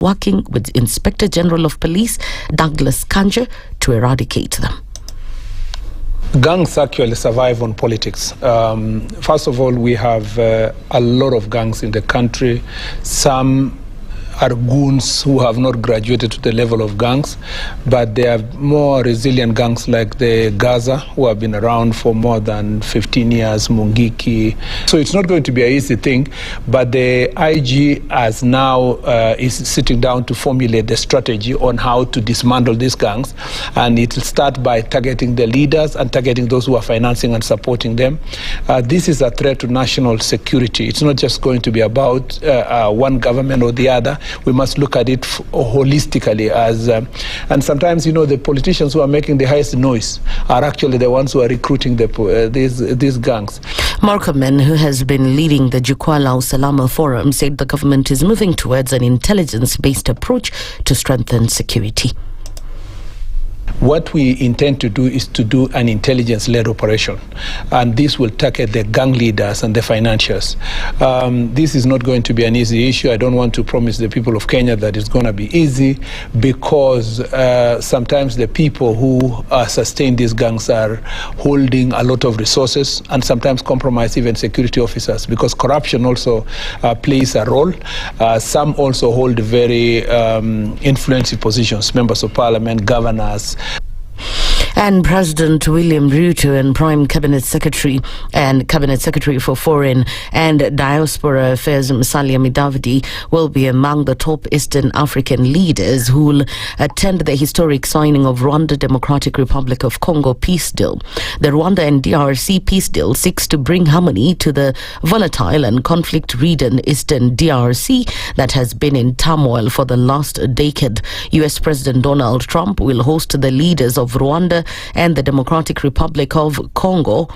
working with Inspector General of Police Douglas Kanja to eradicate them. Gangs actually survive on politics. First of all, we have a lot of gangs in the country. Some are goons who have not graduated to the level of gangs, but they are more resilient gangs like the Gaza, who have been around for more than 15 years, Mungiki. So it's not going to be an easy thing, but the IG has now is sitting down to formulate the strategy on how to dismantle these gangs, and it will start by targeting the leaders and targeting those who are financing and supporting them. This is a threat to national security. It's not just going to be about one government or the other. We must look at it holistically and sometimes, the politicians who are making the highest noise are actually the ones who are recruiting these gangs. Markomen, who has been leading the Jukwaa la Usalama Forum, said the government is moving towards an intelligence-based approach to strengthen security. What we intend to do is to do an intelligence-led operation, and this will target the gang leaders and the financiers. This is not going to be an easy issue. I don't want to promise the people of Kenya that it's going to be easy, because sometimes the people who sustain these gangs are holding a lot of resources and sometimes compromise even security officers, because corruption also plays a role. Some also hold very influential positions, members of parliament, governors. And President William Ruto and Prime Cabinet Secretary for Foreign and Diaspora Affairs Musalia Mudavadi will be among the top Eastern African leaders who will attend the historic signing of Rwanda Democratic Republic of Congo peace deal. The Rwanda and DRC peace deal seeks to bring harmony to the volatile and conflict-ridden Eastern DRC that has been in turmoil for the last decade. U.S. President Donald Trump will host the leaders of Rwanda and the Democratic Republic of Congo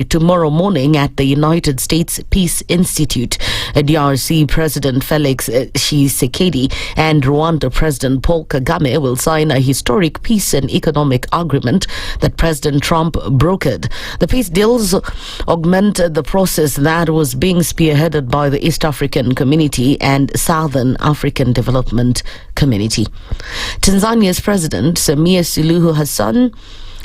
tomorrow morning at the United States Peace Institute. DRC President Felix Tshisekedi and Rwanda President Paul Kagame will sign a historic peace and economic agreement that President Trump brokered. The peace deals augment the process that was being spearheaded by the East African Community and Southern African Development Community. Tanzania's President Samia Suluhu Hassan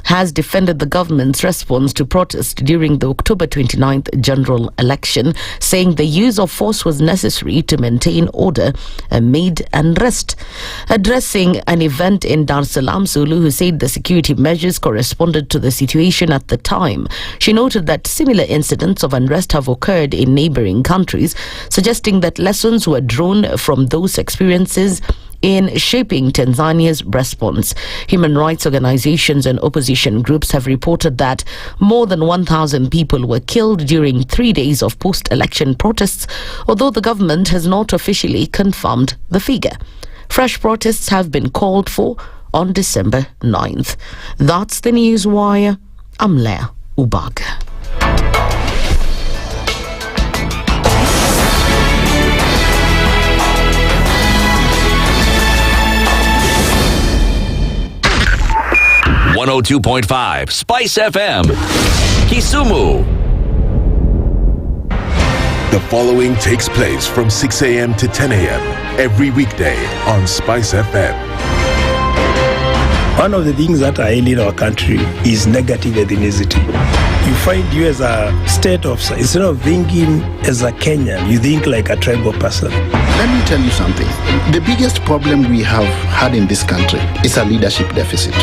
has defended the government's response to protests during the October 29th general election, saying the use of force was necessary to maintain order amid unrest. Addressing an event in Dar es Salaam, Suluhu said the security measures corresponded to the situation at the time. She noted that similar incidents of unrest have occurred in neighboring countries, suggesting that lessons were drawn from those experiences in shaping Tanzania's response. Human rights organizations and opposition groups have reported that more than 1,000 people were killed during 3 days of post-election protests, although the government has not officially confirmed the figure. Fresh protests have been called for on December 9th. That's the News Wire. I'm Leah Ubaga. .5 Spice FM, Kisumu. The following takes place from 6 a.m. to 10 a.m. every weekday on Spice FM. One of the things that are ailing our country is negative ethnicity. You find you as a state officer, instead of thinking as a Kenyan, you think like a tribal person. Let me tell you something. The biggest problem we have had in this country is a leadership deficit.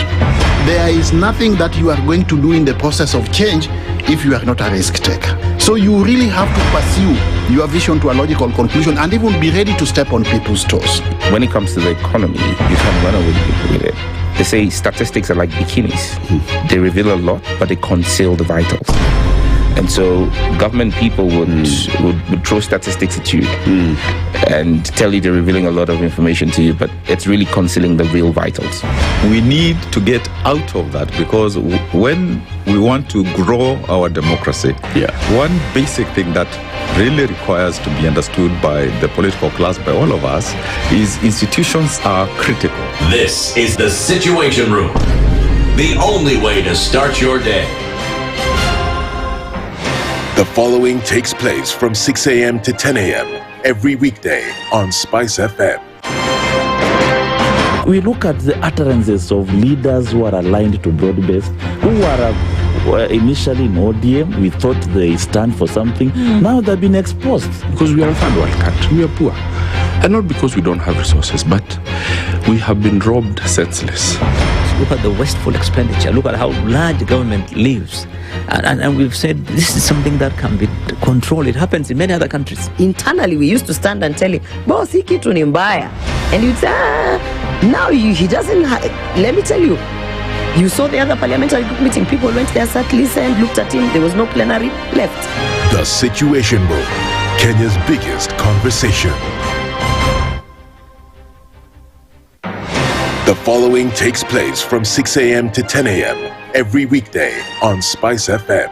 There is nothing that you are going to do in the process of change if you are not a risk taker. So you really have to pursue your vision to a logical conclusion and even be ready to step on people's toes. When it comes to the economy, you can run away with it. They say statistics are like bikinis. They reveal a lot, but they conceal the vitals. And so government people would throw statistics at you and tell you they're revealing a lot of information to you, but it's really concealing the real vitals. We need to get out of that, because when we want to grow our democracy, one basic thing that really requires to be understood by the political class, by all of us, is institutions are critical. This is the Situation Room, the only way to start your day. The following takes place from 6 a.m. to 10 a.m. every weekday on SpiceFM. We look at the utterances of leaders who are aligned to broad-based, who are initially in ODM. We thought they stand for something. Now they've been exposed. Because we are a third world country, we are poor. And not because we don't have resources, but we have been robbed senseless. Look at the wasteful expenditure. Look at how large government lives. And we've said this is something that can be controlled. It happens in many other countries. Internally, we used to stand and tell you, boss, hii kitu ni mbaya. And you'd say, now he doesn't let me tell you. You saw the other parliamentary group meeting. People went there, sat, listened, looked at him. There was no plenary, left. The Situation Room, Kenya's biggest conversation. The following takes place from 6 a.m. to 10 a.m. every weekday on SpiceFM.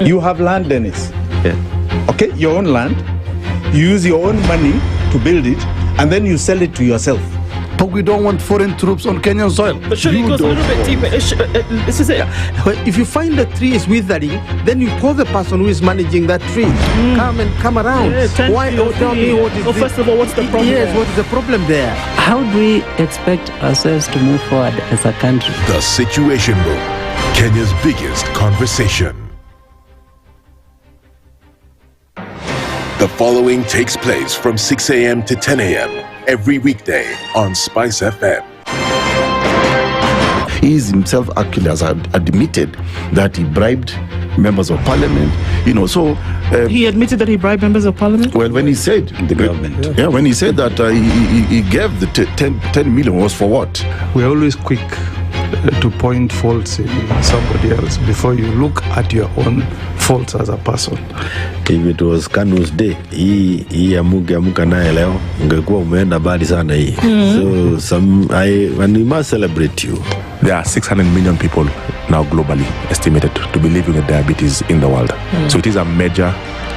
You have land, Dennis. Yeah. Okay, your own land. You use your own money to build it, and then you sell it to yourself. But we don't want foreign troops on Kenyan soil. But surely it goes a little bit deeper. This is it. If you find the tree is withering, then you call the person who is managing that tree. Come around. Yeah, why? Tell me what is first of all, what's the problem? Yes, what is the problem there? How do we expect ourselves to move forward as a country? The Situation Room, Kenya's biggest conversation. The following takes place from 6 a.m. to 10 a.m. every weekday on SpiceFM. He is himself actually has admitted that he bribed members of parliament. So he admitted that he bribed members of parliament. Well, when he said the government, when he said that he gave the 10 million was for what? We're always quick to point faults in somebody else before you look at your own faults as a person. If it was Kanu's day, hii amuka naye leo ungekuwa umeenda mbali sana hii. So and we must celebrate you. There are 600 million people now globally estimated to be living with diabetes in the world. So it is a major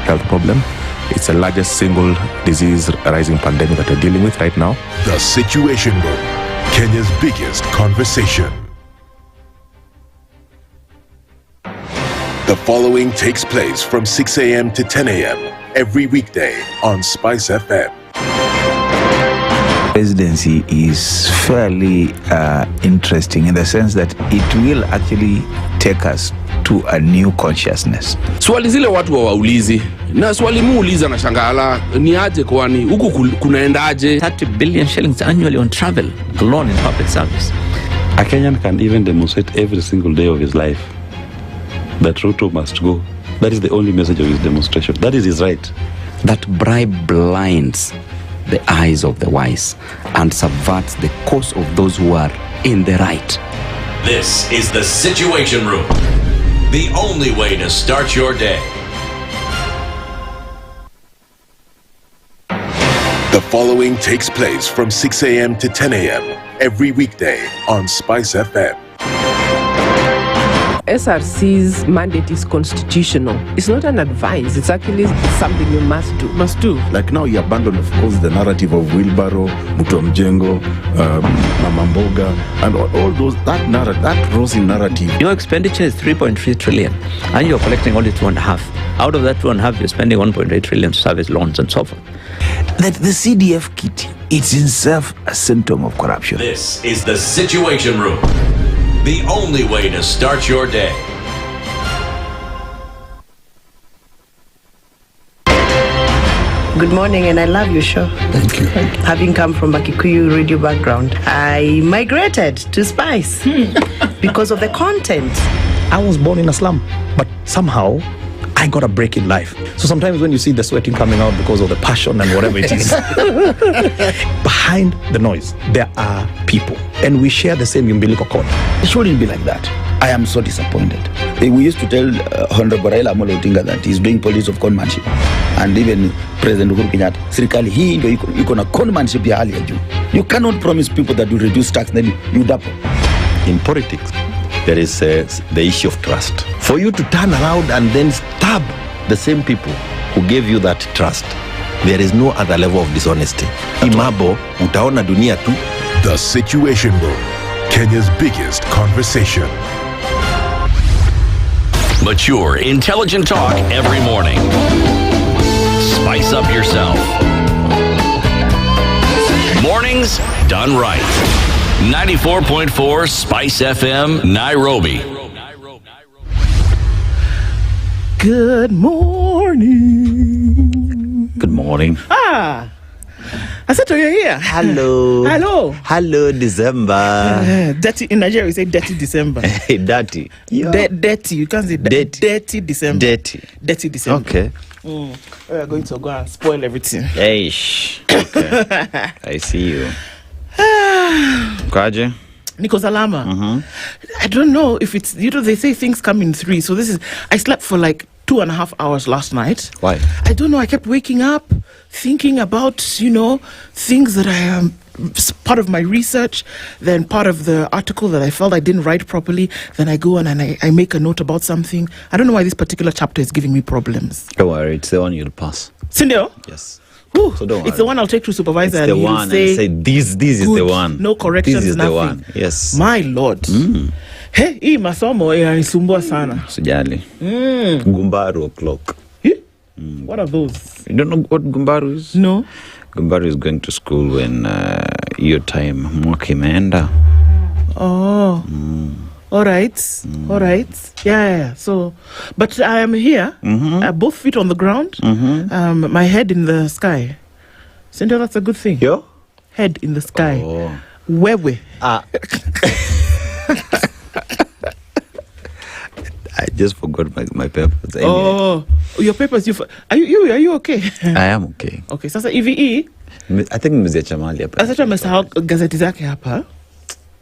health problem. It's the largest single disease rising pandemic that we're dealing with right now. The Situation Room, Kenya's biggest conversation. The following takes place from 6 a.m. to 10 a.m. every weekday on SpiceFM. Presidency is fairly interesting in the sense that it will actually take us to a new consciousness. Swali zile watu hawaulizi na swali muuliza na shangala ni aje kwani huku kunaendaje? 30 billion shillings annually on travel alone in public service. A Kenyan can even demonstrate every single day of his life that Ruto must go. That is the only message of his demonstration. That is his right. That bribe blinds the eyes of the wise and subverts the cause of those who are in the right. This is the Situation Room, the only way to start your day. The following takes place from 6 a.m. to 10 a.m. every weekday on SpiceFM. SRC's mandate is constitutional. It's not an advice. It's actually something you must do. Like now, you abandon, of course, the narrative of Wheelbarrow, Mutua Mjengo, Mama Mboga, and all those, that rosy narrative. Your expenditure is 3.3 trillion, and you're collecting only 2.5. Out of that 2.5, you're spending 1.8 trillion service loans and so forth. That the CDF kit, it's in itself a symptom of corruption. This is the Situation Room, the only way to start your day. Good morning, and I love your show. Thank you. Having come from a Kikuyu radio background, I migrated to Spice because of the content. I was born in a slum, but somehow I got a break in life. So sometimes when you see the sweating coming out because of the passion and whatever it is, behind the noise, there are people. And we share the same umbilical cord. It shouldn't be like that. I am so disappointed. We used to tell Honorable Raila Amolo Odinga that he's doing politics of conmanship. And even President Uhuru Kenyatta, serikali hii ndio iko na conmanship ya hali ya juu. You cannot promise people that you reduce tax, then you double. In politics, there is the issue of trust. For you to turn around and then stab the same people who gave you that trust, there is no other level of dishonesty. Imabo, utaona dunia tu. The Situation Room, Kenya's biggest conversation. Mature, intelligent talk every morning. spice up yourself. Mornings done right. 94.4 Spice FM, Nairobi. Good morning. Good morning. Aseto, you're here. Hello. Hello. Hello, December. Dirty in Nigeria, we say dirty December. Dirty. Dirty. You can't say dirty December. Dirty December. Okay. We are going to go and spoil everything. Eish. Okay. I see you. Kaje? Niko Salama. I don't know if it's, they say things come in threes. So I slept for like 2.5 hours last night. Why? I don't know. I kept waking up, thinking about, things that I am part of my research, then part of the article that I felt I didn't write properly. Then I go and I make a note about something. I don't know why this particular chapter is giving me problems. Don't worry. It's the one you'll pass. Sindio? Yes. Ooh, so don't it's worry. the one I'll take to supervisor. It's the one and say this is the one. No corrections, This is nothing. the one. Yes. My Lord. Hey, hii masomo yanisumbua sana. Sijali. Gumbaru o'clock. What are those? You don't know what Gumbaru is? No. Gumbaru is going to school when your time mwaka imeenda. Oh. All right. All right. Yeah. So, but I am here, both feet on the ground, my head in the sky. Sindio, that's a good thing. Yo? Head in the sky. Oh. Wewe. I just forgot my papers. Anyway. Oh, your papers. Are you okay? I am okay. Okay. Sasa EVE. I think mmeziacha mahali hapa. Sasa tumesahau gazeti zake hapa.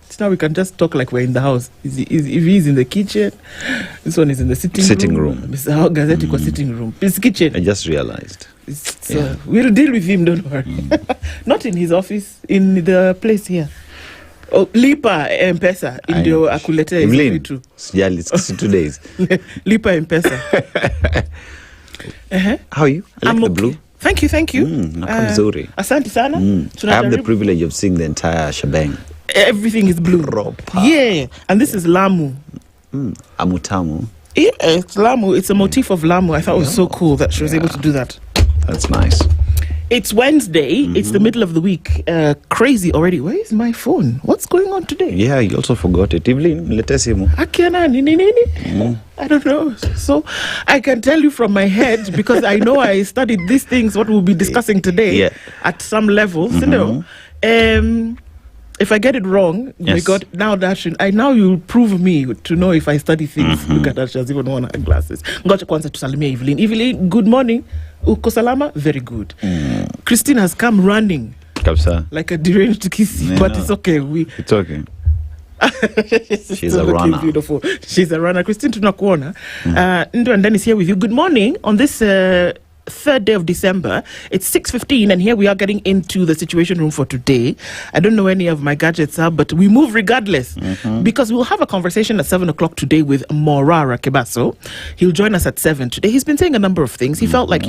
So now we can just talk like we're in the house. If he's in the kitchen, this one is in the sitting room. Mr. Gazette kwa sitting room. His kitchen. I just realized. We'll deal with him, don't worry. Not in his office, in the place here. Oh, Lipa M-Pesa. Ndio akulete hizo vitu. Sijali, it's 2 days. Lipa M-Pesa. How are you? I like the blue. Thank you. Nakamzuri. Asante sana. I have the privilege of seeing the entire shebang. Everything is blue. Yeah. And this is Lamu. Amutamu. Yeah, it's Lamu. It's a motif of Lamu. I thought it was so cool that she was able to do that. That's nice. It's Wednesday. It's the middle of the week. Crazy already. Where is my phone? What's going on today? Yeah, you also forgot it. Evelyn, letesimu. Akiana nini? I don't know. So I can tell you from my head, because I know I studied these things, what we'll be discussing today at some level. If I get it wrong, my God, now you'll prove me to know if I study things. Look at that, she has even worn her glasses. Ngoja kwanza tusalimia Evelyn. Evelyn, good morning. Uko salama? Very good. Christine has come running. Kapsa. Like a deranged kissy, but it's okay. It's okay. She's a runner. Beautiful. She's a runner. Christine, tunakuona. Ndo and then is here with you. Good morning on this 3rd day of December. It's 6:15 and here we are getting into the Situation Room for today. I don't know any of my gadgets are, but we move regardless because we'll have a conversation at 7 o'clock today with Morara Kebaso. He'll join us at 7 today. He's been saying a number of things. He felt like,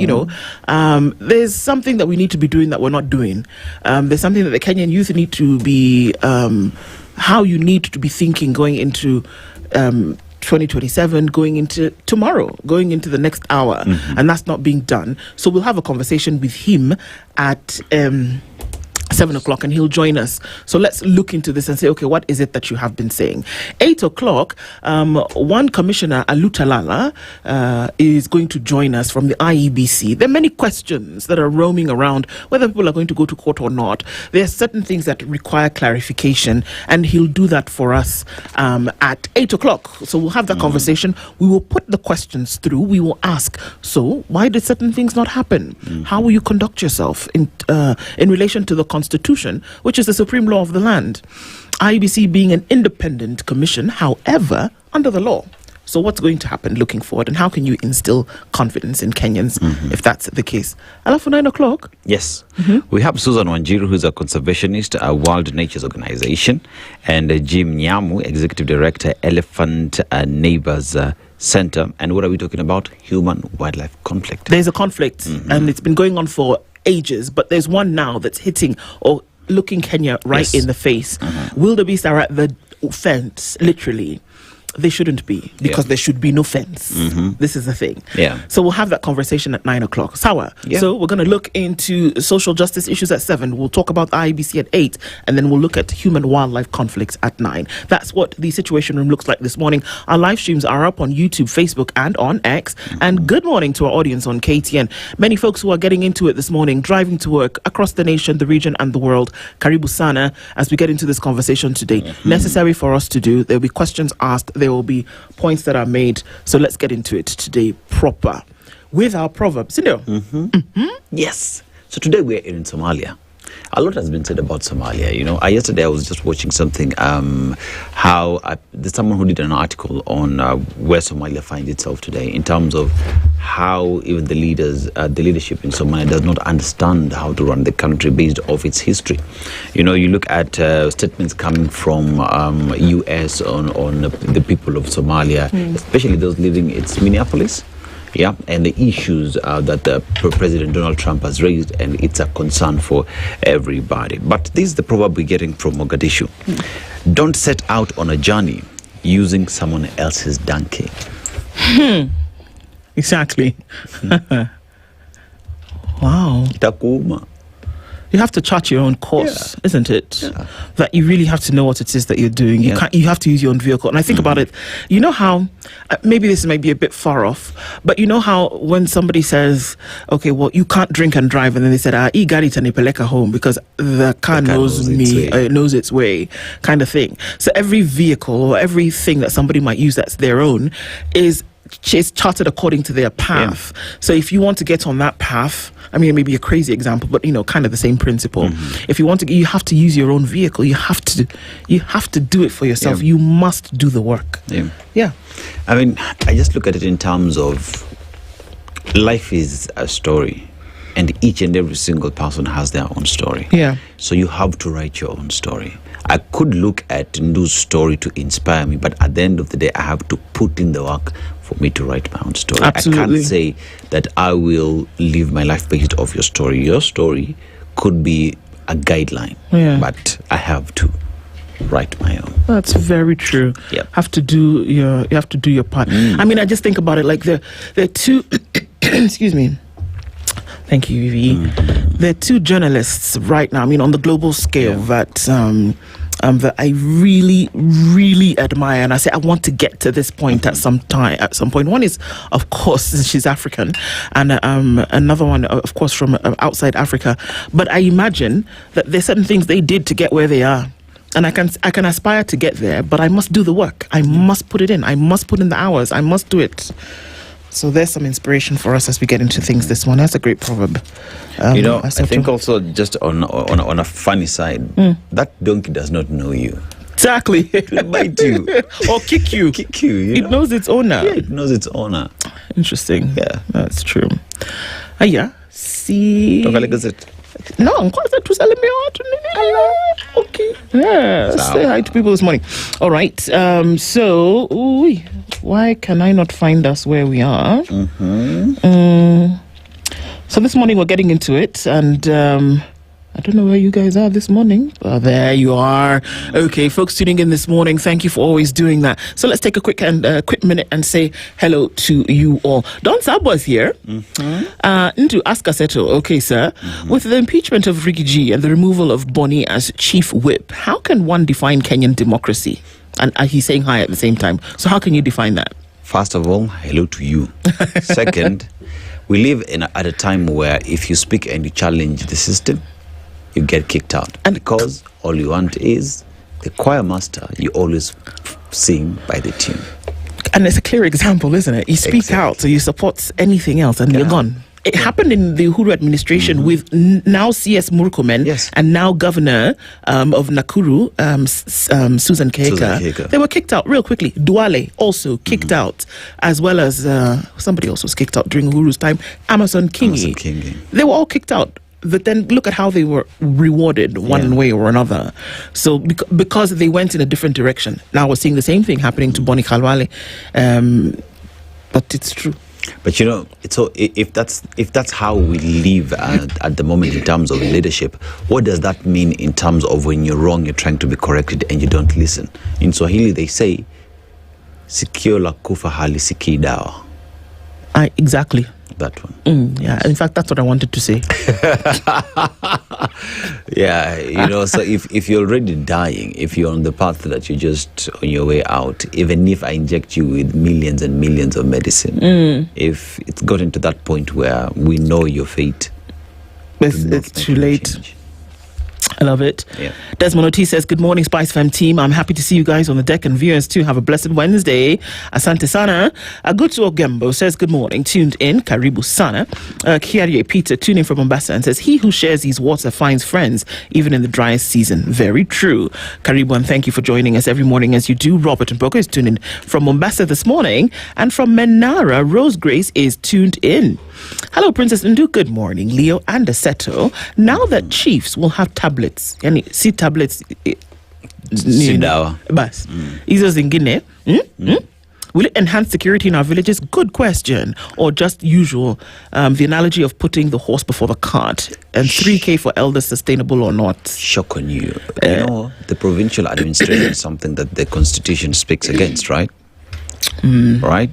there's something that we need to be doing that we're not doing. There's something that the Kenyan youth need to be, how you need to be thinking going into 2027, going into tomorrow, going into the next hour, and that's not being done. So we'll have a conversation with him at 7 o'clock and he'll join us. So let's look into this and say, okay, what is it that you have been saying? 8 o'clock, one commissioner, Alutalala, is going to join us from the IEBC. There are many questions that are roaming around, whether people are going to go to court or not. There are certain things that require clarification, and he'll do that for us at 8 o'clock. So we'll have that conversation. We will put the questions through. We will ask, so why did certain things not happen? How will you conduct yourself in relation to the Constitution, which is the supreme law of the land? IEBC being an independent commission, however, under the law. So what's going to happen looking forward, and how can you instill confidence in Kenyans if that's the case? For 9 o'clock? Yes. We have Susan Wanjiru, who's a conservationist, a World Nature's Organization, and Jim Nyamu, Executive Director, Elephant Neighbors Center. And what are we talking about? Human-wildlife conflict. There's a conflict, and it's been going on for ages, but there's one now that's hitting or looking Kenya right in the face. Wildebeest are at the fence, literally. they shouldn't be, because there should be no fence. This is the thing. So we'll have that conversation at 9 o'clock. Sawa. So we're going to look into social justice issues at 7. We'll talk about the IEBC at 8, and then we'll look at human-wildlife conflicts at 9. That's what the Situation Room looks like this morning. Our live streams are up on YouTube, Facebook, and on X. And good morning to our audience on KTN. Many folks who are getting into it this morning, driving to work across the nation, the region, and the world. Karibu Sana, as we get into this conversation today. Necessary for us to do. There will be questions asked. There will be points that are made. So let's get into it today proper with our proverbs. Yes. So today we're in Somalia. A lot has been said about Somalia. Yesterday I was just watching something, there's someone who did an article on where Somalia finds itself today in terms of how even the leadership in Somalia does not understand how to run the country based off its history. You look at statements coming from US on the people of Somalia, especially those living in Minneapolis. And the issues that President Donald Trump has raised, and it's a concern for everybody. But this is the proverb we're getting from Mogadishu. Don't set out on a journey using someone else's donkey. Exactly. Wow. Takuma. You have to chart your own course, isn't it? That you really have to know what it is that you're doing. You can't. You have to use your own vehicle. And I think about it. You know how? Maybe this might be a bit far off, but you know how when somebody says, "Okay, well, you can't drink and drive," and then they said, "I gari tanipeleka home because the car knows its way," kind of thing. So every vehicle or everything that somebody might use that's their own is charted according to their path. So if you want to get on that path, I mean, it may be a crazy example, but kind of the same principle. If you want to, you have to use your own vehicle. You have to do it for yourself. You must do the work. I mean, I just look at it in terms of life is a story, and each and every single person has their own story. So you have to write your own story. I could look at Ndu's story to inspire me, but at the end of the day, I have to put in the work for me to write my own story. Absolutely. I can't say that I will live my life based off your story. Your story could be a guideline, but I have to write my own. That's very true. You have to do your part. I mean, I just think about it like there are two excuse me. Thank you, Vivi. There are two journalists right now, I mean, on the global scale that I really, really admire. And I say I want to get to this point at some point. One is, of course, she's African, and another one, of course, from outside Africa. But I imagine that there's certain things they did to get where they are. And I can aspire to get there, but I must do the work. I must put it in. I must put in the hours. I must do it. So there's some inspiration for us as we get into things this morning. That's a great proverb. I think also just on a funny side, that donkey does not know you. Exactly. It will bite you. Or kick you. It knows its owner. Yeah, it knows its owner. Interesting. Yeah. That's true. See. No, okay. Yeah, say hi to people this morning. All right. So, why can I not find us where we are? So this morning we're getting into it, and I don't know where you guys are this morning. There you are. Okay, folks tuning in this morning, thank you for always doing that. So let's take a quick minute and say hello to you all. Don Sabwa's here. Into ask Aseto. Okay, sir. With the impeachment of Ricky G and the removal of Bonnie as chief whip, how can one define Kenyan democracy? And he's saying hi at the same time. So how can you define that? First of all, hello to you. Second, we live at a time where if you speak and you challenge the system, you get kicked out. And because all you want is the choir master, you always sing by the tune. And it's a clear example, isn't it? You speak out, so you support anything else, and you're gone. It happened in the Uhuru administration with now CS Murkomen and now Governor of Nakuru, Susan Keheka. They were kicked out real quickly. Duale also kicked out, as well as somebody else was kicked out during Uhuru's time, Amason Kingi. They were all kicked out. But then look at how they were rewarded one way or another. So because they went in a different direction. Now we're seeing the same thing happening to Bonnie Khalwale. But it's true. But so if that's how we live at the moment in terms of leadership, what does that mean in terms of when you're wrong, you're trying to be corrected and you don't listen? In Swahili they say, sikio la kufa halisikii dawa. Exactly. That one. Yeah, in fact, that's what I wanted to say. Yeah, so if you're already dying, if you're on the path that you're just on your way out, even if I inject you with millions and millions of medicine, if it's gotten to that point where we know your fate, it's too late. Change. I love it. Yeah. Desmond Oti says, good morning, SpiceFM team. I'm happy to see you guys on the deck, and viewers too. Have a blessed Wednesday. Asante sana. Agutu Ogembo says, good morning. Tuned in. Karibu sana. Kiarie Peter tuning from Mombasa and says, he who shares his water finds friends, even in the driest season. Very true. Karibu, and thank you for joining us every morning as you do. Robert Mboko is tuned in from Mombasa this morning. And from Menara, Rose Grace is tuned in. Hello, Princess Ndu. Good morning, Leo and Aseto. Now that chiefs will have tablets, see tablets, Sidawa. Bas. Hizo zingine. Will it enhance security in our villages? Good question. Or just usual, the analogy of putting the horse before the cart, and 3K for elders, sustainable or not? Shock on you. The provincial administration is something that the constitution speaks against, right? Right?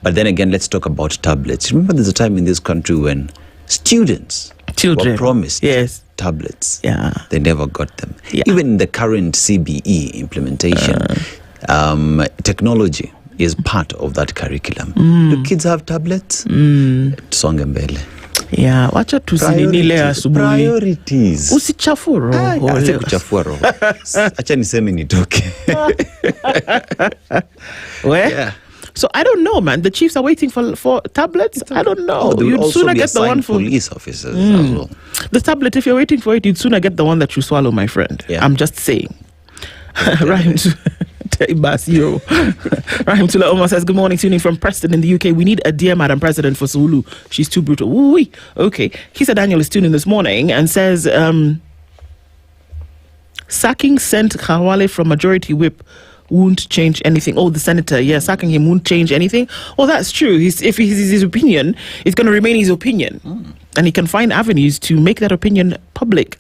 But then again, let's talk about tablets. Remember, there's a time in this country when children were promised tablets. Yeah. They never got them. Yeah. Even in the current CBE implementation, technology is part of that curriculum. Do kids have tablets? Songe mbele. Yeah, wacha tusininile asubuhi. Priorities. Usichafue roho. Acha kuchafua roho. Acha niseme nitoke. Yeah. So I don't know, man. The chiefs are waiting for tablets. I don't know. You'd sooner get the one for police officers as well. The tablet, if you're waiting for it, you'd sooner get the one that you swallow, my friend. Yeah. I'm just saying. Rahim Tula Omar says, good morning, tuning from Preston in the UK. We need a dear Madam President for Zulu. She's too brutal. Ooh-wee. Okay. Kisa Daniel is tuning this morning and says, sacking sent Khawale from Majority Whip won't change anything. Oh, the senator, sacking him won't change anything. Oh, that's true. If his opinion, it's going to remain his opinion. And he can find avenues to make that opinion public.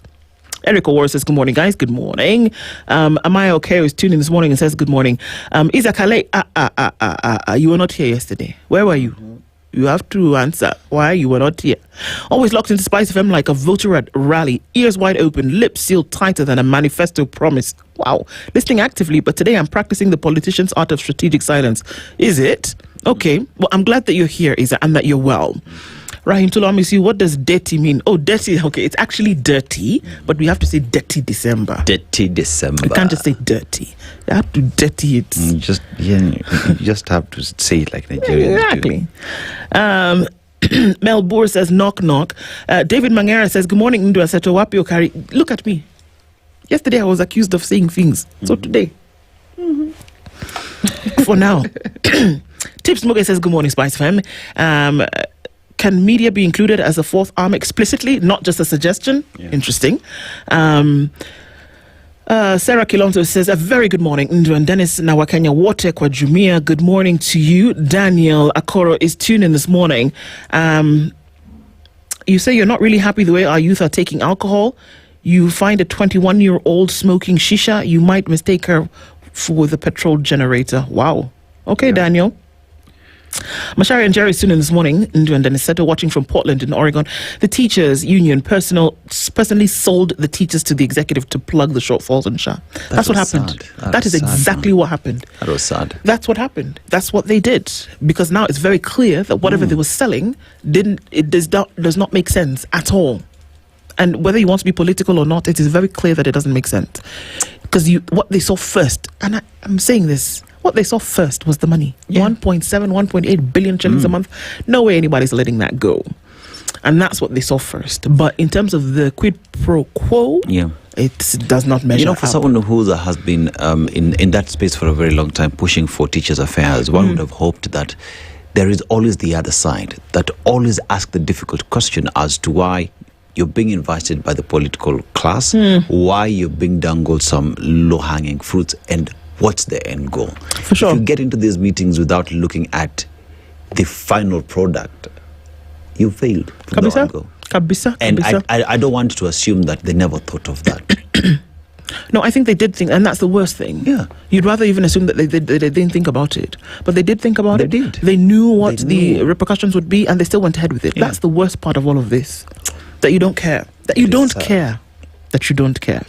Eric O'War says, good morning, guys. Good morning. Amaya Okoh is tuning this morning and says, good morning. Isa Kale, you were not here yesterday. Where were you? You have to answer why you were not here. Always locked into SpiceFM like a voter rally. Ears wide open, lips sealed tighter than a manifesto promise. Wow. Listening actively, but today I'm practicing the politician's art of strategic silence. Is it? Okay. Well, I'm glad that you're here, Isa, and that you're well. Rahim Tulamisi, what does dirty mean? Oh, dirty. Okay, it's actually dirty, but we have to say dirty December. Dirty December. You can't just say dirty. You have to dirty it. You just have to say it like Nigerians exactly. Mel Boer says, knock, knock. David Mangera says, good morning, Ndu Aseto Wapi Okari. Look at me. Yesterday I was accused of saying things. So today. For now. Tips Muge says, good morning, SpiceFM. Can media be included as a fourth arm explicitly, not just a suggestion? Interesting. Sarah Kilonzo says, a very good morning, Ndu and Dennis Nawakanya Wote kwa Jumia. Good morning to you. Daniel Akoro is tuned in this morning. You say you're not really happy the way our youth are taking alcohol. You find a 21-year-old smoking shisha. You might mistake her for the petrol generator. Wow. Okay, Daniel. Mashari and Njeri student this morning, Ndu and Aseto, watching from Portland in Oregon. The teachers union personally sold the teachers to the executive to plug the shortfalls in SHA. That's what happened. That is exactly what happened. That was sad. That's what happened. That's what they did. Because now it's very clear that whatever they were selling does not make sense at all. And whether you want to be political or not, it is very clear that it doesn't make sense. Because what they saw first, and I'm saying this, what they saw first was the money. 1.7, 1.8 billion shillings a month. No way anybody's letting that go. And that's what they saw first. But in terms of the quid pro quo, it does not measure for someone who has been in that space for a very long time, pushing for teachers' affairs, one would have hoped that there is always the other side, that always ask the difficult question as to why you're being invited by the political class, why you're being dangled some low-hanging fruits, and what's the end goal? For sure. If you get into these meetings without looking at the final product, you failed from the end goal. Kabisa. And I don't want to assume that they never thought of that. No, I think they did think, and that's the worst thing. Yeah. You'd rather even assume that they didn't think about it. But they did think about it. They did. They knew what the repercussions would be, and they still went ahead with it. Yeah. That's the worst part of all of this. That you don't care. That you don't care. That you don't care.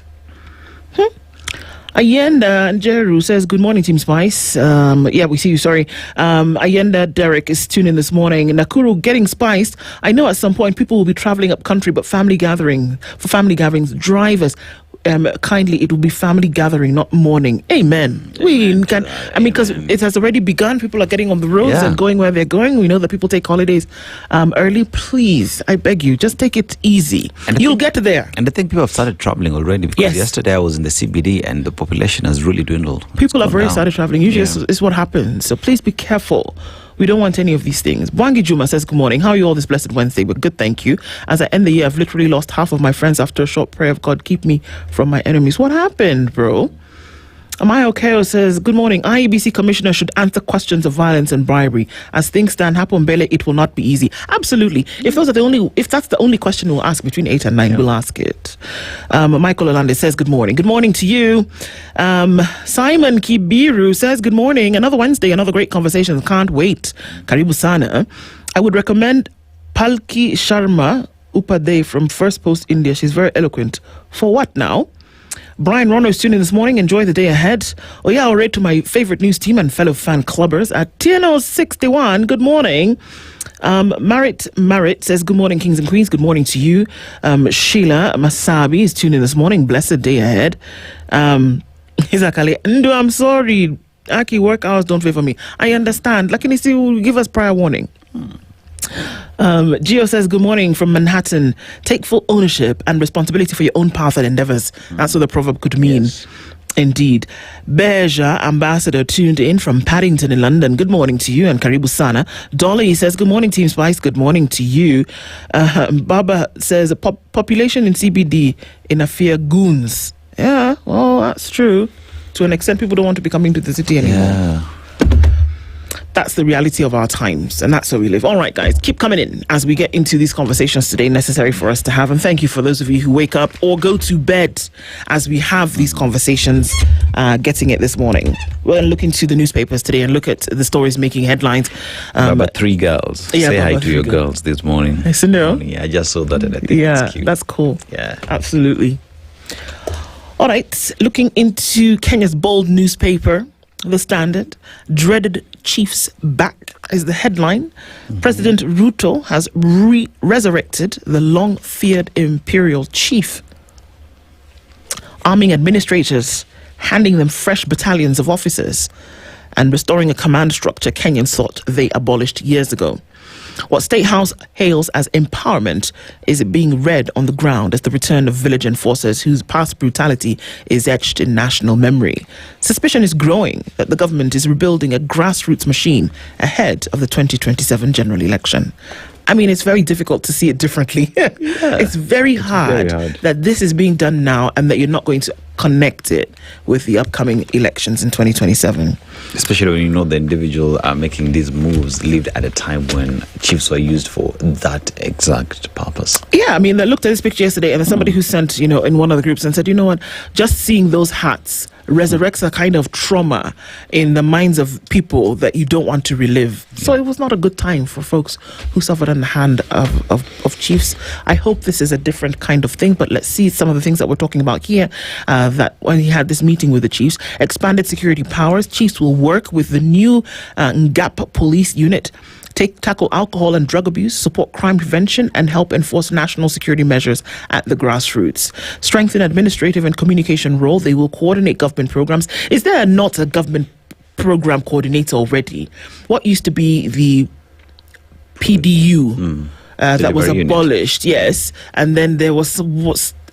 Ayenda Njeri says, good morning, Team Spice. Yeah, we see you, sorry. Ayenda Derek is tuning in this morning. Nakuru getting spiced. I know at some point people will be traveling up country, but for family gatherings, drivers, kindly, it will be family gathering, not morning. Amen. Because it has already begun. People are getting on the roads and going where they're going. We know that people take holidays early. Please, I beg you, just take it easy. You'll get there. And I think people have started traveling already, because yesterday I was in the CBD and the population has really dwindled. People have already started traveling. Usually it's what happens. So please be careful. We don't want any of these things. Bwangi Juma says, good morning. How are you all this blessed Wednesday? We're good, thank you. As I end the year, I've literally lost half of my friends after a short prayer of God, keep me from my enemies. What happened, bro? Amaya Okoh says, good morning. IEBC Commissioner should answer questions of violence and bribery. As things stand, Hapombele, it will not be easy. Absolutely. If that's the only question we'll ask between 8 and 9, we'll ask it. Michael Olande says, good morning. Good morning to you. Simon Kibiru says, good morning. Another Wednesday, another great conversation. Can't wait. Karibu sana. I would recommend Palki Sharma Upadhyay from First Post India. She's very eloquent. For what now? Brian Rono is tuning in this morning. Enjoy the day ahead. I'll rate to my favorite news team and fellow fan clubbers at TNO61. Good morning. Marit says, good morning, kings and queens. Good morning to you. Sheila Masabi is tuning in this morning. Blessed day ahead. Izakale, Ndo, I'm sorry. Aki, work hours don't favor me. I understand. Lakini si will give us prior warning. Gio says, good morning from Manhattan. Take full ownership and responsibility for your own path and endeavors. That's what the proverb could mean. Yes. Indeed. Beja Ambassador tuned in from Paddington in London. Good morning to you and Karibu Sana. Dolly says, good morning, Team Spice. Good morning to you. Baba says, population in CBD in a fear goons. Yeah, well, that's true. To an extent, people don't want to be coming to the city anymore. Yeah. That's the reality of our times, and that's where we live. All right, guys, keep coming in as we get into these conversations today necessary for us to have. And thank you for those of you who wake up or go to bed as we have these conversations, getting it this morning. We're going to look into the newspapers today and look at the stories making headlines. About 3 girls. Say hi to your girls this morning. Yes, no. Yeah, I just saw that and I think it's cute. That's cool. Yeah. Absolutely. All right, looking into Kenya's bold newspaper, The Standard. Dreaded chiefs back is the headline. President Ruto has resurrected the long-feared imperial chief, arming administrators, handing them fresh battalions of officers, and restoring a command structure Kenyans thought they abolished years ago. What State House hails as empowerment is being read on the ground as the return of village enforcers whose past brutality is etched in national memory. Suspicion is growing that the government is rebuilding a grassroots machine ahead of the 2027 general election. I mean, it's very difficult to see it differently. It's very hard that this is being done now and that you're not going to connect it with the upcoming elections in 2027. Especially when you know the individual making these moves lived at a time when chiefs were used for that exact purpose. Yeah, I mean, I looked at this picture yesterday and there's somebody who sent, in one of the groups and said, you know what, just seeing those hats resurrects a kind of trauma in the minds of people that you don't want to relive. So it was not a good time for folks who suffered on the hand of chiefs. I hope this is a different kind of thing, but let's see some of the things that we're talking about here. That when he had this meeting with the chiefs, expanded security powers, chiefs will work with the new Ngap police unit, tackle alcohol and drug abuse, support crime prevention, and help enforce national security measures at the grassroots. Strengthen administrative and communication role. They will coordinate government programs. Is there not a government program coordinator already? What used to be the PDU that was abolished, yes, and then there was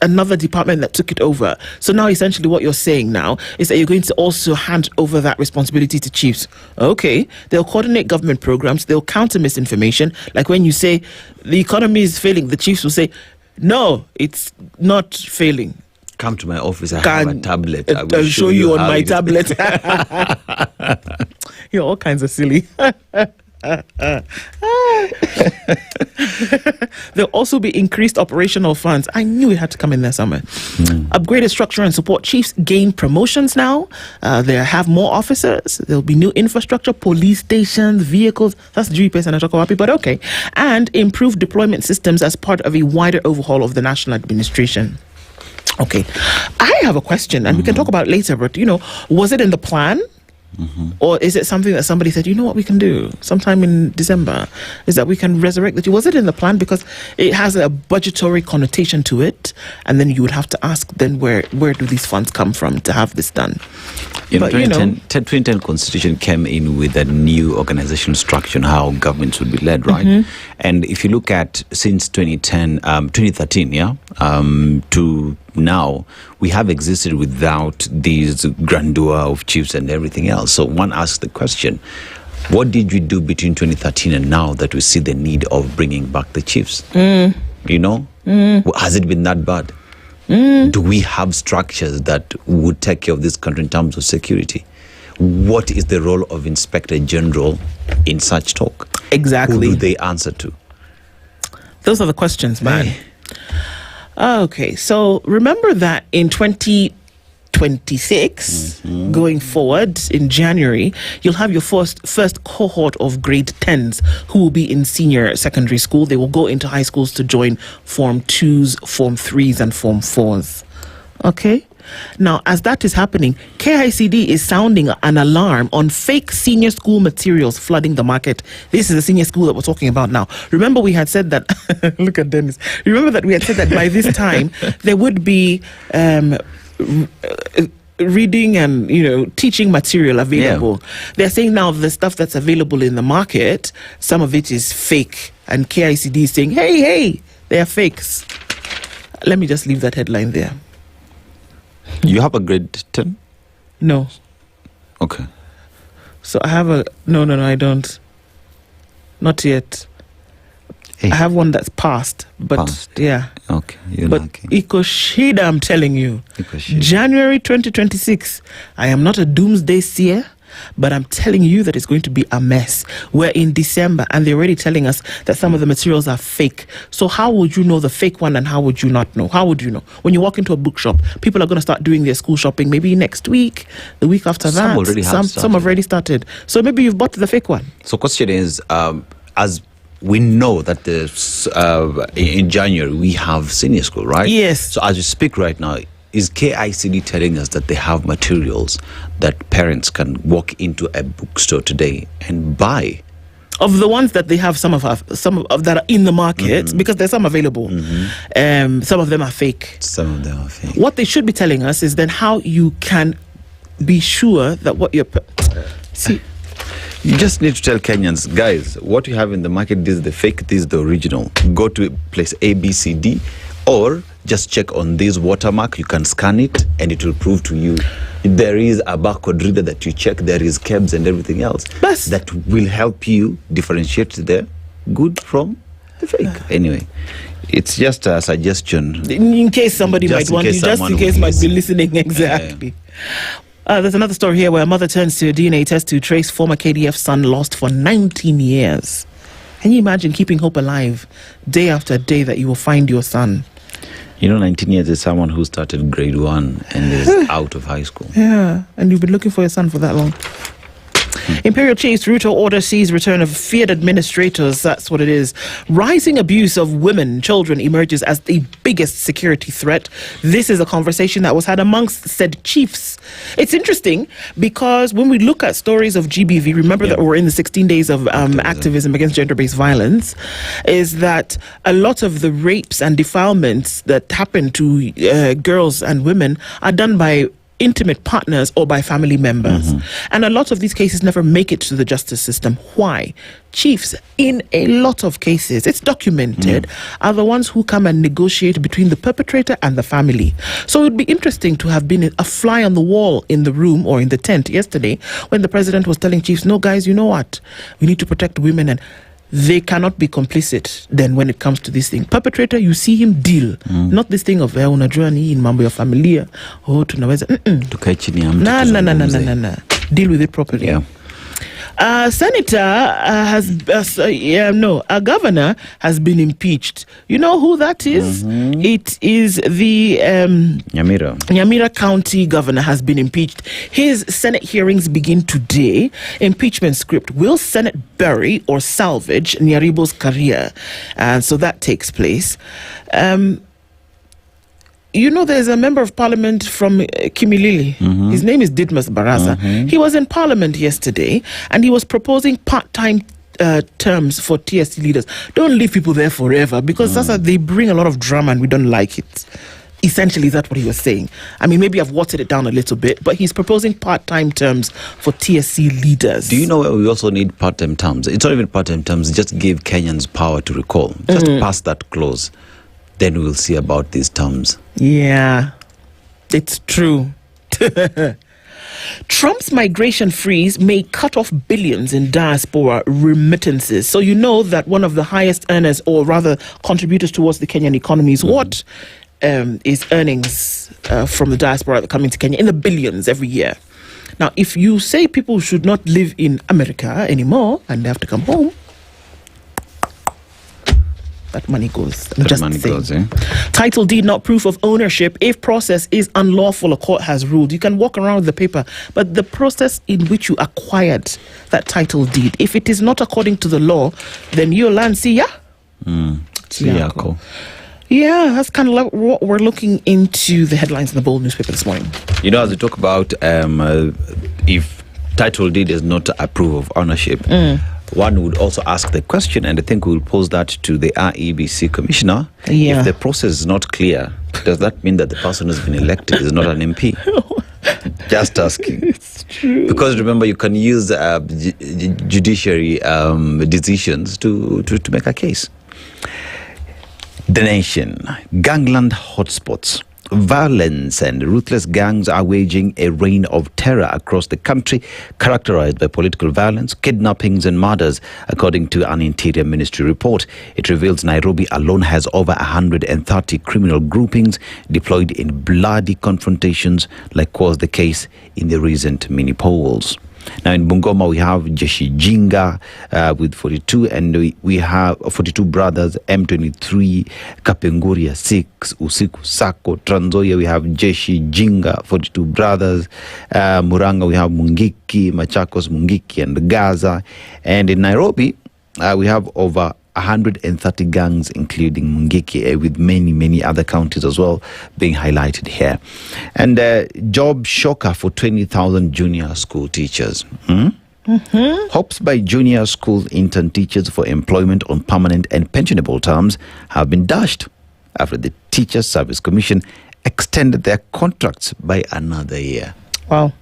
another department that took it over. So now essentially what you're saying now is that you're going to also hand over that responsibility to chiefs. Okay, they'll coordinate government programs, they'll counter misinformation. Like when you say the economy is failing, the chiefs will say, no, it's not failing. Come to my office, I have a tablet. I'll show you on my tablet. You're all kinds of silly. There'll also be increased operational funds. I knew it had to come in there somewhere. Upgraded structure and support. Chiefs gain promotions now. They have more officers. There'll be new infrastructure, police stations, vehicles. That's GPS and Atoko, but okay. And improved deployment systems as part of a wider overhaul of the national administration. Okay. I have a question, and we can talk about it later, but, was it in the plan? Or is it something that somebody said, you know what we can do sometime in December, is that we can resurrect the... Was it in the plan? Because it has a budgetary connotation to it, and then you would have to ask then where do these funds come from to have this done? The 2010 Constitution came in with a new organizational structure on how governments would be led, right? And if you look at since 2013, to now, we have existed without these grandeur of chiefs and everything else. So one asks the question, what did you do between 2013 and now that we see the need of bringing back the chiefs? Has it been that bad? Do we have structures that would take care of this country in terms of security? What is the role of Inspector General in such talk? Exactly. Who do they answer to? Those are the questions, man. Okay, so remember that in 2026, going forward in January, you'll have your first cohort of grade 10s who will be in senior secondary school. They will go into high schools to join Form 2s, Form 3s, and Form 4s. Okay? Now, as that is happening, KICD is sounding an alarm on fake senior school materials flooding the market. This is the senior school that we're talking about now. Remember, we had said that... Look at Dennis. Remember that we had said that by this time, there would be... reading and teaching material available. They're saying now the stuff that's available in the market, some of it is fake, and KICD is saying, hey, they are fakes. Let me just leave that headline there. You have a grade 10? No. Okay. So I have a... No, I don't. Not yet. I have one that's passed, but yeah. Okay, you're but lucky. Ikoshida, I'm telling you. January 2026. I am not a doomsday seer, but I'm telling you that it's going to be a mess. We're in December, and they're already telling us that some of the materials are fake. So how would you know the fake one, and how would you not know? How would you know? When you walk into a bookshop, people are going to start doing their school shopping maybe next week, the week after that. Some have already started. So maybe you've bought the fake one. So question is, as we know that in January we have senior school, right? Yes. So as you speak right now, is KICD telling us that they have materials that parents can walk into a bookstore today and buy? Of the ones that they have, some of that are in the market, because there's some available. Some of them are fake. Some of them are fake. What they should be telling us is then how you can be sure that what you're... See... You just need to tell Kenyans, guys, what you have in the market, this is the fake, this is the original. Go to place A, B, C, D, or just check on this watermark. You can scan it, and it will prove to you. There is a barcode reader that you check. There is cabs and everything else that will help you differentiate the good from the fake. Anyway, it's just a suggestion. In case somebody might want to, just in case might be listening. Exactly. There's another story here where a mother turns to a DNA test to trace former KDF son lost for 19 years. Can you imagine keeping hope alive day after day that you will find your son? 19 years is someone who started grade 1 and is out of high school. Yeah, and you've been looking for your son for that long. Imperial Chiefs Ruto order sees return of feared administrators. That's what it is. Rising abuse of women, children emerges as the biggest security threat. This is a conversation that was had amongst said chiefs. It's interesting because when we look at stories of GBV, remember that we're in the 16 days of activism against gender-based violence, is that a lot of the rapes and defilements that happen to girls and women are done by intimate partners or by family members. And a lot of these cases never make it to the justice system. Why? Chiefs, in a lot of cases, it's documented, are the ones who come and negotiate between the perpetrator and the family. So it would be interesting to have been a fly on the wall in the room or in the tent yesterday when the president was telling chiefs, no guys, you know what? We need to protect women, and they cannot be complicit then when it comes to this thing. Perpetrator, you see him deal. Not this thing of unajua ni in mambo ya familia. Oh, tunaweza. Tukae chini ya mtu. Nah. Deal with it properly. A governor has been impeached. You know who that is? Mm-hmm. It is the Nyamweya County governor has been impeached. His Senate hearings begin today. Impeachment script: will Senate bury or salvage Nyaribo's career? And so that takes place. You know, there's a member of parliament from Kimilili. Mm-hmm. His name is Didmus Barasa. Mm-hmm. He was in parliament yesterday and he was proposing part-time terms for TSC leaders. Don't leave people there forever, because they bring a lot of drama and we don't like it. Essentially, that's what he was saying. I mean, maybe I've watered it down a little bit, but he's proposing part-time terms for TSC leaders. Do you know we also need part-time terms? It's not even part-time terms, just give Kenyans power to recall. Just pass that clause. Then we'll see about these terms. Yeah, it's true. Trump's migration freeze may cut off billions in diaspora remittances. So you know that one of the highest earners, or rather contributors towards the Kenyan economy, is what is earnings from the diaspora that come into Kenya in the billions every year. Now, if you say people should not live in America anymore and they have to come home, that money goes. Title deed, not proof of ownership. If process is unlawful, a court has ruled. You can walk around with the paper, but the process in which you acquired that title deed, if it is not according to the law, then your land, Yeah, that's kind of like what we're looking into the headlines in the Bold newspaper this morning. You know, as we talk about if title deed is not a proof of ownership, one would also ask the question, and I think we'll pose that to the REBC commissioner. Yeah. If the process is not clear, does that mean that the person who's been elected is not an MP? Just asking. It's true. Because remember, you can use judiciary decisions to make a case. The Nation. Gangland hotspots. Violence and ruthless gangs are waging a reign of terror across the country, characterized by political violence, kidnappings and murders, according to an Interior Ministry report. It reveals Nairobi alone has over 130 criminal groupings deployed in bloody confrontations, like was the case in the recent mini polls. Now in Bungoma we have Jeshi Jinga with 42, and we have 42 brothers, M23, Kapenguria 6, Usiku Sako, Trans Nzoia we have Jeshi Jinga, 42 brothers, Muranga we have Mungiki, Machakos Mungiki and Gaza, and in Nairobi we have over 130 gangs, including Mungiki, with many other counties as well being highlighted here. And job shocker for 20,000 junior school teachers. Hopes by junior school intern teachers for employment on permanent and pensionable terms have been dashed after the Teachers Service Commission extended their contracts by another year. Wow.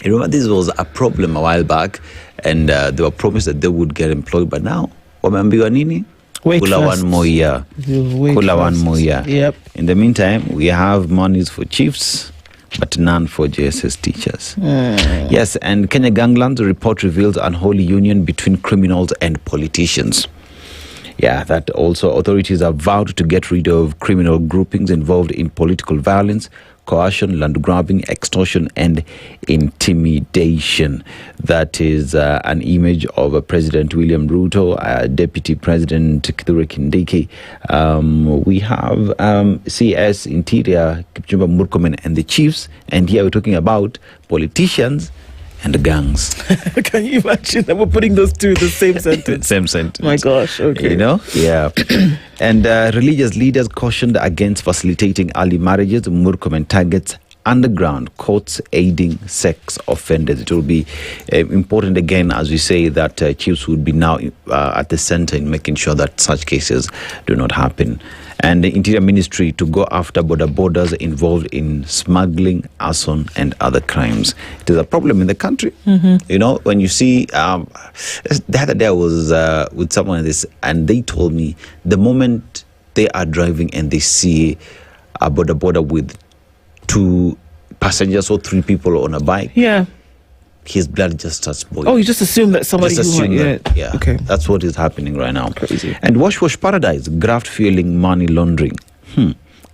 You remember this was a problem a while back, and they were promised that they would get employed, but now wameambiwa nini? Kula one more year. Kula one more year. Yep. In the meantime, we have monies for chiefs, but none for JSS teachers. Yes, and Kenya Gangland report reveals unholy union between criminals and politicians. Yeah, that also authorities have vowed to get rid of criminal groupings involved in political violence, coercion, land grabbing, extortion, and intimidation. That is an image of President William Ruto, Deputy President Kithure Kindiki. We have CS Interior Kipchumba Murkomen and the chiefs, and here we're talking about politicians and gangs. Can you imagine that we're putting those two in the same sentence? Same sentence. My gosh, okay. You know? Yeah. And religious leaders cautioned against facilitating early marriages. Murkomen targets underground courts aiding sex offenders. It will be important again, as we say, that chiefs would be now at the center in making sure that such cases do not happen. And the Interior Ministry to go after borders involved in smuggling, arson, and other crimes. It is a problem in the country. You know, when you see, the other day I was with someone in this, and they told me the moment they are driving and they see a border with 2 passengers or 3 people on a bike, his blood just starts boiling. Oh, you just assume that somebody yeah, okay. That's what is happening right now. Crazy. And Wash Paradise, graft fueling money laundering.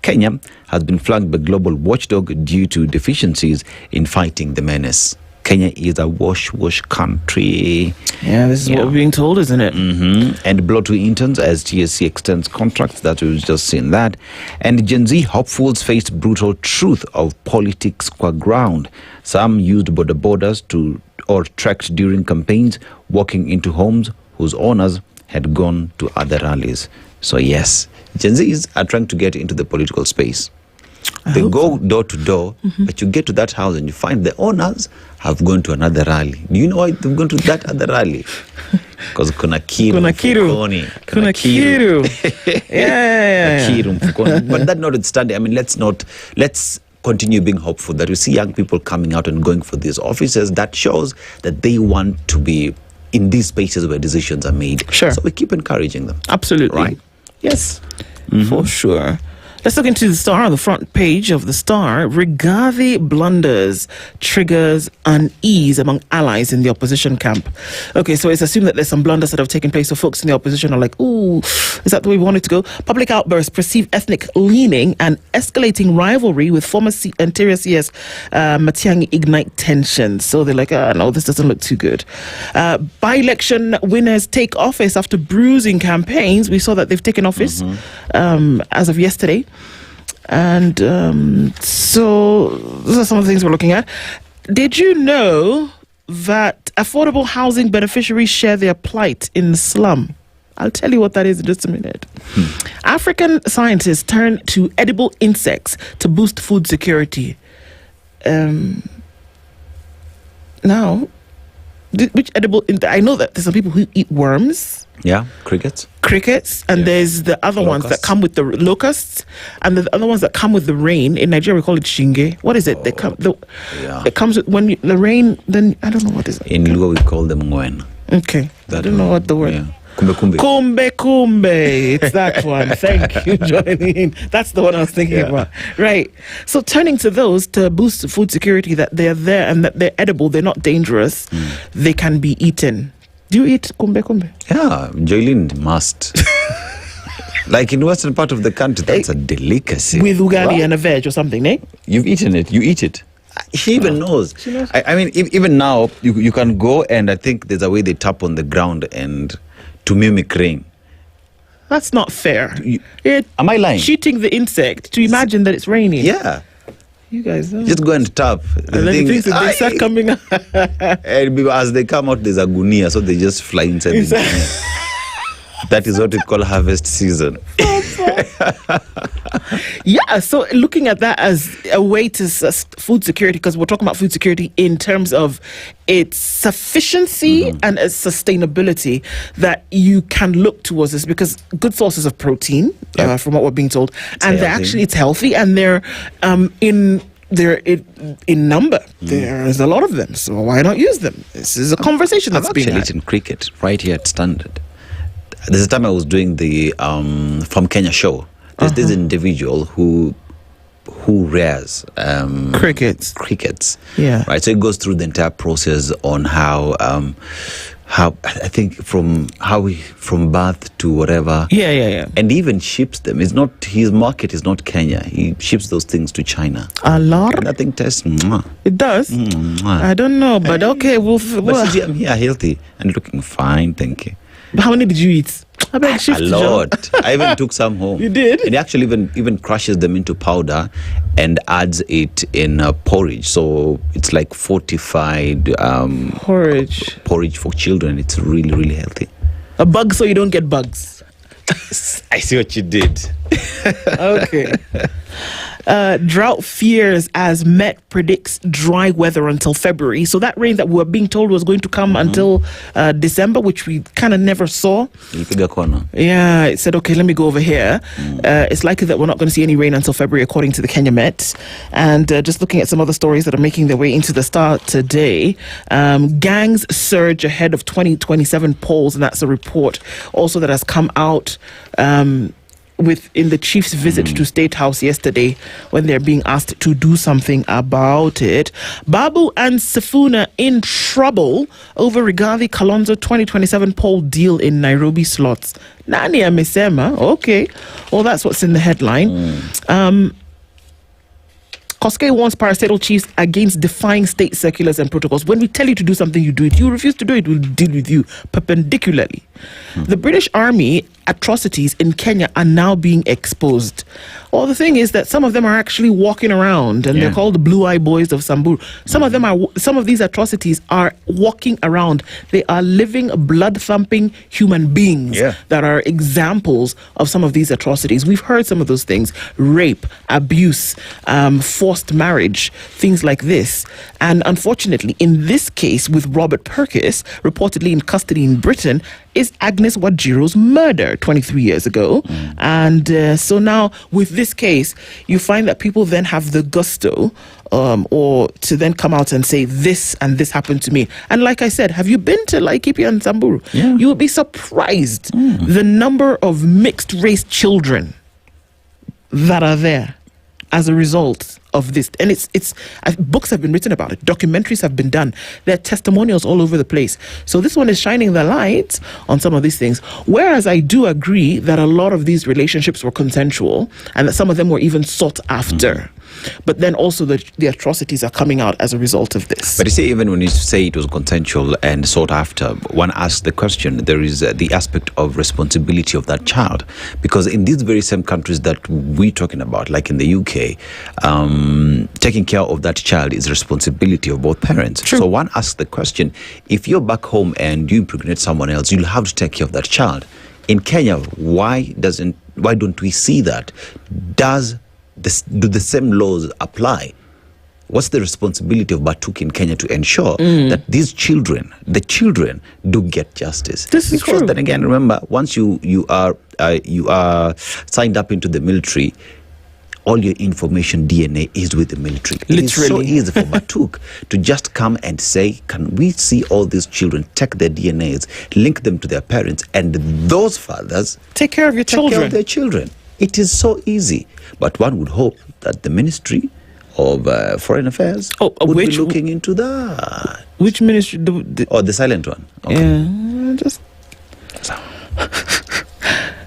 Kenya has been flagged by global watchdog due to deficiencies in fighting the menace. Kenya is a wash country. Yeah, this is what we're being told, isn't it? And blow to interns as TSC extends contracts. That we've just seen that. And Gen Z hopefuls faced brutal truth of politics qua ground. Some used border borders or trekked during campaigns, walking into homes whose owners had gone to other rallies. So yes, Gen Zs are trying to get into the political space. They go door to door, but you get to that house and you find the owners have gone to another rally. Do you know why they've gone to that other rally? Because kuna kiru mfukoni. Kuna kiru. Yeah. Kiru mfukoni. But that notwithstanding, I mean, let's continue being hopeful that we see young people coming out and going for these offices. That shows that they want to be in these spaces where decisions are made. Sure. So we keep encouraging them. Absolutely. Right? Yes, for sure. Let's look into the Star on the front page of the Star. Rigathi blunders triggers unease among allies in the opposition camp. Okay, so it's assumed that there's some blunders that have taken place, so folks in the opposition are like, ooh, is that the way we want it to go? Public outbursts, perceived ethnic leaning and escalating rivalry with former Interior CS Matiang'i ignite tensions. So they're like, no, this doesn't look too good. By-election winners take office after bruising campaigns. We saw that they've taken office as of yesterday. And so those are some of the things we're looking at. Did you know that affordable housing beneficiaries share their plight in the slum? I'll tell you what that is in just a minute. African scientists turn to edible insects to boost food security. Now, which edible? I know that there's some people who eat worms. Yeah, crickets, and there's the other ones that come with the locusts, and the other ones that come with the rain. In Nigeria, we call it shinge. What is it? It comes with the rain. Then I don't know what is it. In Luo, we call them ngwen. Okay, I don't know what the word. Yeah. Kumbe. It's that one. Thank you, Joyline. That's the one I was thinking about. Right. So turning to those to boost food security, that they're there and that they're edible, they're not dangerous, they can be eaten. Do you eat kumbe? Yeah, Joyline must. Like in western part of the country, that's a delicacy. With ugali and a veg or something, eh? You've eaten it. You eat it. She even knows. She knows. I mean, even now, you can go and I think there's a way they tap on the ground and to mimic rain. That's not fair. Am I lying? Cheating the insect to imagine that it's raining. Yeah. You guys know. Just go and tap. And then things they start coming out. And as they come out, there's a gunia, so they just fly inside the gunia. That is what we call harvest season. Yeah, so looking at that as a way to food security, because we're talking about food security in terms of its sufficiency and its sustainability, that you can look towards this, because good sources of protein, from what we're being told, and it's healthy, and they're in number. There's a lot of them, so why not use them? This is a conversation that's being had. I've actually eaten cricket right here at Standard. There's a time I was doing the From Kenya show. There's this individual who rears crickets. Yeah. Right. So it goes through the entire process on how I think from birth to whatever. Yeah. And even ships them. It's not, his market is not Kenya. He ships those things to China. A lot. And that thing tastes. It does. I don't know, but okay, but see, I'm here healthy and looking fine. Thank you. How many did you eat? A lot. I even took some home. You did? And he actually even crushes them into powder and adds it in porridge. So it's like fortified porridge for children. It's really, really healthy. A bug so you don't get bugs. I see what you did. Okay. Drought fears as Met predicts dry weather until February. So that rain that we were being told was going to come until December, which we kind of never saw. Yeah, it said, okay, let me go over here. It's likely that we're not going to see any rain until February, according to the Kenya Met. And just looking at some other stories that are making their way into the Star today. Gangs surge ahead of 2027 polls, and that's a report also that has come out in the chief's visit to State House yesterday, when they're being asked to do something about it. Babu and Sifuna in trouble over Rigathi Kalonzo 2027 poll deal in Nairobi slots. Nani amesema? Okay. Well, that's what's in the headline. Koske warns parastatal chiefs against defying state circulars and protocols. When we tell you to do something, you do it. You refuse to do it, we'll deal with you perpendicularly. The British Army atrocities in Kenya are now being exposed. Well, the thing is that some of them are actually walking around, and they're called the Blue Eye Boys of Samburu. Some of these atrocities are walking around. They are living, blood-thumping human beings that are examples of some of these atrocities. We've heard some of those things: rape, abuse, forced marriage, things like this. And unfortunately, in this case with Robert Purkis, reportedly in custody in Britain, is Agnes Wajiro's murder 23 years ago. And so now with this case, you find that people then have the gusto or to then come out and say this and this happened to me. And like I said, have you been to Laikipia and Samburu? You will be surprised the number of mixed race children that are there as a result of this. And it's books have been written about it, documentaries have been done, there are testimonials all over the place. So this one is shining the light on some of these things, whereas I do agree that a lot of these relationships were consensual and that some of them were even sought after. But then also the atrocities are coming out as a result of this. But you see, even when you say it was consensual and sought after, one asks the question, there is the aspect of responsibility of that child. Because in these very same countries that we're talking about, like in the UK, taking care of that child is responsibility of both parents. So one asks the question, if you're back home and you impregnate someone else, you'll have to take care of that child. In Kenya, why don't we see that? Do the same laws apply? What's the responsibility of Batuk in Kenya to ensure that these children, the children, do get justice? This is because true. Then again, remember, once you are signed up into the military, all your information, DNA, is with the military. Literally. It is so easy for Batuk to just come and say, can we see all these children, take their DNAs, link them to their parents, and those fathers take care of your children. Take care of their children. It is so easy. But one would hope that the Ministry of Foreign Affairs would be looking into that. Which ministry? The silent one. Yeah, just...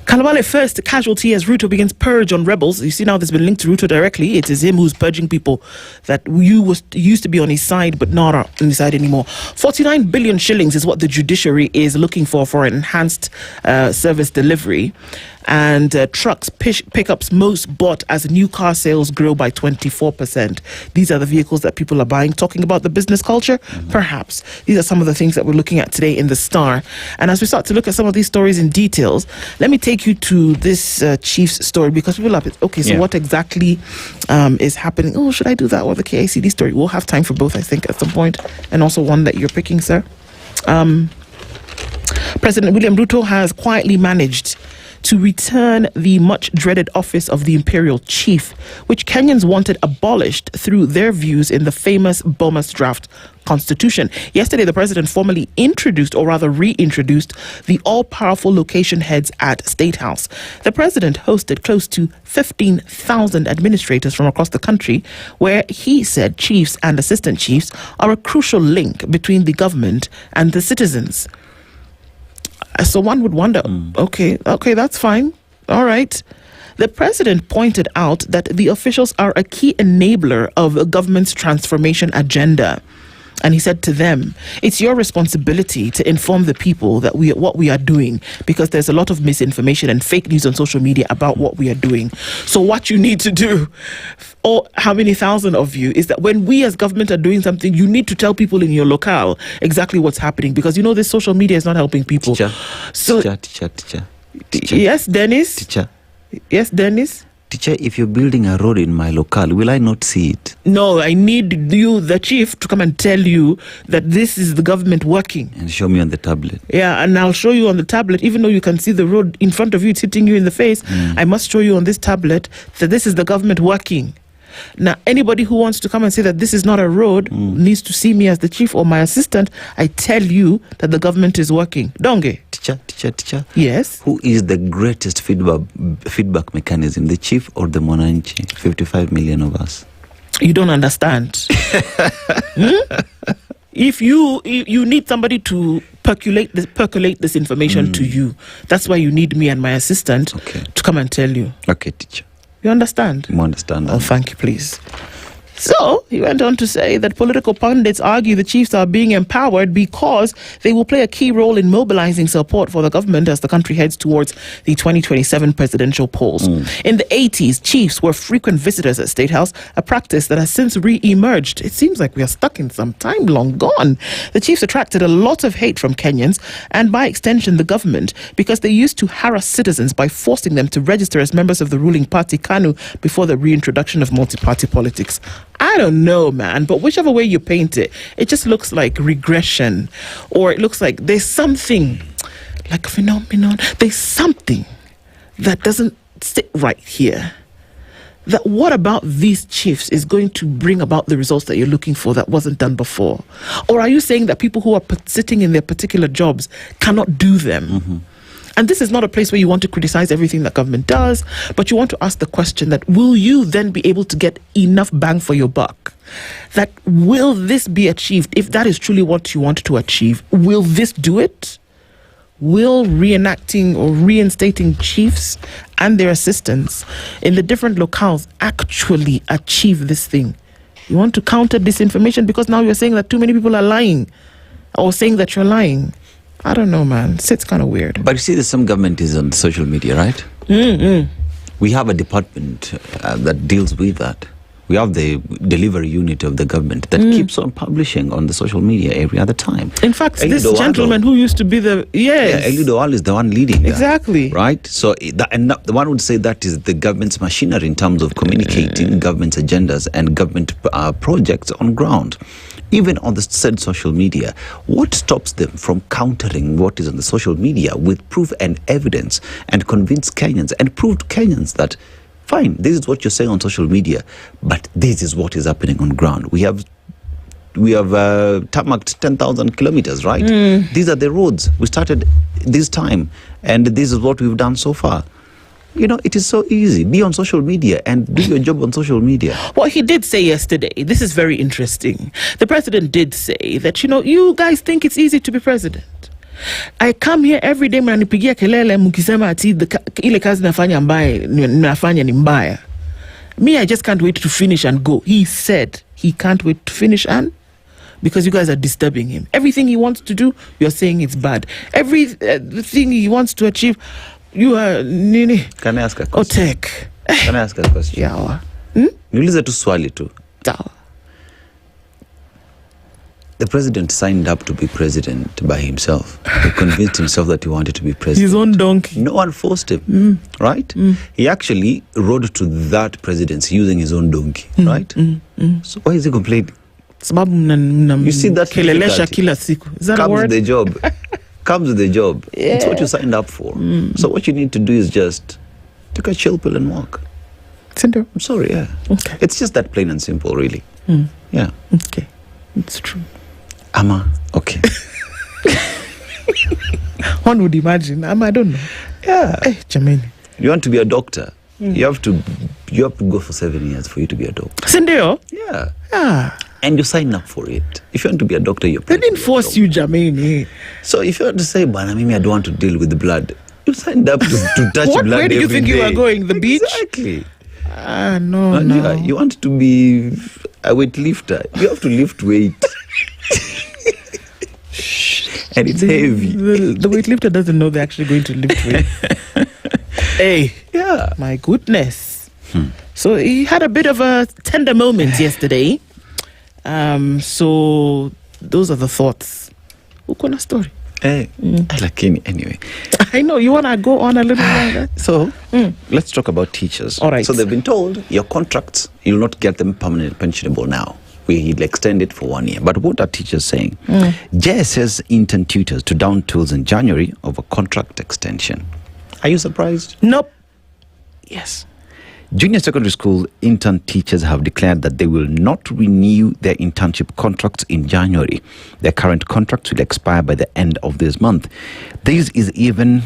Kalabale first casualty as Ruto begins purge on rebels. You see now this has been linked to Ruto directly. It is him who's purging people that used to be on his side but not on his side anymore. 49 billion shillings is what the judiciary is looking for enhanced service delivery. And trucks, pickups most bought as new car sales grow by 24%. These are the vehicles that people are buying. Talking about the business culture, perhaps. These are some of the things that we're looking at today in The Star. And as we start to look at some of these stories in details, let me take you to this Chief's story, because people are, what exactly is happening? Oh, should I do that or the KICD story? We'll have time for both, I think, at some point. And also one that you're picking, sir. President William Ruto has quietly managed to return the much-dreaded office of the Imperial Chief, which Kenyans wanted abolished through their views in the famous Bomas draft constitution. Yesterday, the president formally introduced, or rather reintroduced, the all-powerful location heads at State House. The president hosted close to 15,000 administrators from across the country, where he said chiefs and assistant chiefs are a crucial link between the government and the citizens. So one would wonder, okay, that's fine. All right. The president pointed out that the officials are a key enabler of the government's transformation agenda. And he said to them, it's your responsibility to inform the people that what we are doing, because there's a lot of misinformation and fake news on social media about what we are doing. So what you need to do, or how many thousand of you, is that when we as government are doing something, you need to tell people in your locale exactly what's happening, because this social media is not helping people. Teacher. Yes, Dennis? Teacher. Yes, Dennis? Teacher, if you're building a road in my locale, will I not see it? No, I need you, the chief, to come and tell you that this is the government working. And show me on the tablet. Yeah, and I'll show you on the tablet, even though you can see the road in front of you, it's hitting you in the face. I must show you on this tablet that this is the government working. Now, anybody who wants to come and say that this is not a road needs to see me as the chief or my assistant. I tell you that the government is working. Donge? Teacher. Yes? Who is the greatest feedback mechanism, the chief or the Monanchi? 55 million of us. You don't understand. If you need somebody to percolate this information to you, that's why you need me and my assistant to come and tell you. Okay, teacher. You understand? I understand. Oh, thank you, please. So he went on to say that political pundits argue the chiefs are being empowered because they will play a key role in mobilizing support for the government as the country heads towards the 2027 presidential polls. In the 80s, chiefs were frequent visitors at State House, a practice that has since re-emerged. It seems like we are stuck in some time long gone. The chiefs attracted a lot of hate from Kenyans and by extension the government because they used to harass citizens by forcing them to register as members of the ruling party KANU before the reintroduction of multi-party politics. I don't know, man, but whichever way you paint it, it just looks like regression, or it looks like there's something, like a phenomenon, there's something that doesn't sit right here. That what about these chiefs is going to bring about the results that you're looking for that wasn't done before? Or are you saying that people who are sitting in their particular jobs cannot do them? And this is not a place where you want to criticize everything that government does, but you want to ask the question that will you then be able to get enough bang for your buck? That will this be achieved? If that is truly what you want to achieve, will this do it? Will reenacting or reinstating chiefs and their assistants in the different locales actually achieve this thing? You want to counter disinformation because now you're saying that too many people are lying or saying that you're lying. I don't know, man. It's kind of weird. But you see, some government is on social media, right? We have a department that deals with that. We have the delivery unit of the government that keeps on publishing on the social media every other time. In fact, this gentleman who used to be the... Yes. Eli Doal is the one leading that. Exactly. Right? So, the one would say that is the government's machinery in terms of communicating government's agendas and government projects on ground. Even on the said social media, what stops them from countering what is on the social media with proof and evidence and convince Kenyans and prove to Kenyans that, fine, this is what you're saying on social media, but this is what is happening on ground. We have tarmacked 10,000 kilometers, right? These are the roads. We started this time, and this is what we've done so far. You know, it is so easy. Be on social media and do your job on social media. Well, he did say yesterday, this is very interesting. The president did say that, you know, you guys think it's easy to be president. I come here every day mnanipigia kelele mkisema ati ile kazi nafanya ni mbaya. Me, I just can't wait to finish and go. He said he can't wait to finish and because you guys are disturbing him. Everything he wants to do, you're saying it's bad. Everything he wants to achieve, you are nini? Can I ask a question? Otek. Can I ask a question? Yawa. Niulize tu swali tu. Sawa. The president signed up to be president by himself. He convinced himself that he wanted to be president. His own donkey. No one forced him, right? He actually rode to that presidency using his own donkey, right? So why is he complaining? You see that kila siku. Is that a word? Comes with the job. Comes with the job. Yeah. It's what you signed up for. So what you need to do is just take a chill pill and walk. Simple. I'm sorry, yeah. Okay. It's just that plain and simple, really. Yeah. Okay. It's true. Ama, okay. One would imagine. I don't know. Yeah. Hey, Jamani. You want to be a doctor? You have to go for 7 years for you to be a doctor. Sindio? Yeah. Ah. And you sign up for it. If you want to be a doctor, they didn't force you, Jamani. So if you want to say, Bana, maybe I don't want to deal with the blood, you signed up to touch blood. Where do you think you are going? The beach? Exactly. No. Yeah, you want to be a weightlifter. You have to lift weight. And it's heavy. The weightlifter doesn't know they're actually going to lift weight. Hey. Yeah. My goodness. So he had a bit of a tender moment yesterday. So those are the thoughts. Ukona story. Hey, anyway. I know you want to go on a little longer. So let's talk about teachers. All right. So they've been told your contracts, you'll not get them permanent pensionable now. We'll extend it for 1 year. But what are teachers saying? JSS intern tutors to down tools in January over contract extension. Are you surprised? Nope. Yes. Junior secondary school intern teachers have declared that they will not renew their internship contracts in January. Their current contracts will expire by the end of this month. This is even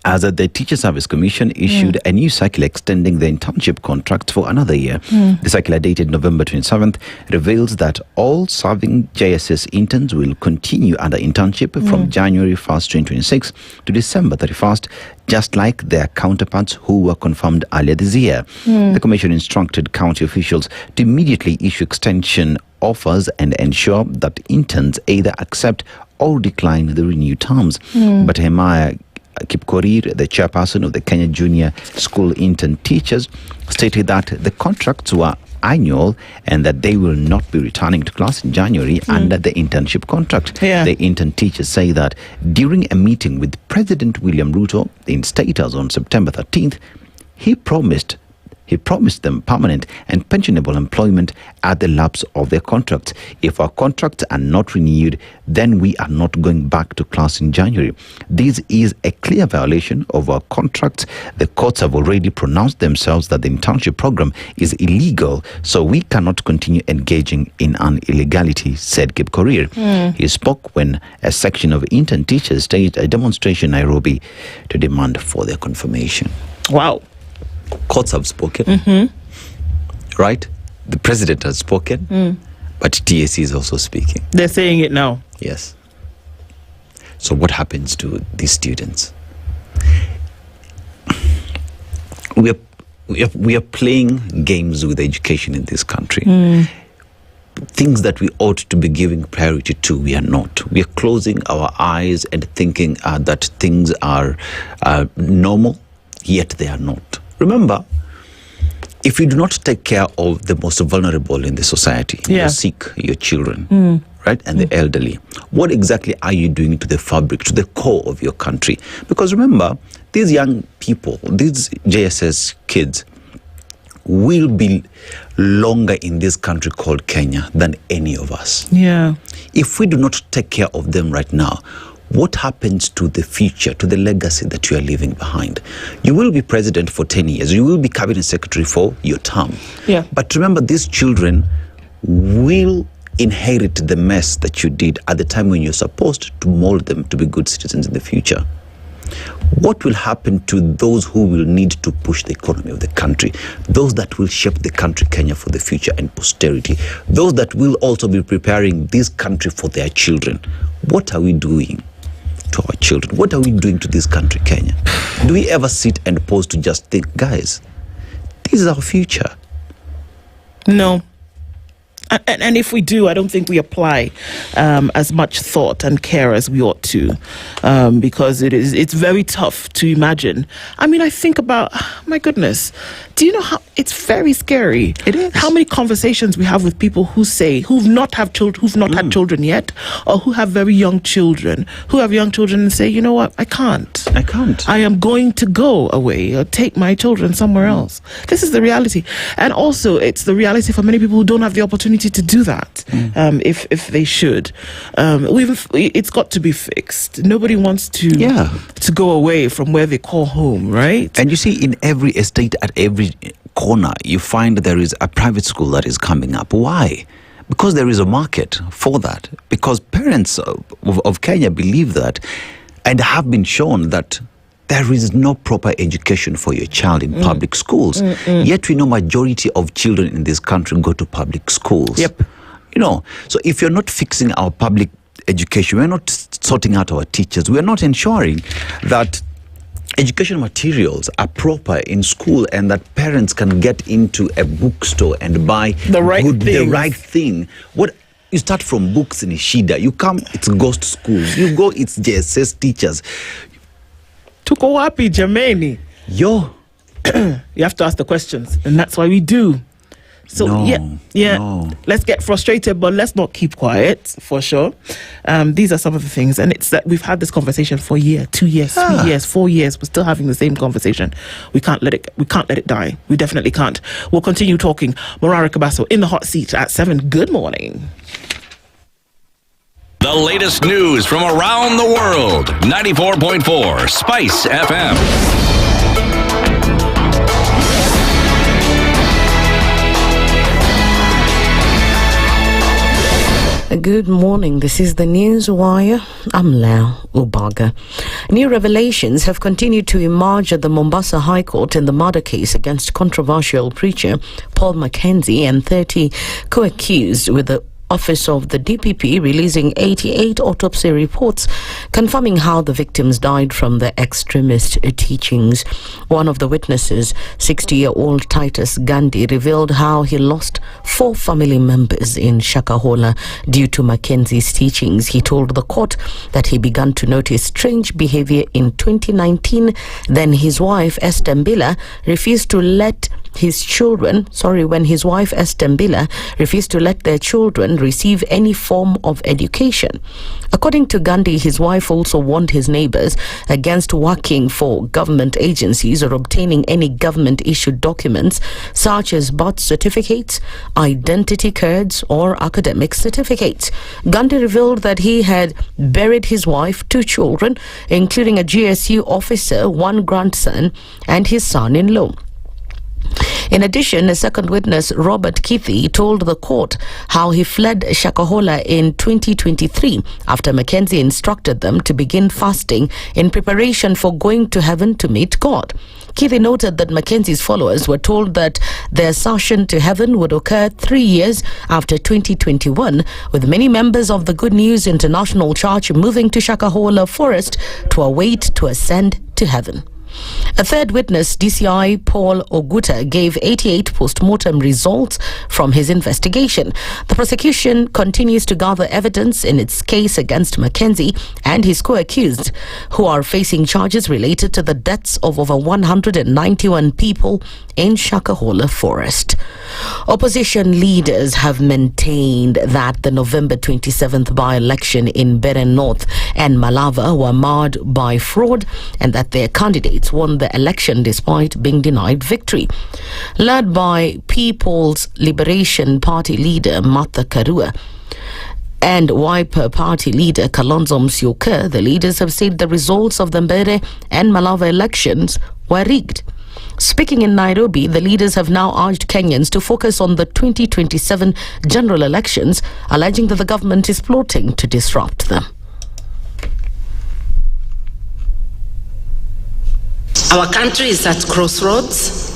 as the Teacher Service Commission issued a new circular extending the internship contract for another year. The circular dated November 27th reveals that all serving JSS interns will continue under internship from January 1st, 2026 to December 31st, just like their counterparts who were confirmed earlier this year. The Commission instructed county officials to immediately issue extension offers and ensure that interns either accept or decline the renewed terms. But Nyamweya Kipkorir, the chairperson of the Kenya Junior School Intern Teachers, stated that the contracts were annual and that they will not be returning to class in January under the internship contract. The intern teachers say that during a meeting with President William Ruto in State House on September 13th, he promised them permanent and pensionable employment at the lapse of their contracts. If our contracts are not renewed, then we are not going back to class in January. This is a clear violation of our contracts. The courts have already pronounced themselves that the internship program is illegal, so we cannot continue engaging in an illegality, said Kipkorir. He spoke when a section of intern teachers staged a demonstration in Nairobi to demand for their confirmation. Wow. Courts have spoken, right? The president has spoken, but TSC is also speaking. They're saying it now. Yes. So what happens to these students? We are playing games with education in this country. Things that we ought to be giving priority to, we are not. We are closing our eyes and thinking that things are normal, yet they are not. Remember, if you do not take care of the most vulnerable in the society, your sick, your children, right, and the elderly, what exactly are you doing to the fabric, to the core of your country? Because remember, these young people, these JSS kids, will be longer in this country called Kenya than any of us. If we do not take care of them right now, what happens to the future, to the legacy that you are leaving behind? You will be president for 10 years. You will be cabinet secretary for your term. But remember, these children will inherit the mess that you did at the time when you're supposed to mold them to be good citizens in the future. What will happen to those who will need to push the economy of the country? Those that will shape the country, Kenya, for the future and posterity. Those that will also be preparing this country for their children. What are we doing to our children? What are we doing to this country, Kenya? Do we ever sit and pause to just think, guys, this is our future? No. And if we do, I don't think we apply as much thought and care as we ought to, because it's very tough to imagine. I mean, I think about, my goodness, do you know how it's very scary? It is. How many conversations we have with people who've not had children yet, or who have very young children, and say, you know what, I can't. I am going to go away or take my children somewhere else. This is the reality. And also, it's the reality for many people who don't have the opportunity to do that, if they should. It's got to be fixed. Nobody wants to go away from where they call home, right? And you see, in every estate, at every corner, you find there is a private school that is coming up. Why? Because there is a market for that. Because parents of Kenya believe that, and have been shown that there is no proper education for your child in public schools. Yet we know majority of children in this country go to public schools. You know, so if you're not fixing our public education, we're not sorting out our teachers, we're not ensuring that education materials are proper in school and that parents can get into a bookstore and buy the right thing. What you start from books in Ishida, you come, it's ghost schools. You go, it's JSS teachers. Tuko wapi jameni? You have to ask the questions, and that's why we do. So let's get frustrated, but let's not keep quiet, for sure. These are some of the things, and it's that we've had this conversation for a year, 2 years, 3 years, 4 years. We're still having the same conversation. We can't let it die. We definitely can't. We'll continue talking. Morara Kabaso in the hot seat at 7. Good morning. The latest news from around the world. 94.4 Spice FM. Good morning. This is the News Wire. I'm Lau Ubaga. New revelations have continued to emerge at the Mombasa High Court in the murder case against controversial preacher Paul Mackenzie and 30 co-accused, with the Office of the DPP releasing 88 autopsy reports confirming how the victims died from the extremist teachings. One of the witnesses, 60-year-old Titus Gandhi, revealed how he lost 4 family members in Shakahola due to Mackenzie's teachings. He told the court that he began to notice strange behavior in 2019. Then his wife, Esther Mbila, refused to let when his wife Esther Mbila refused to let their children receive any form of education. According to Gandhi, his wife also warned his neighbors against working for government agencies or obtaining any government-issued documents such as birth certificates, identity cards, or academic certificates. Gandhi revealed that he had buried his wife, 2 children, including a GSU officer, 1 grandson, and his son-in-law. In addition, a second witness, Robert Kithi, told the court how he fled Shakahola in 2023 after Mackenzie instructed them to begin fasting in preparation for going to heaven to meet God. Kithi noted that Mackenzie's followers were told that their ascension to heaven would occur 3 years after 2021, with many members of the Good News International Church moving to Shakahola Forest to await to ascend to heaven. A third witness, DCI Paul Oguta, gave 88 post-mortem results from his investigation. The prosecution continues to gather evidence in its case against Mackenzie and his co-accused, who are facing charges related to the deaths of over 191 people in Shakahola Forest. Opposition leaders have maintained that the November 27th by-election in Bere North and Malava were marred by fraud and that their candidates won the election despite being denied victory. Led by People's Liberation Party leader Martha Karua and Wiper Party leader Kalonzo Musyoka, the leaders have said the results of the Mbere and Malava elections were rigged. Speaking in Nairobi, the leaders have now urged Kenyans to focus on the 2027 general elections, alleging that the government is plotting to disrupt them. Our country is at crossroads,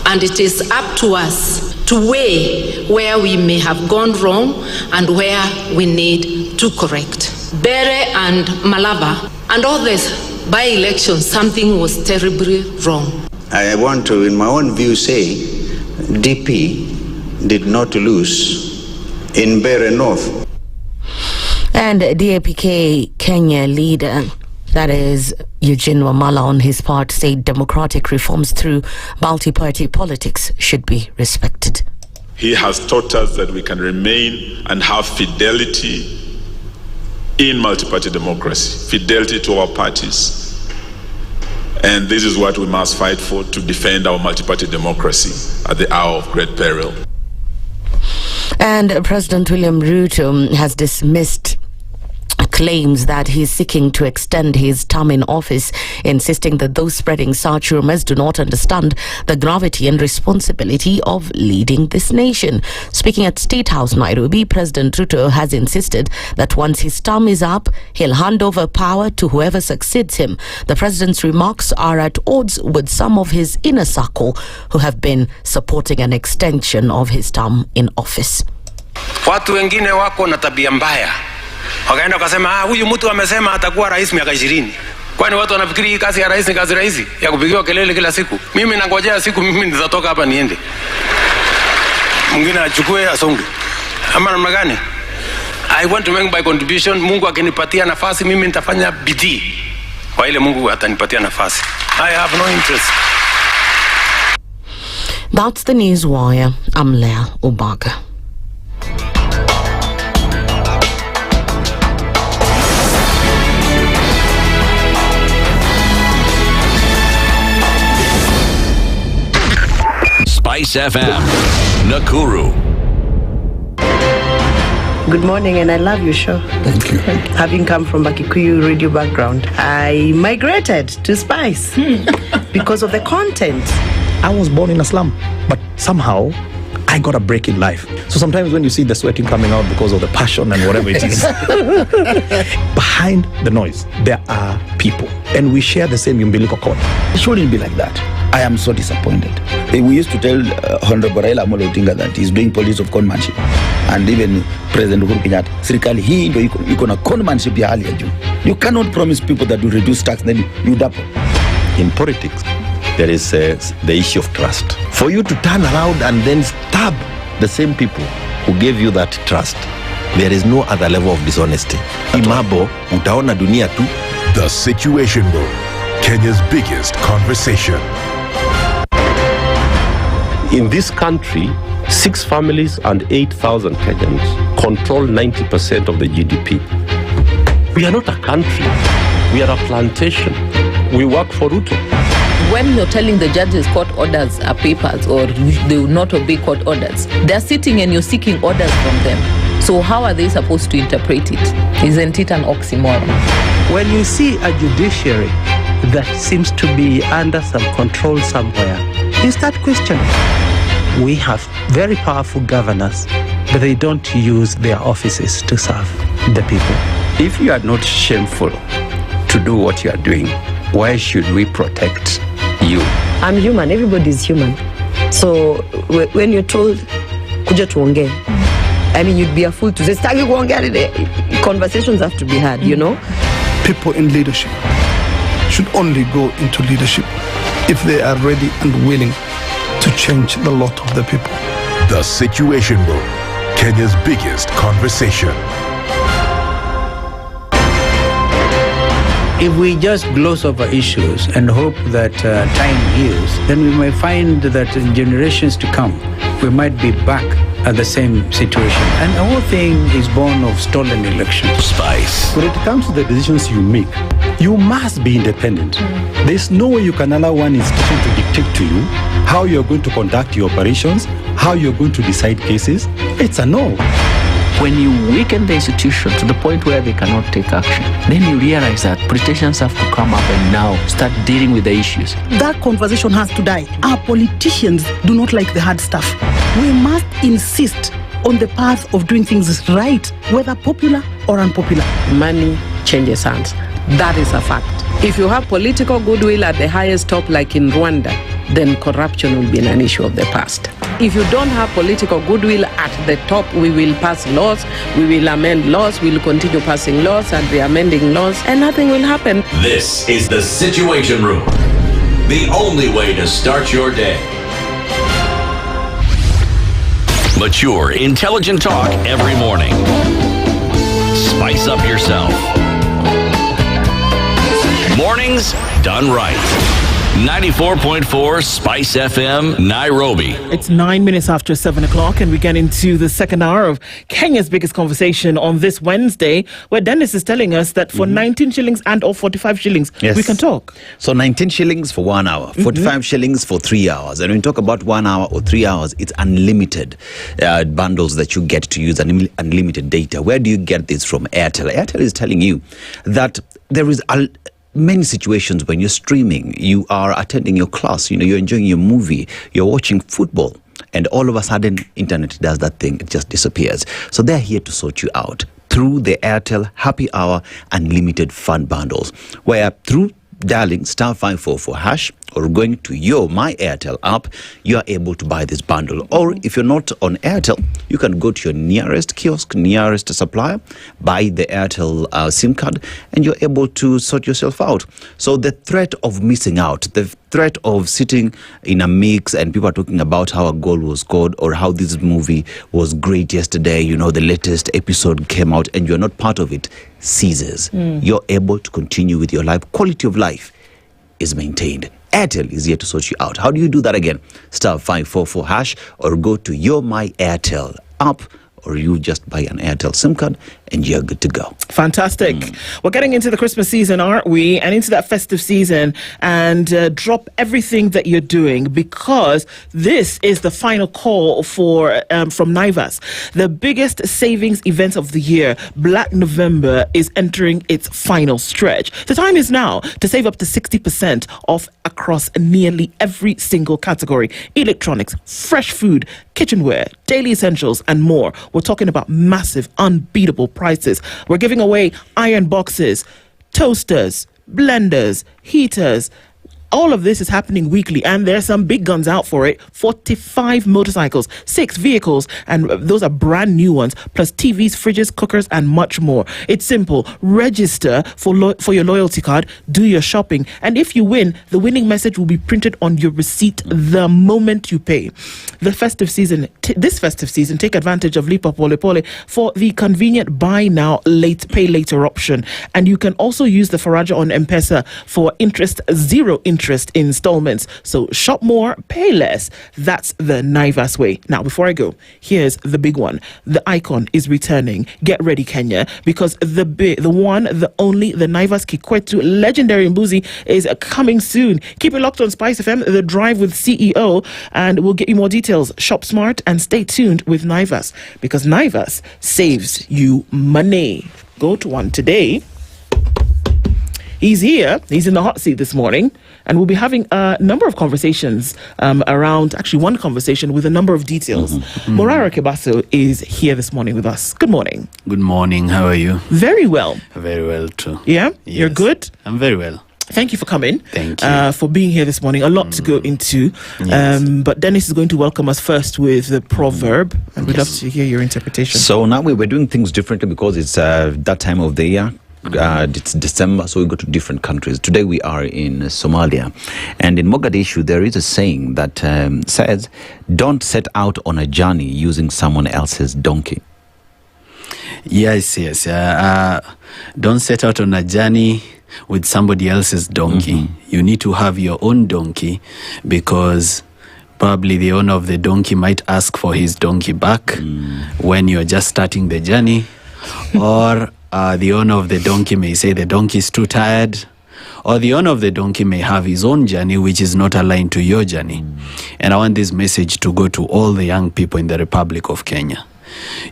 and it is up to us to weigh where we may have gone wrong and where we need to correct. Bere and Malava and all this by-elections, something was terribly wrong. I want to, in my own view, say DP did not lose in Bere North. And DAPK Kenya leader, that is Eugene Wamala, on his part, said democratic reforms through multi-party politics should be respected. He has taught us that we can remain and have fidelity in multi-party democracy, fidelity to our parties. And this is what we must fight for, to defend our multi-party democracy at the hour of great peril. And President William Ruto has dismissed claims that he's seeking to extend his term in office, insisting that those spreading such rumors do not understand the gravity and responsibility of leading this nation. Speaking at State House, Nairobi, President Ruto has insisted that once his term is up, he'll hand over power to whoever succeeds him. The president's remarks are at odds with some of his inner circle who have been supporting an extension of his term in office. Watu wengine wako na tabia mbaya. Wakaenda wakasema huyu mtu amesema atakuwa rais miaka 20. Kwani watu wanafikiri hii kazi ya rais ni kazi rahisi ya kupigiwa kelele kila siku? Mimi nangojea siku mimi nitatoka hapa niende. Mwingine achukue asonge. Ama namna gani? I want to make my contribution. Mungu akinipatia nafasi mimi nitafanya bidii. Kwa ile Mungu atanipatia nafasi. I have no interest. That's the News Wire. I'm Leah Ubaga. SpiceFM, Nakuru. Good morning, and I love your show. Thank you. Having come from a Kikuyu radio background, I migrated to Spice because of the content. I was born in a slum, but somehow I got a break in life. So sometimes when you see the sweating coming out because of the passion and whatever it is, behind the noise, there are people. And we share the same umbilical cord. It shouldn't be like that. I am so disappointed. We used to tell Honorable Raila Amolo Odinga that he's doing politics of conmanship. And even President Uhuru Kenyatta, serikali hii ndio iko na conmanship ya hali ya juu. You cannot promise people that you reduce tax, then you double. In politics, there is the issue of trust. For you to turn around and then stab the same people who gave you that trust, there is no other level of dishonesty. Imabo, utaona dunia tu. The Situation Room, Kenya's biggest conversation. In this country, 6 families and 8,000 Kenyans control 90% of the GDP. We are not a country. We are a plantation. We work for Ruto. When you're telling the judges court orders are papers or they will not obey court orders, they're sitting and you're seeking orders from them. So how are they supposed to interpret it? Isn't it an oxymoron? When you see a judiciary that seems to be under some control somewhere, you start questioning. We have very powerful governors, but they don't use their offices to serve the people. If you are not shameful to do what you are doing, why should we protect you? I'm human. Everybody's human. So when you're told, kuja tuongee, I mean, you'd be a fool to say, stagi kuongea today. Conversations have to be had, you know? People in leadership should only go into leadership if they are ready and willing to change the lot of the people. The Situation Room, Kenya's biggest conversation. If we just gloss over issues and hope that time heals, then we may find that in generations to come, we might be back at the same situation. And the whole thing is born of stolen elections. Spice. When it comes to the decisions you make, you must be independent. There's no way you can allow one institution to dictate to you how you're going to conduct your operations, how you're going to decide cases. It's a no. When you weaken the institution to the point where they cannot take action, then you realize that politicians have to come up and now start dealing with the issues. That conversation has to die. Our politicians do not like the hard stuff. We must insist on the path of doing things right, whether popular or unpopular. Money changes hands. That is a fact. If you have political goodwill at the highest top, like in Rwanda, then corruption will be an issue of the past. If you don't have political goodwill at the top, we will pass laws, we will amend laws, we will continue passing laws and re-amending laws, and nothing will happen. This is the Situation Room, the only way to start your day. Mature, intelligent talk every morning. Spice up yourself. Mornings done right. 94.4 Spice FM, Nairobi. It's 9 minutes after 7 o'clock, and we get into the second hour of Kenya's biggest conversation on this Wednesday, where Dennis is telling us that for 19 shillings and or 45 shillings, we can talk. So 19 shillings for 1 hour, 45 shillings for 3 hours. And when you talk about 1 hour or 3 hours, it's unlimited bundles that you get to use, unlimited data. Where do you get this from? Airtel. Airtel is telling you that there is many situations when you're streaming, you are attending your class, you're enjoying your movie, you're watching football, and all of a sudden, internet does that thing, it just disappears. So they're here to sort you out through the Airtel Happy Hour Unlimited Fun Bundles, where through dialing *544# or going to your My Airtel app, you are able to buy this bundle. Or if you're not on Airtel, you can go to your nearest kiosk, nearest supplier, buy the Airtel SIM card, and you're able to sort yourself out. So the threat of missing out, the threat of sitting in a mix and people are talking about how a goal was scored or how this movie was great yesterday, the latest episode came out and you're not part of it, ceases. You're able to continue with your life. Quality of life is maintained. Airtel is here to sort you out. How do you do that again? *544# or go to your My Airtel app, or you just buy an Airtel SIM card and you're good to go. Fantastic. We're getting into the Christmas season, aren't we? And into that festive season, and drop everything that you're doing, because this is the final call for from Naivas. The biggest savings event of the year, Black November, is entering its final stretch. The time is now to save up to 60% off across nearly every single category: electronics, fresh food, kitchenware, daily essentials, and more. We're talking about massive, unbeatable prices. We're giving away iron boxes, toasters, blenders, heaters. All of this is happening weekly, and there's some big guns out for it. 45 motorcycles, 6 vehicles, and those are brand new ones, plus TVs, fridges, cookers, and much more. It's simple. Register for your loyalty card, do your shopping, and if you win, the winning message will be printed on your receipt the moment you pay. This festive season, take advantage of Lipa Pole Pole for the convenient buy now, pay later option. And you can also use the Faraja on M-Pesa for zero interest installments. So shop more, pay less. That's the Naivas way. Now, before I go, here's the big one. The icon is returning. Get ready, Kenya, because the one, the only, the Naivas Kikwetu legendary Mbuzi is coming soon. Keep it locked on SpiceFM, The Drive with CEO, and we'll get you more details. Shop smart and stay tuned with Naivas, because Naivas saves you money. Go to one today. He's here. He's in the hot seat this morning, and we'll be having a number of conversations around, actually one conversation with a number of details. Morara Kebaso is here this morning with us. Good morning. Good morning. How are you? Very well. Very well too. Yeah? Yes. You're good? I'm very well. Thank you for coming. Thank you. For being here this morning. A lot to go into. Yes. But Dennis is going to welcome us first with the proverb, and we'd love to hear your interpretation. So now we're doing things differently because it's that time of the year. It's December, so we go to different countries. Today we are in Somalia, and in Mogadishu there is a saying that says, "Don't set out on a journey using someone else's donkey." Yes. Don't set out on a journey with somebody else's donkey. You need to have your own donkey, because probably the owner of the donkey might ask for his donkey back when you're just starting the journey, or the owner of the donkey may say the donkey is too tired, or the owner of the donkey may have his own journey which is not aligned to your journey. And I want this message to go to all the young people in the Republic of Kenya.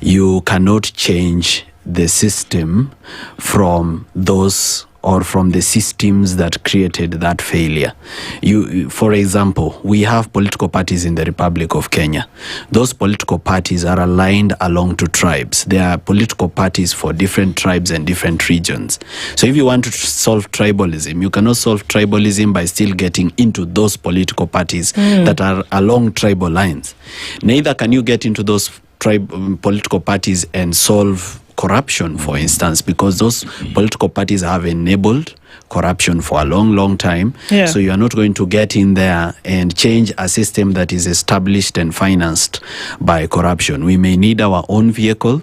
You cannot change the system from those or from the systems that created that failure. For example, we have political parties in the Republic of Kenya. Those political parties are aligned along to tribes. They are political parties for different tribes and different regions. So if you want to solve tribalism, you cannot solve tribalism by still getting into those political parties that are along tribal lines. Neither can you get into those political parties and solve corruption, for instance, because those political parties have enabled corruption for a long time. So you are not going to get in there and change a system that is established and financed by corruption. We may need our own vehicle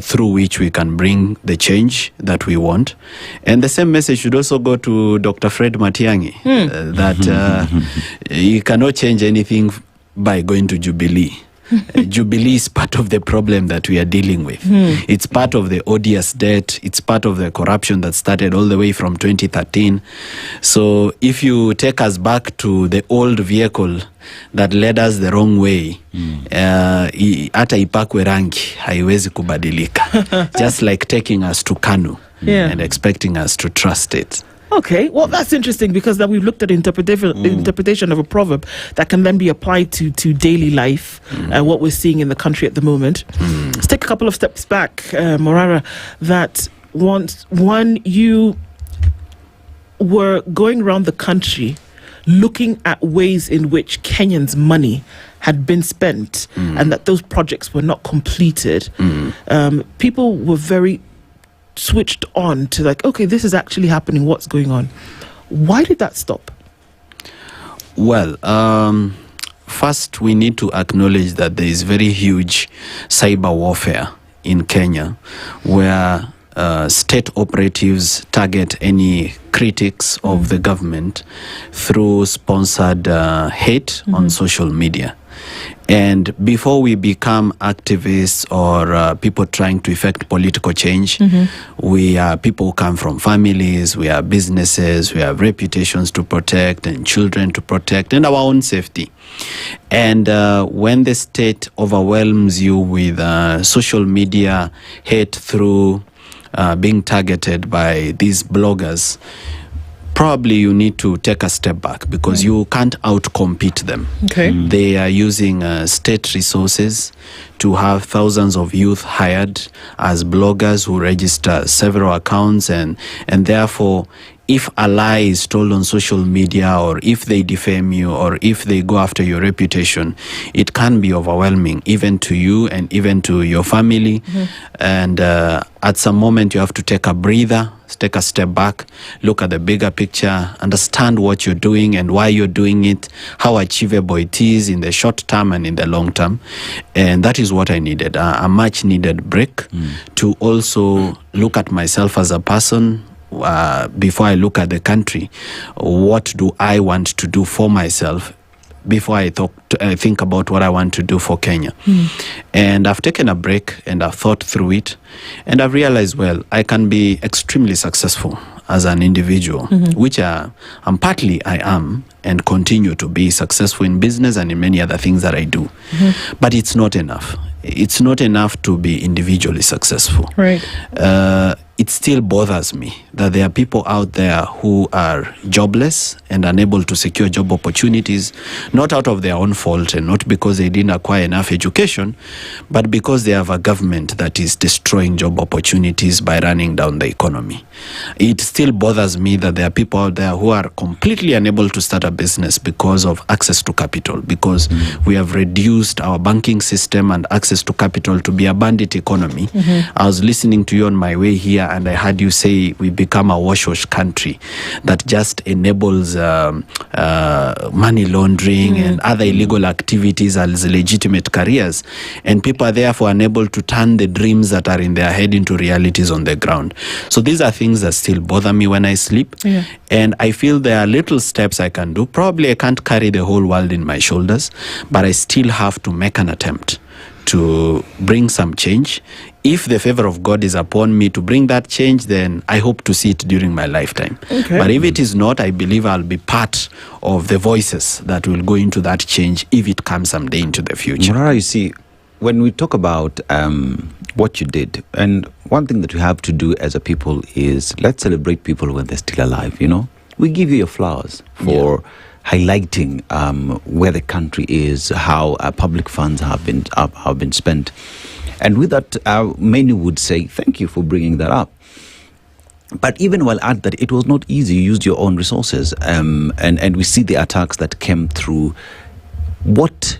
through which we can bring the change that we want. And the same message should also go to Dr. Fred Matiang'i, that you cannot change anything by going to Jubilee. Jubilee is part of the problem that we are dealing with. It's part of the odious debt. It's part of the corruption that started all the way from 2013. So if you take us back to the old vehicle that led us the wrong way, hata ipakwe rangi haiwezi kubadilika. Just like taking us to Kanu and expecting us to trust it. Okay, well, that's interesting, because that we've looked at interpretation of a proverb that can then be applied to daily life and what we're seeing in the country at the moment. Let's take a couple of steps back, Morara, that when you were going around the country looking at ways in which Kenyans' money had been spent and that those projects were not completed, people were very switched on to like, okay, this is actually happening, what's going on. Why did that stop? Well, first we need to acknowledge that there is very huge cyber warfare in Kenya, where state operatives target any critics of the government through sponsored hate on social media. And before we become activists or people trying to effect political change, we are people who come from families, we have businesses, we have reputations to protect and children to protect and our own safety. And when the state overwhelms you with social media hate through being targeted by these bloggers, probably you need to take a step back because you can't outcompete them. Okay. They are using state resources to have thousands of youth hired as bloggers who register several accounts, and therefore if a lie is told on social media, or if they defame you, or if they go after your reputation, it can be overwhelming, even to you and even to your family. And at some moment, you have to take a breather, take a step back, look at the bigger picture, understand what you're doing and why you're doing it, how achievable it is in the short term and in the long term. And that is what I needed, a much needed break to also look at myself as a person. Before I look at the country, what do I want to do for myself before I think about what I want to do for Kenya? And I've taken a break and I've thought through it, and I've realized, well, I can be extremely successful as an individual, which I am and continue to be successful in business and in many other things that I do. But it's not enough. It's not enough to be individually successful. Right. It still bothers me that there are people out there who are jobless and unable to secure job opportunities, not out of their own fault and not because they didn't acquire enough education, but because they have a government that is destroying job opportunities by running down the economy. It still bothers me that there are people out there who are completely unable to start a business because of access to capital, because we have reduced our banking system and access to capital to be a bandit economy. I was listening to you on my way here, and I heard you say we become a wash country that just enables money laundering and other illegal activities as legitimate careers, and people are therefore unable to turn the dreams that are in their head into realities on the ground. So these are things that still bother me when I sleep, and I feel there are little steps I can do. Probably I can't carry the whole world in my shoulders, but I still have to make an attempt to bring some change. If the favor of God is upon me to bring that change, then I hope to see it during my lifetime. But if it is not, I believe I'll be part of the voices that will go into that change if it comes someday into the future. Morara, you see, when we talk about what you did, and one thing that we have to do as a people is let's celebrate people when they're still alive, you know? We give you your flowers for highlighting where the country is, how public funds have been spent. And with that, many would say, thank you for bringing that up. But even while at that, it was not easy. You used your own resources. And we see the attacks that came through. What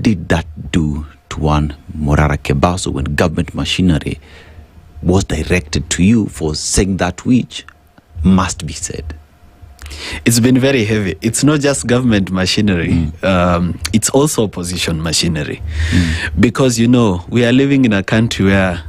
did that do to one Morara Kebaso when government machinery was directed to you for saying that which must be said? It's been very heavy. It's not just government machinery. It's also opposition machinery. Because, you know, we are living in a country where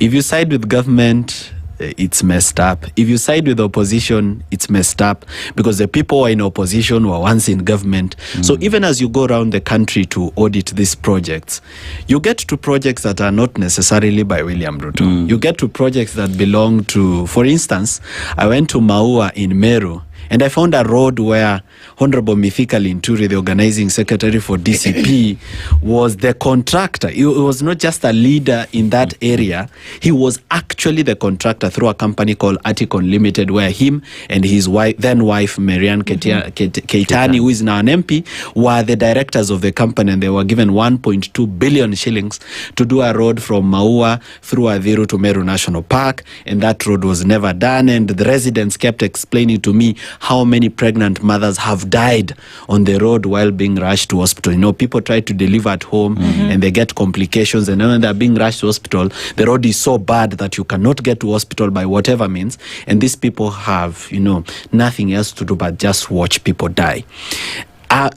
if you side with government, it's messed up. If you side with opposition, it's messed up because the people who are in opposition were once in government. So even as you go around the country to audit these projects, you get to projects that are not necessarily by William Ruto. You get to projects that belong to, for instance, I went to Maua in Meru, and I found a road where Honorable Mithika Linturi, the organizing secretary for DCP, was the contractor. He was not just a leader in that area. He was actually the contractor through a company called Articon Limited, where him and his then wife, Marianne Keitani, who is now an MP, were the directors of the company, and they were given 1.2 billion shillings to do a road from Maua through Adhiru to Meru National Park, and that road was never done. And the residents kept explaining to me how many pregnant mothers have died on the road while being rushed to hospital. You know, people try to deliver at home and they get complications, and when they're being rushed to hospital, the road is so bad that you cannot get to hospital by whatever means, and these people have, you know, nothing else to do but just watch people die.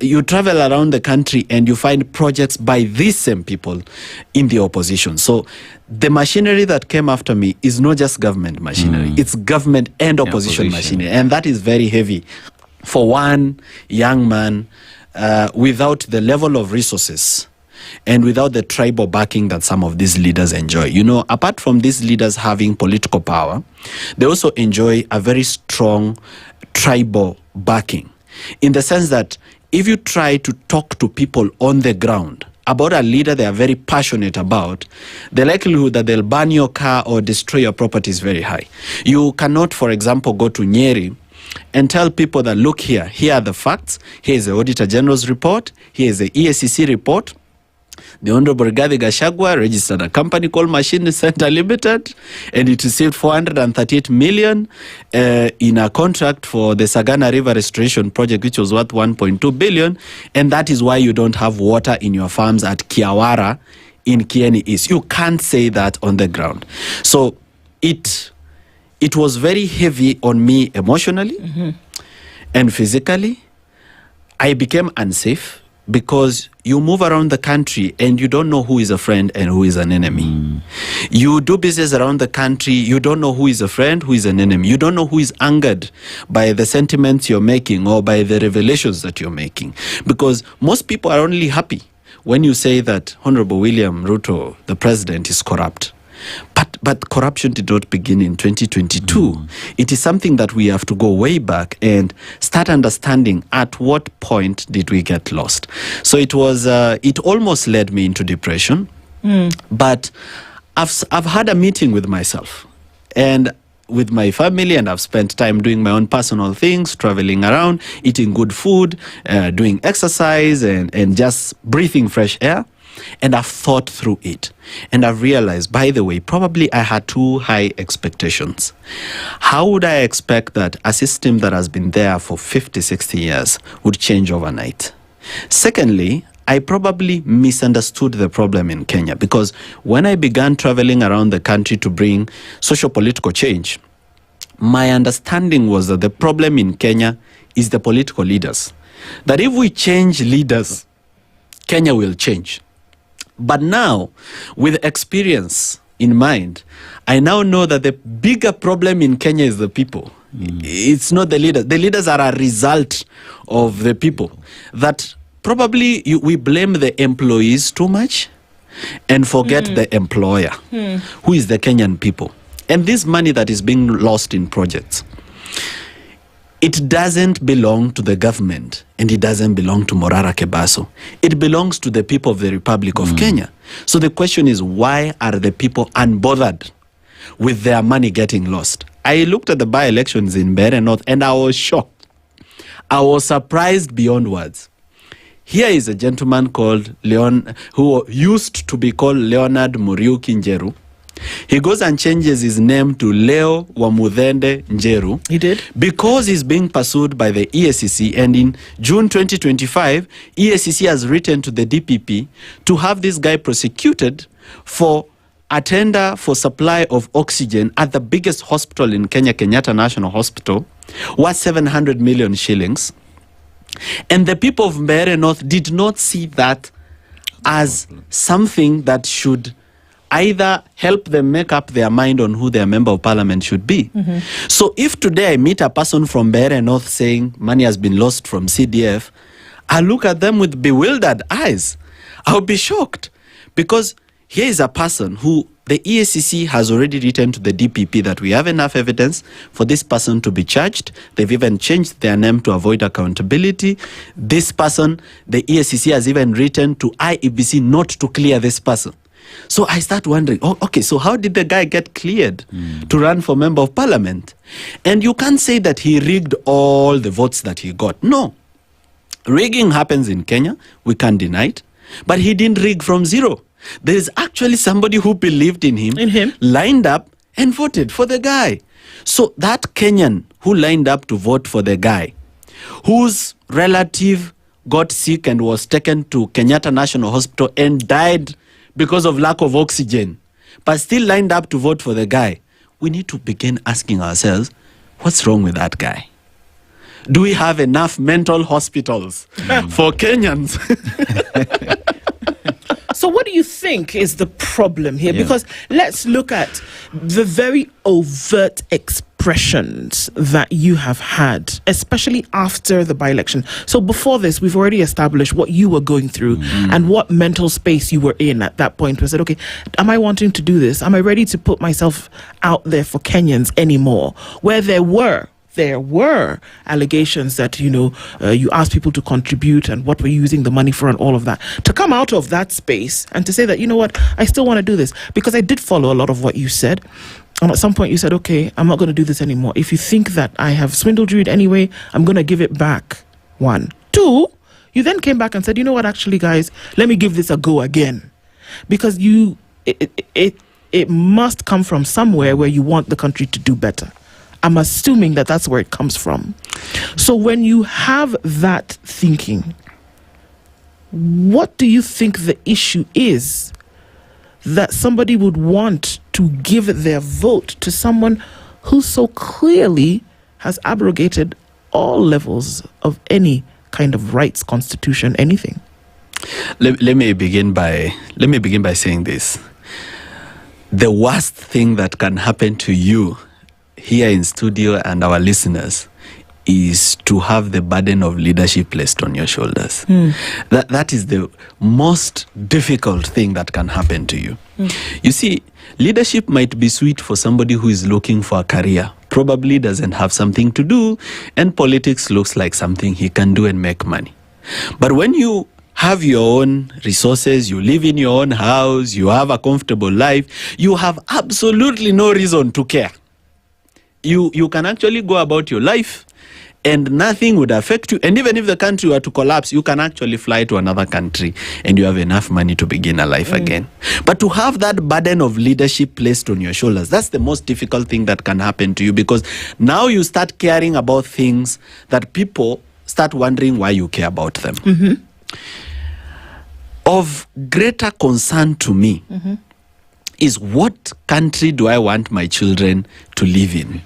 You travel around the country and you find projects by these same people in the opposition. So the machinery that came after me is not just government machinery, it's government and opposition machinery. And that is very heavy for one young man without the level of resources and without the tribal backing that some of these leaders enjoy. You know, apart from these leaders having political power, they also enjoy a very strong tribal backing, in the sense that if you try to talk to people on the ground about a leader they are very passionate about, the likelihood that they'll burn your car or destroy your property is very high. You cannot, for example, go to Njeri and tell people that, look here are the facts, here is the Auditor General's report, here is the EACC report. The Honorable Rigathi Gachagua registered a company called Machine Center Limited, and it received 438 million in a contract for the Sagana River Restoration Project, which was worth 1.2 billion, and that is why you don't have water in your farms at Kiawara in Kieni East. You can't say that on the ground. So it was very heavy on me emotionally and physically. I became unsafe, because you move around the country and you don't know who is a friend and who is an enemy. You do business around the country, you don't know who is a friend, who is an enemy. You don't know who is angered by the sentiments you're making or by the revelations that you're making. Because most people are only happy when you say that Honorable William Ruto, the president, is corrupt. But corruption did not begin in 2022. It is something that we have to go way back and start understanding at what point did we get lost. So it was, it almost led me into depression. But I've had a meeting with myself and with my family, and I've spent time doing my own personal things, traveling around, eating good food, doing exercise, and just breathing fresh air. And I've thought through it. And I've realized, by the way, probably I had too high expectations. How would I expect that a system that has been there for 50, 60 years would change overnight? Secondly, I probably misunderstood the problem in Kenya, because when I began traveling around the country to bring socio-political change, my understanding was that the problem in Kenya is the political leaders. That if we change leaders, Kenya will change. But now, with experience in mind, I now know that the bigger problem in Kenya is the people. It's not the leaders. The leaders are a result of the people. That probably we blame the employees too much and forget the employer, who is the Kenyan people. And this money that is being lost in projects, it doesn't belong to the government, and it doesn't belong to Morara Kebaso. It belongs to the people of the Republic of Kenya. So the question is, why are the people unbothered with their money getting lost? I looked at the by-elections in Mbeere North and I was shocked. I was surprised beyond words. Here is a gentleman called Leon, who used to be called Leonard Muriuki Njeru. He goes and changes his name to Leo Wamudhende Njeru. He did? Because he's being pursued by the EACC, and in June 2025, EACC has written to the DPP to have this guy prosecuted for a tender for supply of oxygen at the biggest hospital in Kenya, Kenyatta National Hospital, worth 700 million shillings. And the people of Mbeere North did not see that as something that should either help them make up their mind on who their member of parliament should be. So if today I meet a person from Mbeere North saying money has been lost from CDF, I look at them with bewildered eyes. I'll be shocked, because here is a person who the EACC has already written to the DPP that we have enough evidence for this person to be charged. They've even changed their name to avoid accountability. This person, the EACC has even written to IEBC not to clear this person. So I start wondering, oh, okay, so how did the guy get cleared to run for member of parliament? And you can't say that he rigged all the votes that he got. No. Rigging happens in Kenya. We can't deny it. But he didn't rig from zero. There is actually somebody who believed in him, lined up and voted for the guy. So that Kenyan who lined up to vote for the guy, whose relative got sick and was taken to Kenyatta National Hospital and died because of lack of oxygen, but still lined up to vote for the guy, we need to begin asking ourselves, what's wrong with that guy? Do we have enough mental hospitals for Kenyans? So what do you think is the problem here? Because let's look at the very overt expressions that you have had, especially after the by-election. So before this, we've already established what you were going through and what mental space you were in at that point. We said, okay, am I wanting to do this? Am I ready to put myself out there for Kenyans anymore? Where there were allegations that, you asked people to contribute and what we're using the money for and all of that. To come out of that space and to say that, you know what, I still want to do this. Because I did follow a lot of what you said. And at some point you said, okay, I'm not going to do this anymore. If you think that I have swindled you in any way, I'm going to give it back. 1. 2, you then came back and said, you know what, actually, guys, let me give this a go again. Because it must come from somewhere where you want the country to do better. I'm assuming that that's where it comes from. So when you have that thinking, what do you think the issue is that somebody would want to give their vote to someone who so clearly has abrogated all levels of any kind of rights, constitution, anything? Let me begin by saying this. The worst thing that can happen to you here in studio and our listeners is to have the burden of leadership placed on your shoulders. That is the most difficult thing that can happen to you. You see, leadership might be sweet for somebody who is looking for a career, probably doesn't have something to do, and politics looks like something he can do and make money. But when you have your own resources, you live in your own house, you have a comfortable life, you have absolutely no reason to care. You can actually go about your life and nothing would affect you. And even if the country were to collapse, you can actually fly to another country and you have enough money to begin a life again. But to have that burden of leadership placed on your shoulders, that's the most difficult thing that can happen to you, because now you start caring about things that people start wondering why you care about them. Of greater concern to me is, what country do I want my children to live in?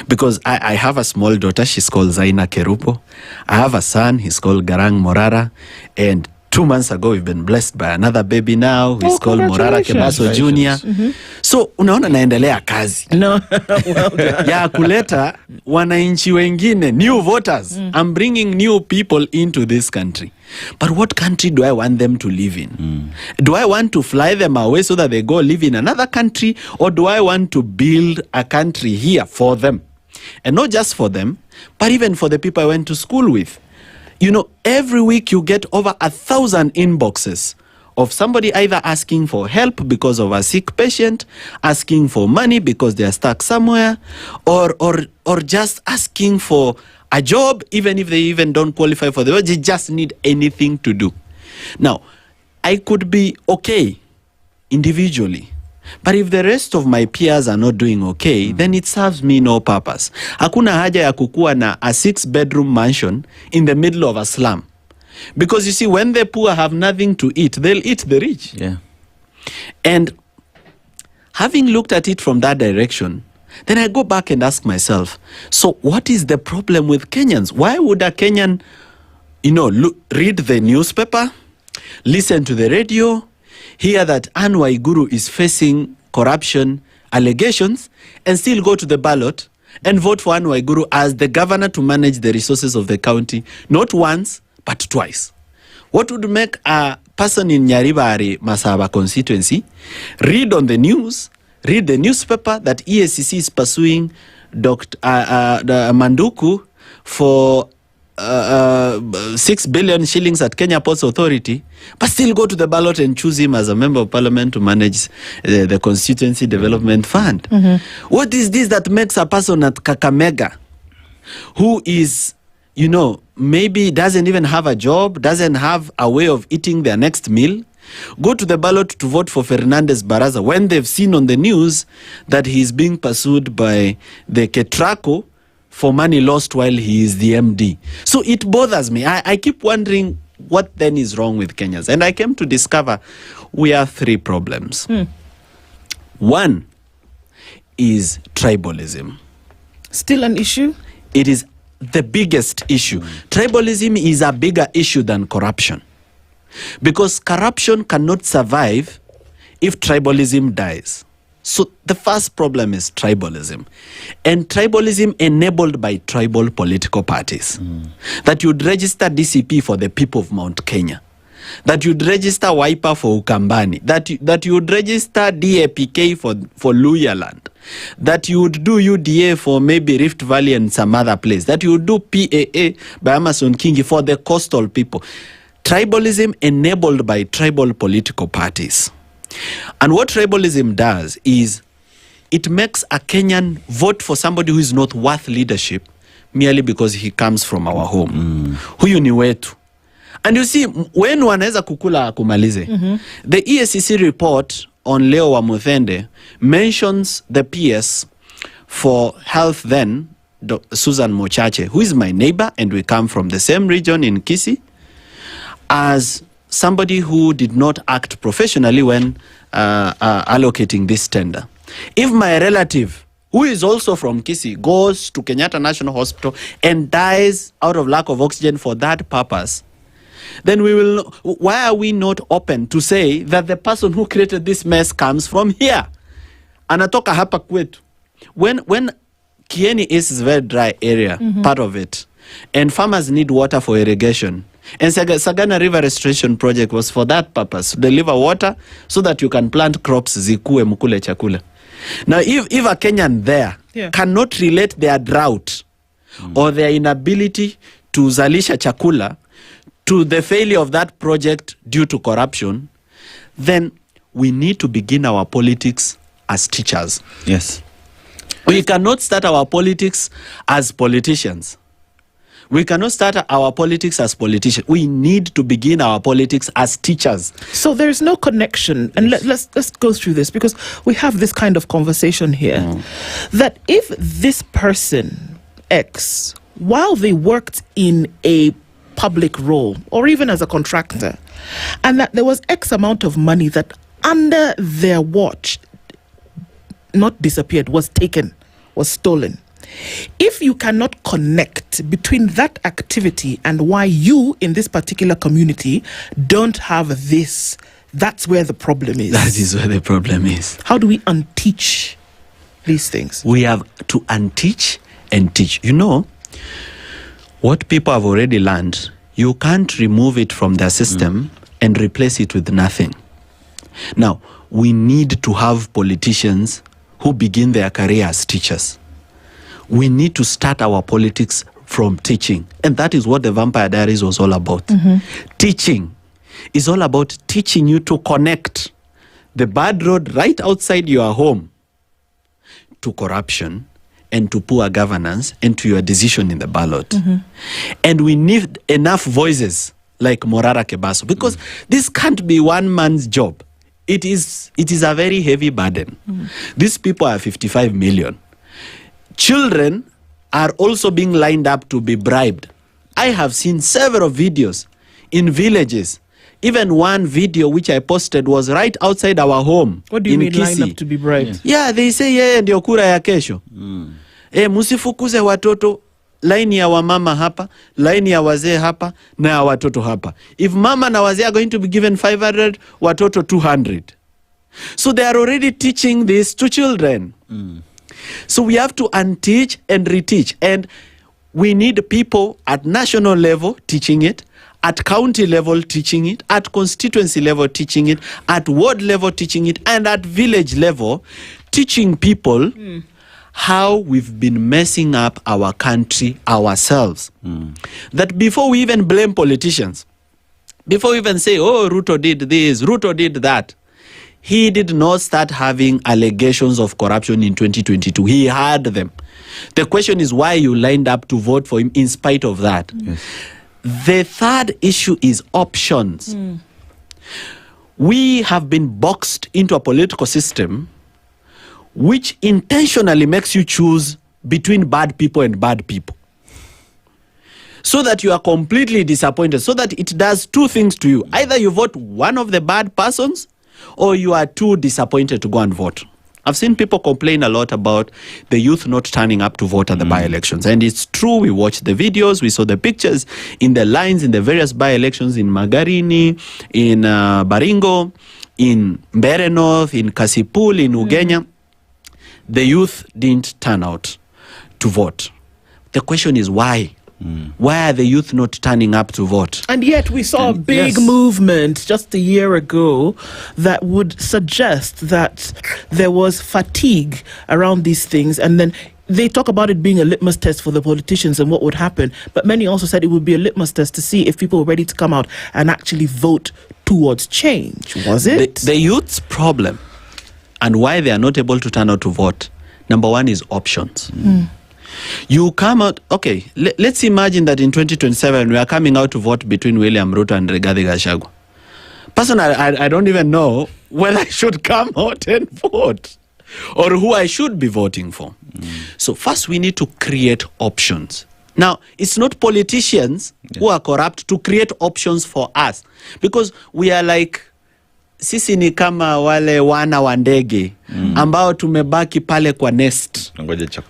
Because I have a small daughter, she's called Zaina Kerupo. I have a son, he's called Garang Morara. And 2 months ago, we've been blessed by another baby now, who's called Morara Kebaso Jr. So, unaona naendelea kazi. No, well done. Ya kuleta wananchi wengine, new voters. I'm bringing new people into this country. But what country do I want them to live in? Do I want to fly them away so that they go live in another country? Or do I want to build a country here for them? And not just for them, but even for the people I went to school with. You know, every week you get over 1,000 inboxes of somebody either asking for help because of a sick patient, asking for money because they are stuck somewhere, or just asking for a job, even if they even don't qualify for the job. They just need anything to do. Now, I could be okay individually, but if the rest of my peers are not doing okay, then it serves me no purpose. Hakuna haja ya kukua na a 6-bedroom mansion in the middle of a slum. Because you see, when the poor have nothing to eat, they'll eat the rich. Yeah. And having looked at it from that direction, then I go back and ask myself, so what is the problem with Kenyans? Why would a Kenyan, read the newspaper, listen to the radio, hear that Anne Waiguru is facing corruption allegations, and still go to the ballot and vote for Anne Waiguru as the governor to manage the resources of the county, not once, but twice? What would make a person in Nyeri Masaba constituency read on the news, read the newspaper that EACC is pursuing Dr. Manduku for 6 billion shillings at Kenya Ports Authority, but still go to the ballot and choose him as a member of parliament to manage the Constituency Development Fund? What is this that makes a person at Kakamega, who is, maybe doesn't even have a job, doesn't have a way of eating their next meal, go to the ballot to vote for Fernandez Barasa when they've seen on the news that he is being pursued by the Ketraco for money lost while he is the MD? So it bothers me. I keep wondering what then is wrong with Kenyans. And I came to discover we have 3 problems. One is tribalism. Still an issue? It is the biggest issue. Tribalism is a bigger issue than corruption. Because corruption cannot survive if tribalism dies. So the first problem is tribalism. And tribalism enabled by tribal political parties. That you'd register DCP for the people of Mount Kenya. That you'd register Wiper for Ukambani. That you would register DAPK for Luya land. That you would do UDA for maybe Rift Valley and some other place. That you would do PAA by Amason Kingi for the coastal people. Tribalism enabled by tribal political parties. And what tribalism does is it makes a Kenyan vote for somebody who is not worth leadership merely because he comes from our home. Huyu ni wetu. And you see, when wanaweza kukula kumalize, the EACC report on Leo wa Muthende mentions the PS for health then, Susan Mochache, who is my neighbor and we come from the same region in Kisii, as somebody who did not act professionally when allocating this tender. If my relative, who is also from Kisii, goes to Kenyatta National Hospital and dies out of lack of oxygen for that purpose, then we will. Why are we not open to say that the person who created this mess comes from here? Anatoka hapa kwetu. When Kieni is a very dry area, part of it, and farmers need water for irrigation. And Sagana River Restoration Project was for that purpose, to deliver water so that you can plant crops zikue mukule chakula. Now, if a Kenyan there cannot relate their drought or their inability to zalisha chakula to the failure of that project due to corruption, then we need to begin our politics as teachers. Yes. We cannot start our politics as politicians. We cannot start our politics as politicians. We need to begin our politics as teachers. So there is no connection. And let's go through this, because we have this kind of conversation here. That if this person, X, while they worked in a public role or even as a contractor, and that there was X amount of money that under their watch, not disappeared, was taken, was stolen. If you cannot connect between that activity and why you in this particular community don't have this, that's where the problem is. That is where the problem is. How do we unteach these things? We have to unteach and teach. You know, what people have already learned, you can't remove it from their system and replace it with nothing. Now, we need to have politicians who begin their career as teachers. We need to start our politics from teaching. And that is what the Vampire Diaries was all about. Teaching is all about teaching you to connect the bad road right outside your home to corruption and to poor governance and to your decision in the ballot. And we need enough voices like Morara Kebaso, because this can't be one man's job. It is a very heavy burden. These people are 55 million. Children are also being lined up to be bribed. I have seen several videos in villages. Even one video which I posted was right outside our home. What do you mean Kisii. lined up to be bribed? Yeah, they say yeye ndio kura ya kesho. Musifukuze watoto, line ya wamama hapa, line ya wazee hapa, na ya watoto hapa. If mama na wazee are going to be given 500, watoto 200. So they are already teaching this to children. So we have to unteach and reteach. And we need people at national level teaching it, at county level teaching it, at constituency level teaching it, at ward level teaching it, and at village level teaching people how we've been messing up our country ourselves. That before we even blame politicians, before we even say, oh, Ruto did this, Ruto did that, he did not start having allegations of corruption in 2022. He had them. The question is why you lined up to vote for him in spite of that. The third issue is options. We have been boxed into a political system which intentionally makes you choose between bad people and bad people, so that you are completely disappointed, so that it does two things to you. Either you vote one of the bad persons, or you are too disappointed to go and vote. I've seen people complain a lot about the youth not turning up to vote at the by-elections. And it's true, we watched the videos, we saw the pictures in the lines in the various by-elections in Magarini, in Baringo, in Mbeere North, in Kasipul, in Ugenya. The youth didn't turn out to vote. The question is why? Why are the youth not turning up to vote? And yet we saw a big movement just a year ago that would suggest that there was fatigue around these things. And then they talk about it being a litmus test for the politicians and what would happen. But many also said it would be a litmus test to see if people were ready to come out and actually vote towards change. Was it? The youth's problem and why they are not able to turn out to vote, number one is options. You come out, okay, let's imagine that in 2027 we are coming out to vote between William Ruto and Rigathi Gachagua. Personally, I don't even know whether I should come out and vote or who I should be voting for. So first we need to create options. Now, it's not politicians who are corrupt to create options for us, because we are like, sisi ni kama wale wana wa ndege ambao tumebaki pale kwa nest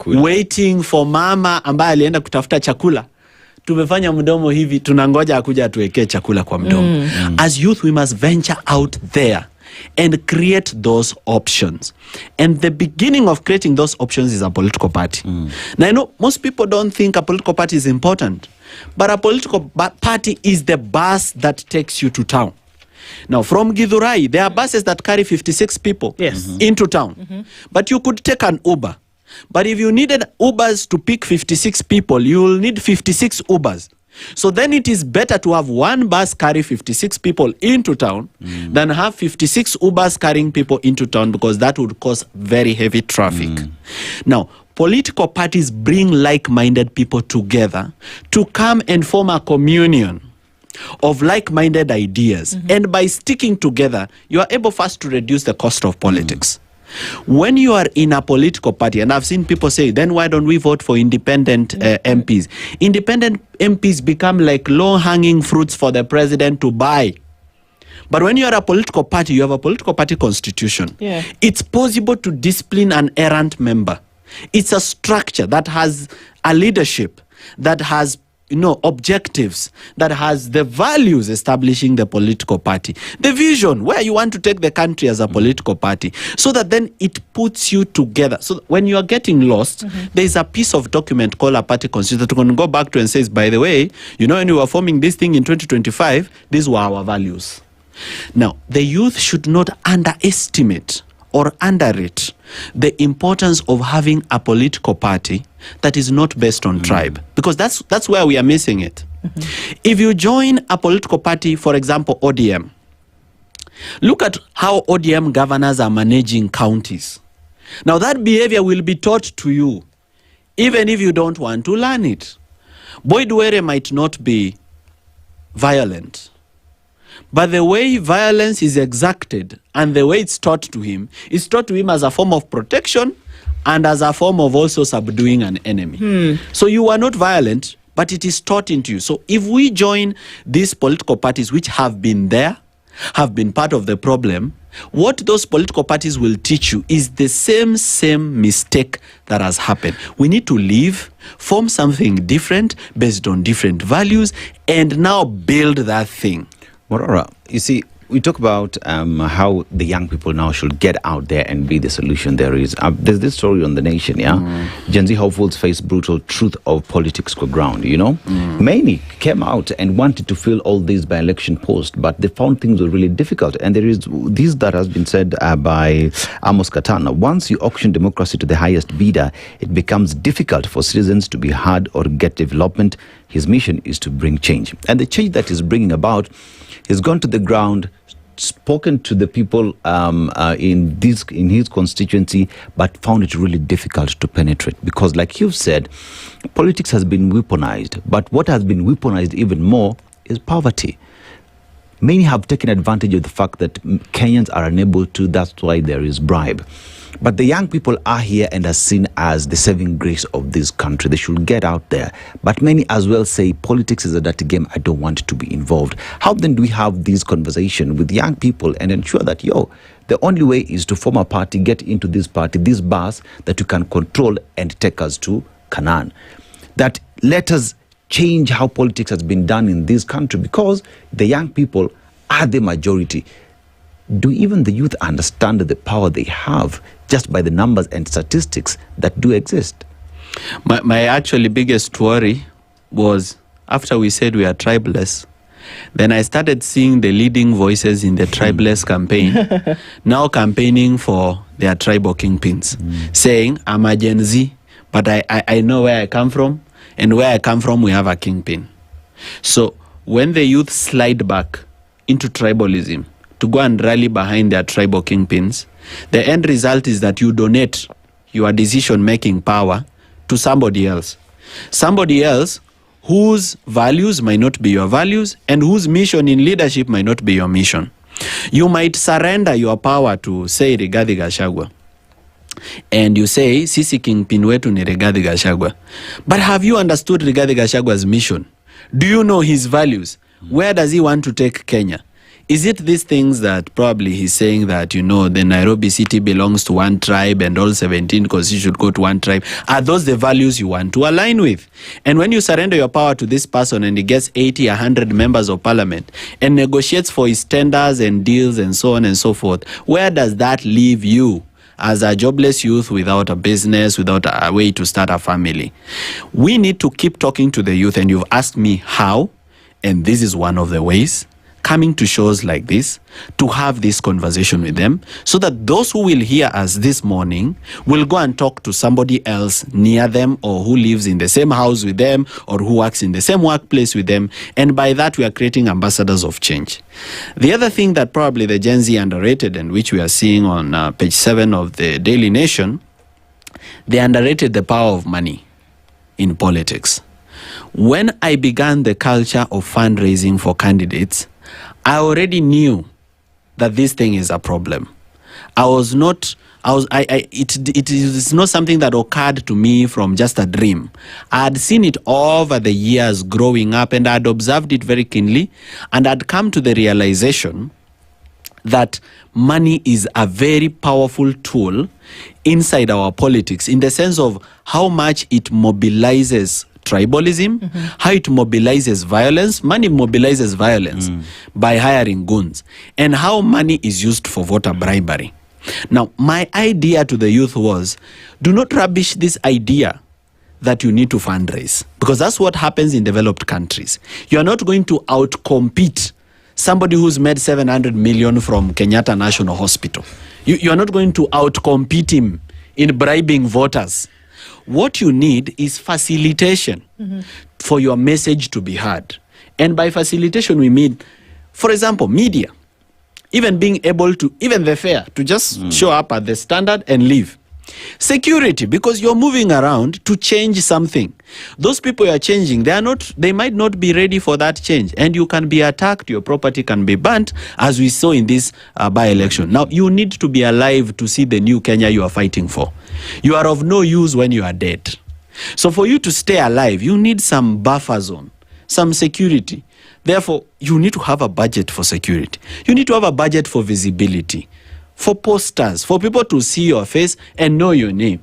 waiting for mama ambaye alienda kutafuta chakula. Tumefanya mdomo hivi, tunangoja akuja atuwekee chakula kwa mdomo. As youth, we must venture out there and create those options. And the beginning of creating those options is a political party. Now, I know most people don't think a political party is important, but a political party is the bus that takes you to town. Now, from Githurai, there are buses that carry 56 people into town. But you could take an Uber. But if you needed Ubers to pick 56 people, you will need 56 Ubers. So then it is better to have one bus carry 56 people into town than have 56 Ubers carrying people into town, because that would cause very heavy traffic. Now, political parties bring like-minded people together to come and form a communion of like-minded ideas. And by sticking together, you are able first to reduce the cost of politics. When you are in a political party, and I've seen people say, then why don't we vote for independent MPs? Independent MPs become like low-hanging fruits for the president to buy. But when you are a political party, you have a political party constitution. It's possible to discipline an errant member. It's a structure that has a leadership, that has objectives, that has the values establishing the political party, the vision where you want to take the country as a political party, so that then it puts you together. So when you are getting lost, there is a piece of document called a party constitution that can go back to and says, by the way, when we were forming this thing in 2025, these were our values. Now, the youth should not underestimate or underrate the importance of having a political party that is not based on tribe, because that's where we are missing it. If you join a political party, for example, ODM, look at how ODM governors are managing counties. Now, that behavior will be taught to you, even if you don't want to learn it. Boyd Were might not be violent, but the way violence is exacted and the way it's taught to him is taught to him as a form of protection and as a form of also subduing an enemy. So you are not violent, but it is taught into you. So if we join these political parties which have been there, have been part of the problem, what those political parties will teach you is the same mistake that has happened. We need to leave, form something different based on different values, and now build that thing. Morora, you see, we talk about how the young people now should get out there and be the solution there is. There's this story on The Nation, Gen Z hopefuls face brutal truth of politics for ground, Many came out and wanted to fill all these by-election posts, but they found things were really difficult. And there is this that has been said by Amos Katana. Once you auction democracy to the highest bidder, it becomes difficult for citizens to be heard or get development. His mission is to bring change. And the change that he's bringing about, he's gone to the ground, spoken to the people in his constituency, but found it really difficult to penetrate, because like you've said, politics has been weaponized, but what has been weaponized even more is poverty. Many have taken advantage of the fact that Kenyans are unable to, that's why there is bribe. But the young people are here and are seen as the saving grace of this country. They should get out there. But many as well say politics is a dirty game. I don't want to be involved. How then do we have this conversation with young people and ensure that, the only way is to form a party, get into this party, this bus that you can control and take us to Canaan. That let us change how politics has been done in this country, because the young people are the majority. Do even the youth understand the power they have just by the numbers and statistics that do exist? My actually biggest worry was after we said we are tribeless, then I started seeing the leading voices in the tribeless campaign now campaigning for their tribal kingpins, saying, I'm a Gen Z, but I know where I come from, and where I come from, we have a kingpin. So when the youth slide back into tribalism to go and rally behind their tribal kingpins, the end result is that you donate your decision-making power to somebody else. Somebody else whose values might not be your values and whose mission in leadership might not be your mission. You might surrender your power to, say, Rigathi Gachagua, and you say, sisi kingpin wetu ni Rigathi Gachagua. But have you understood Rigathi Gachagua's mission? Do you know his values? Where does he want to take Kenya? Is it these things that probably he's saying that, the Nairobi city belongs to one tribe and all 17 because he should go to one tribe? Are those the values you want to align with? And when you surrender your power to this person and he gets 80, 100 members of parliament and negotiates for his tenders and deals and so on and so forth, where does that leave you as a jobless youth without a business, without a way to start a family? We need to keep talking to the youth, and you've asked me how, and this is one of the ways. Coming to shows like this to have this conversation with them, so that those who will hear us this morning will go and talk to somebody else near them, or who lives in the same house with them, or who works in the same workplace with them, and by that we are creating ambassadors of change. The other thing that probably the Gen Z underrated, and which we are seeing on page 7 of the Daily Nation, they underrated the power of money in politics. When I began the culture of fundraising for candidates, I already knew that this thing is a problem. It is not something that occurred to me from just a dream. I had seen it over the years growing up, and I had observed it very keenly, and I'd come to the realization that money is a very powerful tool inside our politics, in the sense of how much it mobilizes tribalism, how it mobilizes violence. Money mobilizes violence by hiring goons, and how money is used for voter bribery. Now, my idea to the youth was, do not rubbish this idea that you need to fundraise, because that's what happens in developed countries. You are not going to outcompete somebody who's made 700 million from Kenyatta National Hospital. You are not going to outcompete him in bribing voters. What you need is facilitation for your message to be heard. And by facilitation, we mean, for example, media. Even being able to, even the fare, to just show up at the Standard and leave. Security, because you're moving around to change something. Those people you are changing, they might not be ready for that change, and you can be attacked, your property can be burnt, as we saw in this by-election. Now, you need to be alive to see the new Kenya you are fighting for. You are of no use when you are dead. So for you to stay alive, you need some buffer zone, some security. Therefore, you need to have a budget for security. You need to have a budget for visibility, for posters, for people to see your face and know your name.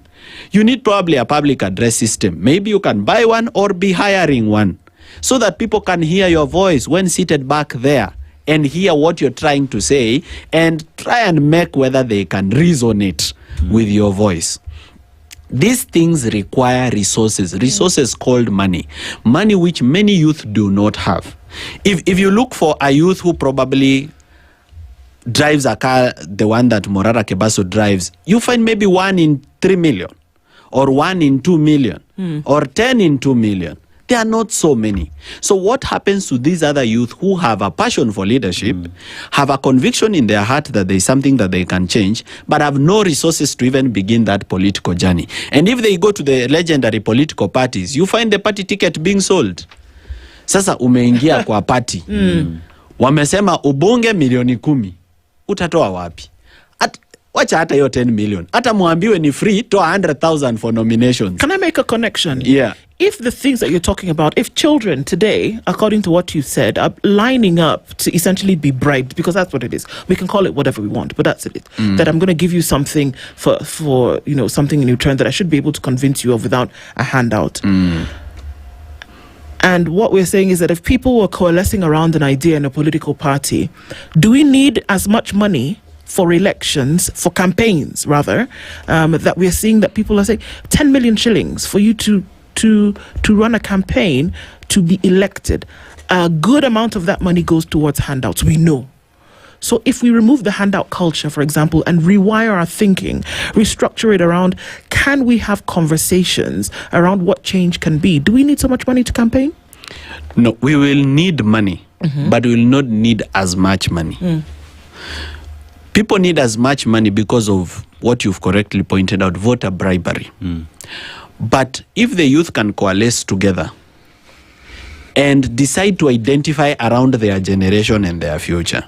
You need probably a public address system. Maybe you can buy one or be hiring one, so that people can hear your voice when seated back there and hear what you're trying to say, and try and make whether they can resonate with your voice. These things require resources called money which many youth do not have. If you look for a youth who probably drives a car, the one that Morara Kebaso drives, you find maybe 1 in 3 million, or 1 in 2 million, or 10 in 2 million. There are not so many. So what happens to these other youth who have a passion for leadership, have a conviction in their heart that there is something that they can change, but have no resources to even begin that political journey? And if they go to the legendary political parties, you find the party ticket being sold. Sasa umeingia kwa party. Wamesema ubunge milioni 10. Utatoa wapi? Wacha hata hiyo 10 million. Hata muambiwe ni free to 100,000 for nominations. Can I make a connection? Yeah. If the things that you're talking about, if children today, according to what you said, are lining up to essentially be bribed, because that's what it is. We can call it whatever we want, but that's it. That I'm going to give you something for something in return that I should be able to convince you of without a handout. And what we're saying is that if people were coalescing around an idea in a political party, do we need as much money for elections, for campaigns rather, that we're seeing that people are saying 10 million shillings for you to run a campaign to be elected? A good amount of that money goes towards handouts, we know. So if we remove the handout culture, for example, and rewire our thinking, restructure it around, can we have conversations around what change can be? Do we need so much money to campaign? No, we will need money, but we will not need as much money. People need as much money because of what you've correctly pointed out, voter bribery. But if the youth can coalesce together and decide to identify around their generation and their future,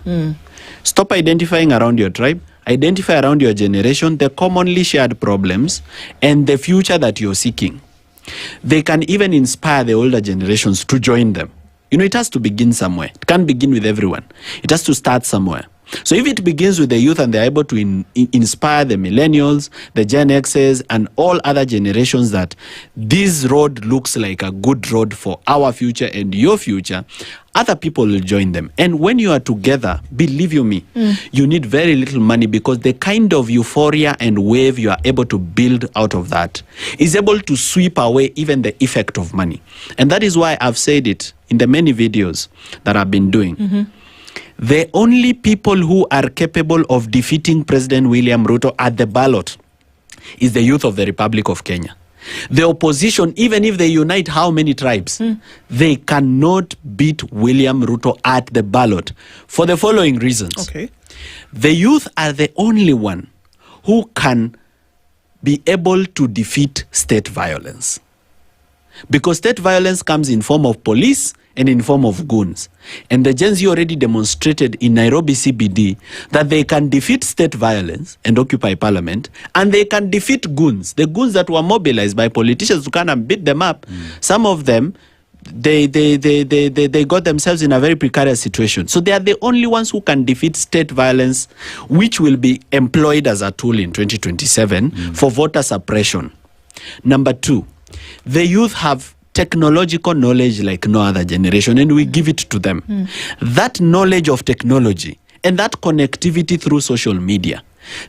stop identifying around your tribe, identify around your generation, the commonly shared problems, and the future that you're seeking. They can even inspire the older generations to join them. It has to begin somewhere. It can't begin with everyone. It has to start somewhere. So if it begins with the youth and they're able to inspire the millennials, the Gen Xs, and all other generations that this road looks like a good road for our future and your future, other people will join them. And when you are together, believe you me, you need very little money, because the kind of euphoria and wave you are able to build out of that is able to sweep away even the effect of money. And that is why I've said it in the many videos that I've been doing. The only people who are capable of defeating President William Ruto at the ballot is the youth of the Republic of Kenya. The opposition, even if they unite how many tribes, they cannot beat William Ruto at the ballot for the following reasons. Okay. The youth are the only one who can be able to defeat state violence. Because state violence comes in form of police and in form of goons. And the Gen Z already demonstrated in Nairobi CBD that they can defeat state violence and occupy parliament, and they can defeat goons, the goons that were mobilized by politicians to kind of beat them up. Some of them, they got themselves in a very precarious situation. So they are the only ones who can defeat state violence, which will be employed as a tool in 2027 for voter suppression. Number two, the youth have technological knowledge like no other generation, and we give it to them. That knowledge of technology and that connectivity through social media,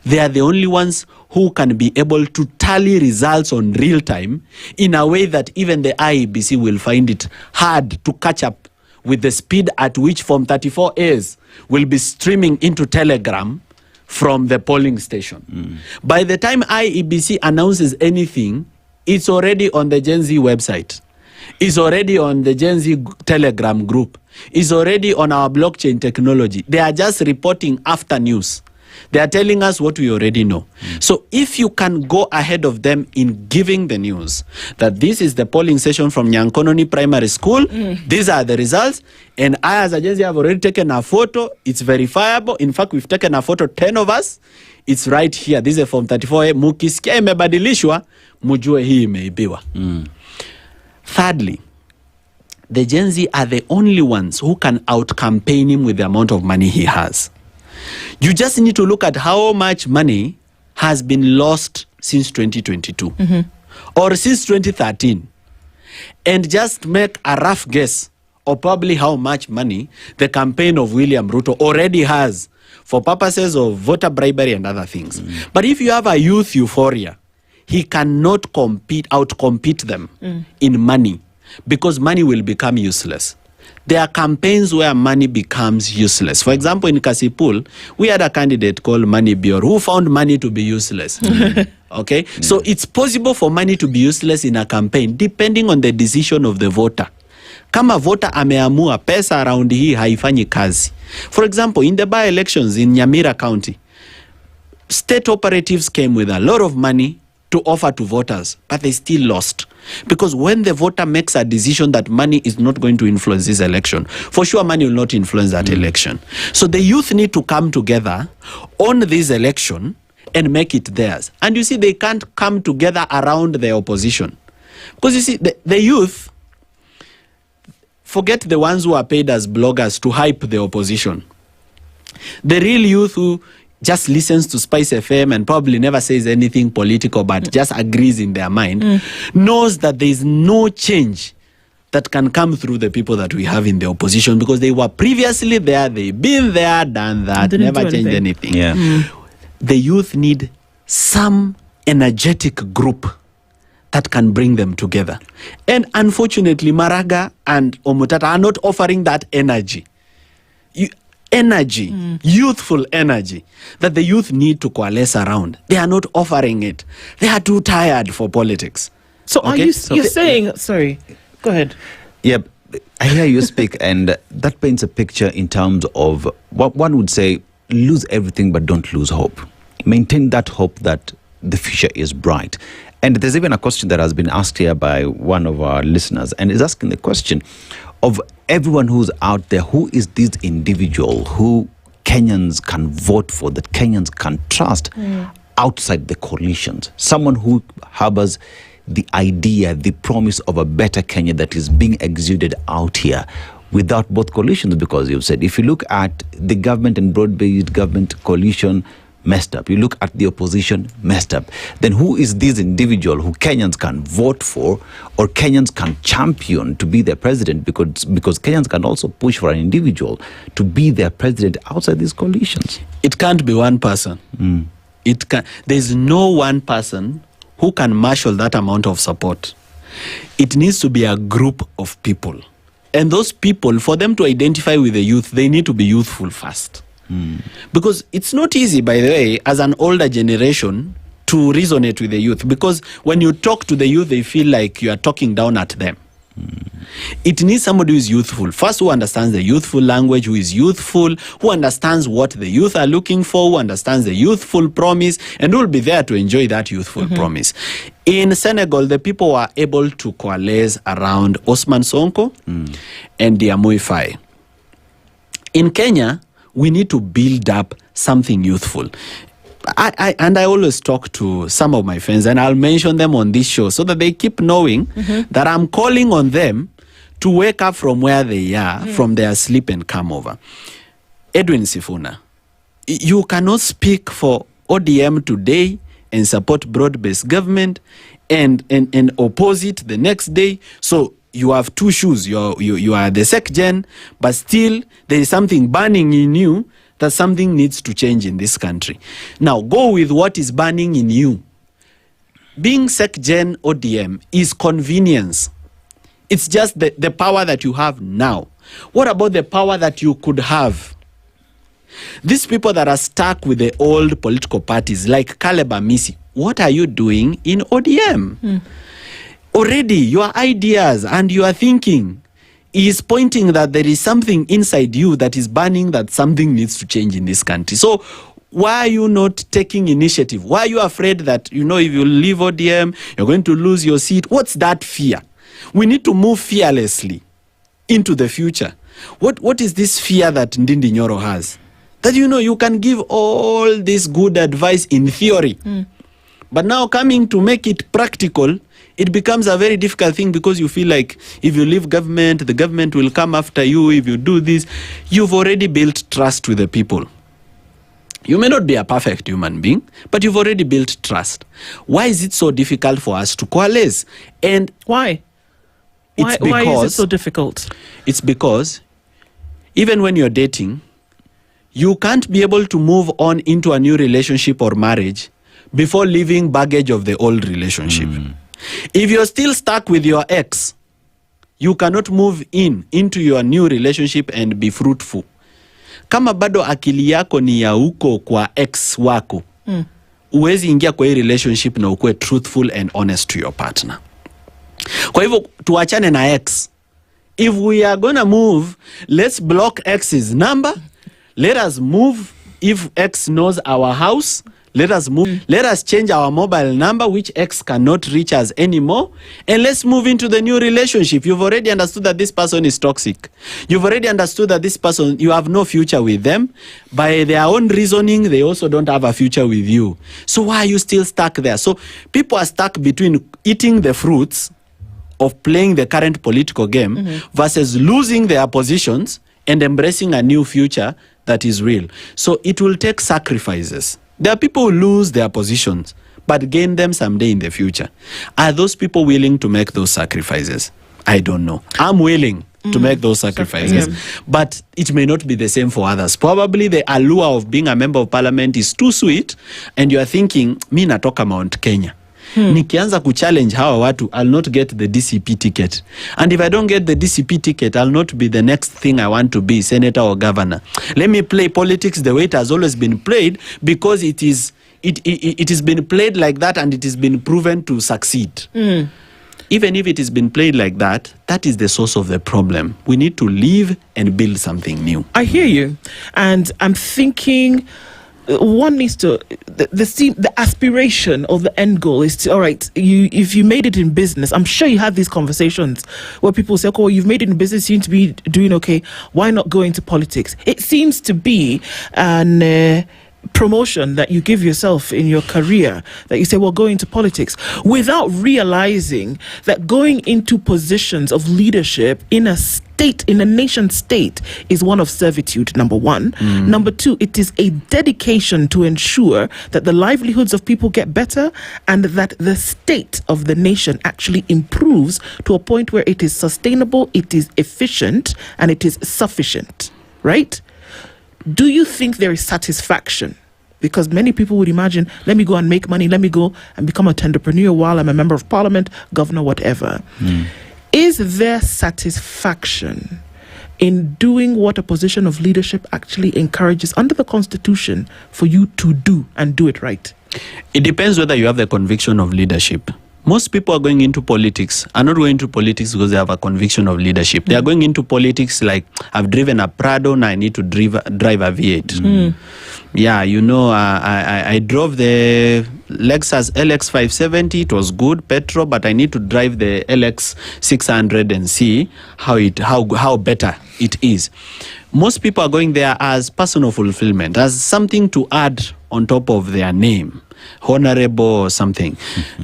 they are the only ones who can be able to tally results on real time in a way that even the IEBC will find it hard to catch up with the speed at which Form 34As will be streaming into Telegram from the polling station. By the time IEBC announces anything, it's already on the Gen Z website. It's already on the Gen Z Telegram group. It's already on our blockchain technology. They are just reporting after news. They are telling us what we already know. So if you can go ahead of them in giving the news that this is the polling session from Nyankononi Primary School, these are the results, and I as a Gen Z have already taken a photo, it's verifiable. In fact, we've taken a photo, 10 of us. It's right here. This is a Form 34A. Mukisikia imebadilishwa, mujue hii imeibiwa. Thirdly, the Gen Z are the only ones who can out-campaign him with the amount of money he has. You just need to look at how much money has been lost since 2022 or since 2013 and just make a rough guess of probably how much money the campaign of William Ruto already has for purposes of voter bribery and other things. But if you have a youth euphoria, he cannot outcompete them in money, because money will become useless. There are campaigns where money becomes useless. For example, in Kasipul, we had a candidate called Money Bior who found money to be useless. Okay? So it's possible for money to be useless in a campaign depending on the decision of the voter. Kama voter ameamua pesa around hii haifanyi kazi. For example, in the by-elections in Nyamweya County, state operatives came with a lot of money to offer to voters, but they still lost. Because when the voter makes a decision that money is not going to influence this election, for sure money will not influence that election. So the youth need to come together on this election and make it theirs. And you see, they can't come together around the opposition. Because you see, the youth, forget the ones who are paid as bloggers to hype the opposition. The real youth who just listens to SpiceFM and probably never says anything political but just agrees in their mind, knows that there is no change that can come through the people that we have in the opposition, because they were previously there, they've been there, done that, never changed anything. The youth need some energetic group that can bring them together. And unfortunately, Maraga and Omutata are not offering that energy. Youthful energy that the youth need to coalesce around. They are not offering it. They are too tired for politics. So are you're saying, sorry, go ahead. Yeah, I hear you speak, and that paints a picture in terms of what one would say, lose everything but don't lose hope. Maintain that hope that the future is bright. And there's even a question that has been asked here by one of our listeners, and is asking the question of everyone who's out there, who is this individual who Kenyans can vote for, that Kenyans can trust outside the coalitions? Someone who harbors the idea, the promise of a better Kenya that is being exuded out here without both coalitions. Because you've said, if you look at the government and broad-based government coalition, messed up. You look at the opposition, messed up. Then who is this individual who Kenyans can vote for or Kenyans can champion to be their president? Because Kenyans can also push for an individual to be their president outside these coalitions. It can't be one person. There's no one person who can marshal that amount of support. It needs to be a group of people. And those people, for them to identify with the youth, they need to be youthful first. Because it's not easy, by the way, as an older generation to resonate with the youth. Because when you talk to the youth, they feel like you are talking down at them. It needs somebody who is youthful. First, who understands the youthful language, who is youthful, who understands what the youth are looking for, who understands the youthful promise, and who will be there to enjoy that youthful promise. In Senegal, the people were able to coalesce around Osman Sonko and Nyamweya. In Kenya, we need to build up something youthful. I always talk to some of my friends, and I'll mention them on this show so that they keep knowing that I'm calling on them to wake up from where they are, from their sleep, and come over. Edwin Sifuna, you cannot speak for ODM today and support broad-based government and oppose it the next day. So you have two shoes. You are the SecGen, but still there is something burning in you that something needs to change in this country. Now, go with what is burning in you. Being SecGen ODM is convenience. It's just the power that you have now. What about the power that you could have? These people that are stuck with the old political parties, like Caleb Amisi, what are you doing in ODM? Already, your ideas and your thinking is pointing that there is something inside you that is burning, that something needs to change in this country. So why are you not taking initiative? Why are you afraid that, if you leave ODM, you're going to lose your seat? What's that fear? We need to move fearlessly into the future. What is this fear that Ndindi Nyoro has? That, you can give all this good advice in theory. But now coming to make it practical, it becomes a very difficult thing, because you feel like if you leave government, the government will come after you. If you do this, you've already built trust with the people. You may not be a perfect human being, but you've already built trust. Why is it so difficult for us to coalesce? And why? Why is it so difficult? It's because even when you're dating, you can't be able to move on into a new relationship or marriage before leaving baggage of the old relationship. If you're still stuck with your ex, you cannot move into your new relationship and be fruitful. Kama bado akili yako ni ya uko kwa ex wako, uwezi ingia kwa hii relationship na ukue truthful and honest to your partner. Kwa hivyo tuachane na ex. If we are gonna move, let's block ex's number. Let us move. If ex knows our house, Let us move. Let us change our mobile number, which X cannot reach us anymore, and let's move into the new relationship. You've already understood that this person is toxic. You've already understood that this person, you have no future with them. By their own reasoning, they also don't have a future with you. So why are you still stuck there? So people are stuck between eating the fruits of playing the current political game versus losing their positions and embracing a new future that is real. So it will take sacrifices. There are people who lose their positions but gain them someday in the future. Are those people willing to make those sacrifices? I don't know. I'm willing to make those sacrifices, but it may not be the same for others. Probably the allure of being a member of parliament is too sweet, and you are thinking, mi natoka Mount Kenya. Nikianza kuchallenge hawa watu, I'll not get the DCP ticket. And if I don't get the DCP ticket, I'll not be the next thing I want to be, senator or governor. Let me play politics the way it has always been played, because it has been played like that and it has been proven to succeed. Even if it has been played like that, that is the source of the problem. We need to live and build something new. I hear you. And I'm thinking one needs to, the aspiration or the end goal is to, all right, if you made it in business, I'm sure you had these conversations where people say, oh, you've made it in business, you seem to be doing okay, why not go into politics? It seems to be an promotion that you give yourself in your career, that you say, well, go into politics, without realizing that going into positions of leadership in a state, in a nation state, is one of servitude, number one. Number two, it is a dedication to ensure that the livelihoods of people get better and that the state of the nation actually improves to a point where it is sustainable, it is efficient, and it is sufficient, right? Do you think there is satisfaction? Because many people would imagine, let me go and make money, let me go and become an entrepreneur while I'm a member of parliament, governor, whatever. Is there satisfaction in doing what a position of leadership actually encourages under the Constitution for you to do and do it right? It depends whether you have the conviction of leadership. Most people are going into politics, are not going into politics because they have a conviction of leadership. They are going into politics like, I've driven a Prado, now I need to drive a V8. Yeah, you know, I drove the Lexus LX 570. It was good, petrol, but I need to drive the LX 600 and see how better it is. Most people are going there as personal fulfillment, as something to add on top of their name, honorable or something.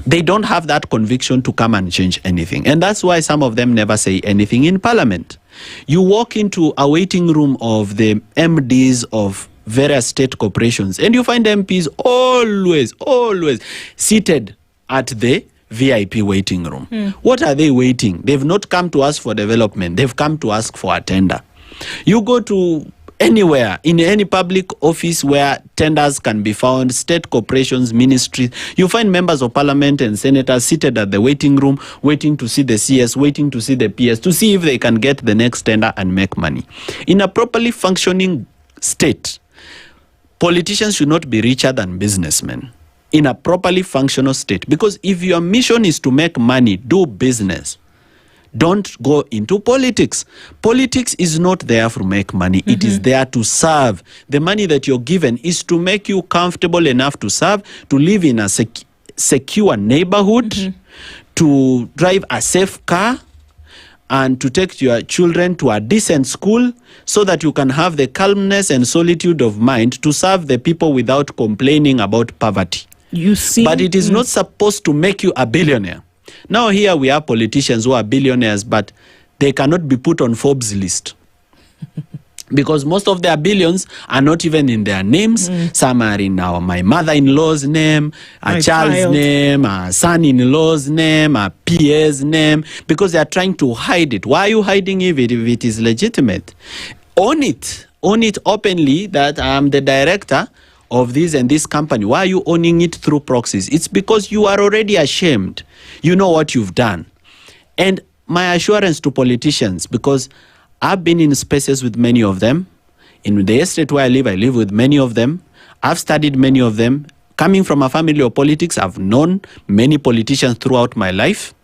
They don't have that conviction to come and change anything. And that's why some of them never say anything in parliament. You walk into a waiting room of the MDs of various state corporations and you find MPs always seated at the VIP waiting room. What are they waiting? They've not come to us for development. They've come to ask for a tender. You go to anywhere, in any public office where tenders can be found, state corporations, ministries, you find members of parliament and senators seated at the waiting room, waiting to see the CS, waiting to see the PS, to see if they can get the next tender and make money. In a properly functioning state, politicians should not be richer than businessmen. In a properly functional state. Because if your mission is to make money, do business. Don't go into politics. Politics is not there to make money. It is there to serve. The money that you're given is to make you comfortable enough to serve, to live in a secure neighborhood, to drive a safe car, and to take your children to a decent school so that you can have the calmness and solitude of mind to serve the people without complaining about poverty. You see, but it is not supposed to make you a billionaire. Now here we have politicians who are billionaires, but they cannot be put on Forbes list. Because most of their billions are not even in their names. Some are in my mother-in-law's name, a child's name, a son-in-law's name, a PA's name, because they are trying to hide it. Why are you hiding it if it is legitimate? Own it openly that I am the director of this and this company. Why are you owning it through proxies? It's because you are already ashamed. You know what you've done. And my assurance to politicians, because I've been in spaces with many of them. In the estate where I live with many of them. I've studied many of them. Coming from a family of politics, I've known many politicians throughout my life.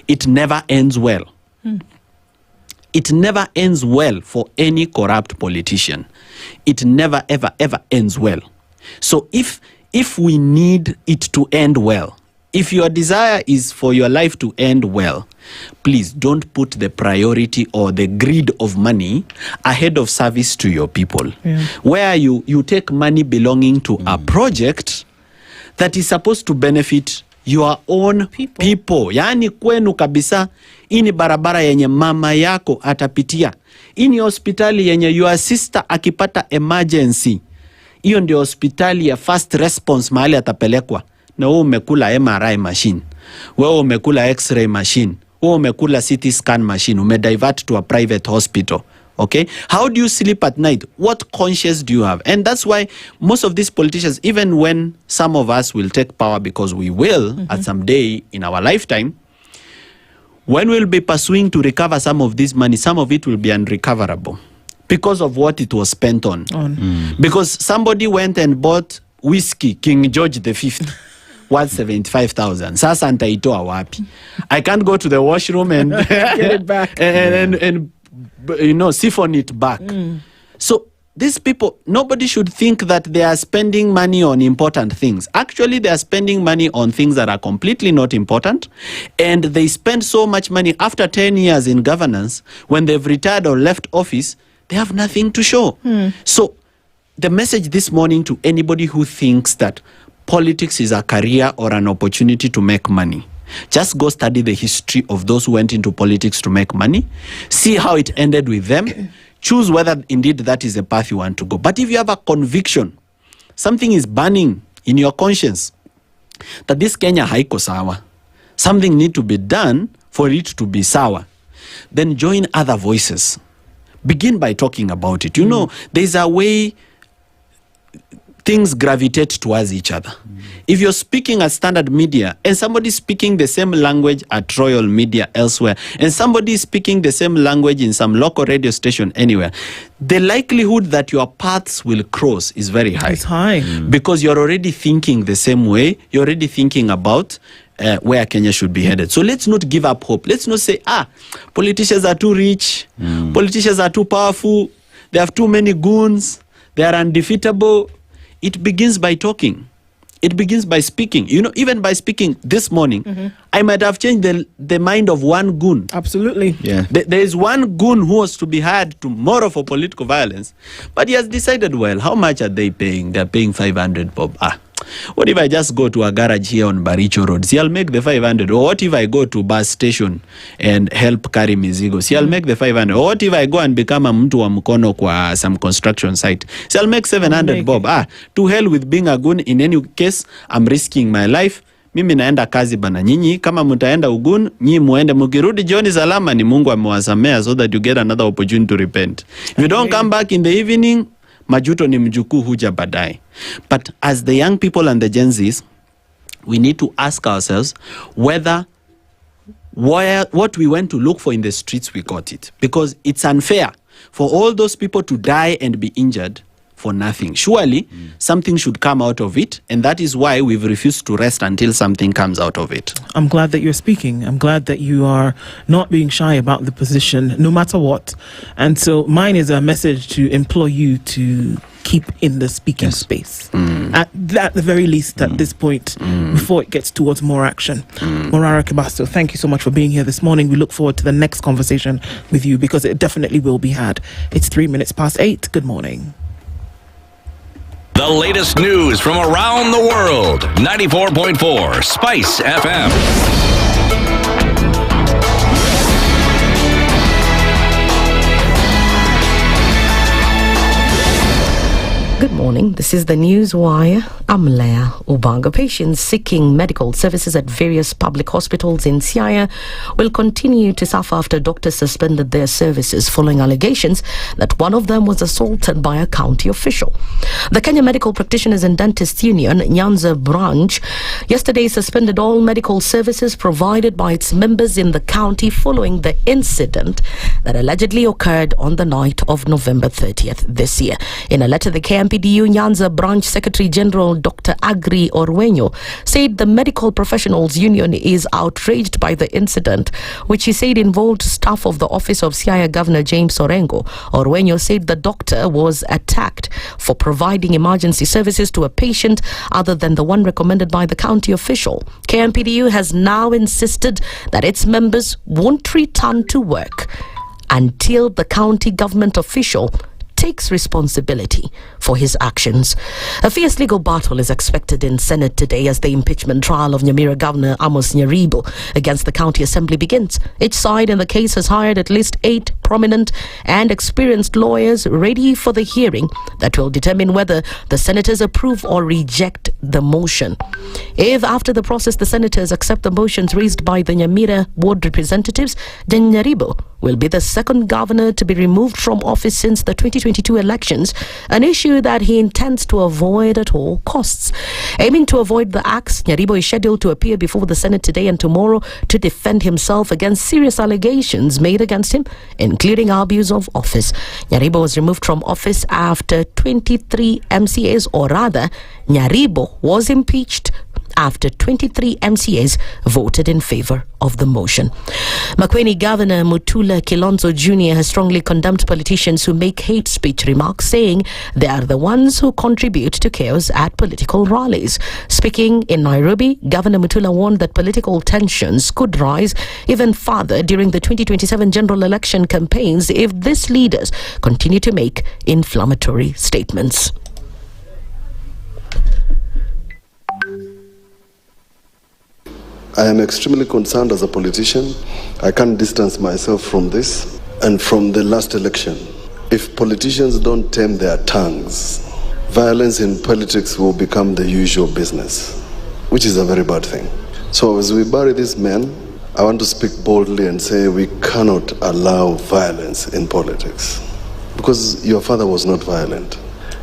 It never ends well. It never ends well for any corrupt politician. It never, ever, ever ends well. So if if we need it to end well, if your desire is for your life to end well, please don't put the priority or the greed of money ahead of service to your people. Yeah. Where you take money belonging to a project that is supposed to benefit your own people. Yaani kwenu kabisa, ini barabara yenye mama yako atapitia. Ini hospitali yenye your sister akipata emergency. Hiyo ndio hospitali ya first response mahali atapelekwa. Na wewe umekula MRI machine. Wewe umekula X-ray machine. Wewe umekula CT scan machine. Umedivert to a private hospital. Okay? How do you sleep at night? What conscience do you have? And that's why most of these politicians, even when some of us will take power, because we will at some day in our lifetime, when we'll be pursuing to recover some of this money, some of it will be unrecoverable because of what it was spent on. Because somebody went and bought whiskey, King George V, worth 75,000. Sasa nitaitoa wapi? I can't go to the washroom and get it back and siphon it back. So these people, nobody should think that they are spending money on important things. Actually, they are spending money on things that are completely not important. And they spend so much money after 10 years in governance. When they've retired or left office, they have nothing to show. So the message this morning to anybody who thinks that politics is a career or an opportunity to make money, just go study the history of those who went into politics to make money. See how it ended with them. Choose whether indeed that is the path you want to go. But if you have a conviction, something is burning in your conscience, that this Kenya haiko sawa, something need to be done for it to be sawa, then join other voices. Begin by talking about it. You know, there's a way things gravitate towards each other. If you're speaking at Standard Media and somebody speaking the same language at Royal Media elsewhere, and somebody is speaking the same language in some local radio station anywhere, the likelihood that your paths will cross is very high. It's high. Because you're already thinking the same way. You're already thinking about where Kenya should be headed. So let's not give up hope. Let's not say, politicians are too rich. Politicians are too powerful. They have too many goons. They are undefeatable. It begins by talking. It begins by speaking. You know, even by speaking this morning, I might have changed the mind of one goon. Absolutely. Yeah. There is one goon who was to be hired tomorrow for political violence, but he has decided, well, how much are they paying? They're paying 500 bob. What if I just go to a garage here on Baricho Road? See, I'll make the 500. Or what if I go to bus station and help carry mizigo? See, I'll make the 500. Or what if I go and become a mtu wa mkono kwa some construction site? See, I'll make 700 bob. To hell with being a goon. In any case, I'm risking my life. Mimi naenda kazi bana. Nyinyi kama mtaenda ugun, nyinyi muende, mukirudi jioni salama, ni Mungu amewasamea, so that you get another opportunity to repent. If you don't come back in the evening, majuto ni mjukuu huja baadaye. But as the young people and the Gen Zs, we need to ask ourselves whether what we went to look for in the streets, we got it. Because it's unfair for all those people to die and be injured for nothing. Surely something should come out of it, and that is why we've refused to rest until something comes out of it. I'm glad that you're speaking. I'm glad that you are not being shy about the position, no matter what. And so mine is a message to implore you to keep in the speaking space. At the very least, at this point, before it gets towards more action. Morara Kibasto, thank you so much for being here this morning. We look forward to the next conversation with you, because it definitely will be had. It's 8:03. Good morning. The latest news from around the world. 94.4 Spice FM. Good morning. This is the News Wire. I'm Leah Ubanga. Patients seeking medical services at various public hospitals in Siaya will continue to suffer after doctors suspended their services following allegations that one of them was assaulted by a county official. The Kenya Medical Practitioners and Dentists Union, Nyanza branch, yesterday suspended all medical services provided by its members in the county following the incident that allegedly occurred on the night of November 30th this year. In a letter, the KMPD KMPDU Nyanza Branch Secretary General Dr. Agri Orwenyo said the Medical Professionals Union is outraged by the incident, which he said involved staff of the office of Siaya Governor James Orengo. Orwenyo said the doctor was attacked for providing emergency services to a patient other than the one recommended by the county official. KMPDU has now insisted that its members won't return to work until the county government official takes responsibility for his actions. A fierce legal battle is expected in Senate today as the impeachment trial of Nyamweya Governor Amos Njeri against the county assembly begins. Each side in the case has hired at least 8 prominent and experienced lawyers ready for the hearing that will determine whether the senators approve or reject the motion. If after the process the senators accept the motions raised by the Nyamweya ward representatives, then Njeri will be the second governor to be removed from office since the 2022 elections, an issue that he intends to avoid at all costs. Aiming to avoid the axe, Njeri is scheduled to appear before the Senate today and tomorrow to defend himself against serious allegations made against him, including abuse of office. Njeri was removed from office after 23 MCAs, or rather, Njeri was impeached after 23 MCAs voted in favor of the motion. Makueni Governor Mutula Kilonzo Jr. has strongly condemned politicians who make hate speech remarks, saying they are the ones who contribute to chaos at political rallies. Speaking in Nairobi, Governor Mutula warned that political tensions could rise even further during the 2027 general election campaigns if these leaders continue to make inflammatory statements. I am extremely concerned as a politician. I can't distance myself from this and from the last election. If politicians don't tame their tongues, violence in politics will become the usual business, which is a very bad thing. So as we bury these men, I want to speak boldly and say we cannot allow violence in politics. Because your father was not violent.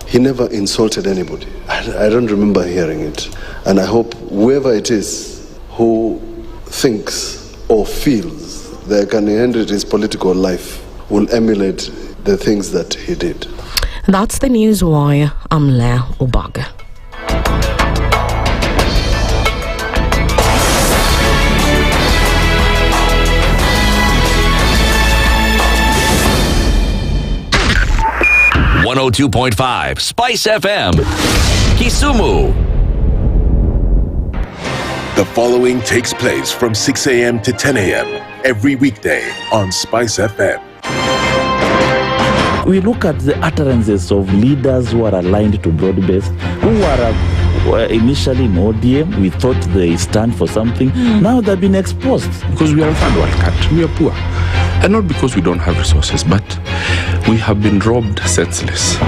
He never insulted anybody. I don't remember hearing it. And I hope whoever it is who thinks or feels they can inherit his political life will emulate the things that he did. That's the news wire. I'm Lea Obaga. .5 Spice FM, Kisumu. The following takes place from 6 a.m. to 10 a.m. every weekday on Spice FM. We look at the utterances of leaders who are aligned to broad-based, who are initially in ODM. We thought they stand for something. Now they've been exposed. Because we are a third world country, we are poor. And not because we don't have resources, but we have been robbed senseless.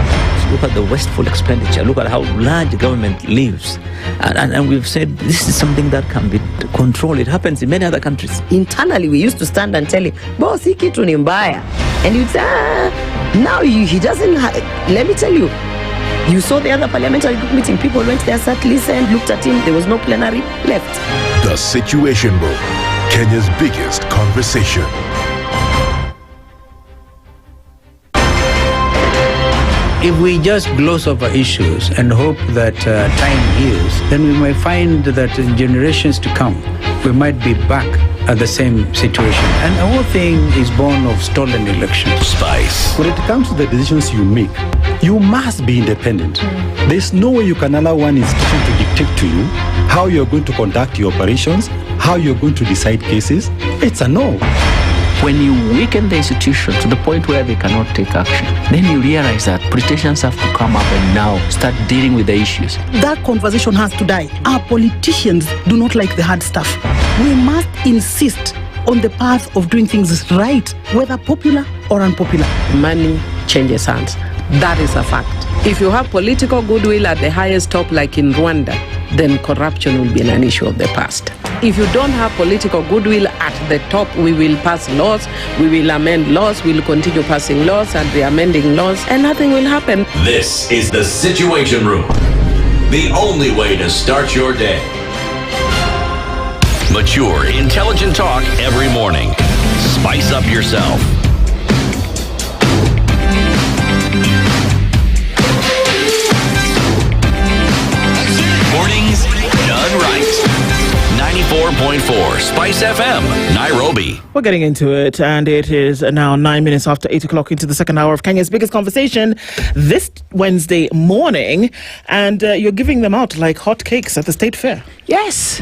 Look at the wasteful expenditure. Look at how large government lives. And we've said this is something that can be controlled. It happens in many other countries. Internally, we used to stand and tell him, boss, hii kitu ni mbaya. And you'd say, now he doesn't let me tell you, you saw the other parliamentary group meeting. People went there, sat, listened, looked at him. There was no plenary left. The Situation Room, Kenya's biggest conversation. If we just gloss over issues and hope that time heals, then we might find that in generations to come, we might be back at the same situation. And the whole thing is born of stolen elections. Spice. When it comes to the decisions you make, you must be independent. There's no way you can allow one institution to dictate to you how you're going to conduct your operations, how you're going to decide cases. It's a no. When you weaken the institution to the point where they cannot take action, then you realize that politicians have to come up and now start dealing with the issues. That conversation has to die. Our politicians do not like the hard stuff. We must insist on the path of doing things right, whether popular or unpopular. Money changes hands. That is a fact. If you have political goodwill at the highest top, like in Rwanda, then corruption will be an issue of the past. If you don't have political goodwill at the top, we will pass laws, we will amend laws, we will continue passing laws and re-amending laws, and nothing will happen. This is the Situation Room, the only way to start your day. Mature, intelligent talk every morning. Spice up yourself. done right. 94.4 Spice FM, Nairobi. We're getting into it, and it is now 9 minutes after 8 o'clock into the second hour of Kenya's biggest conversation this Wednesday morning. And you're giving them out like hot cakes at the State Fair. Yes.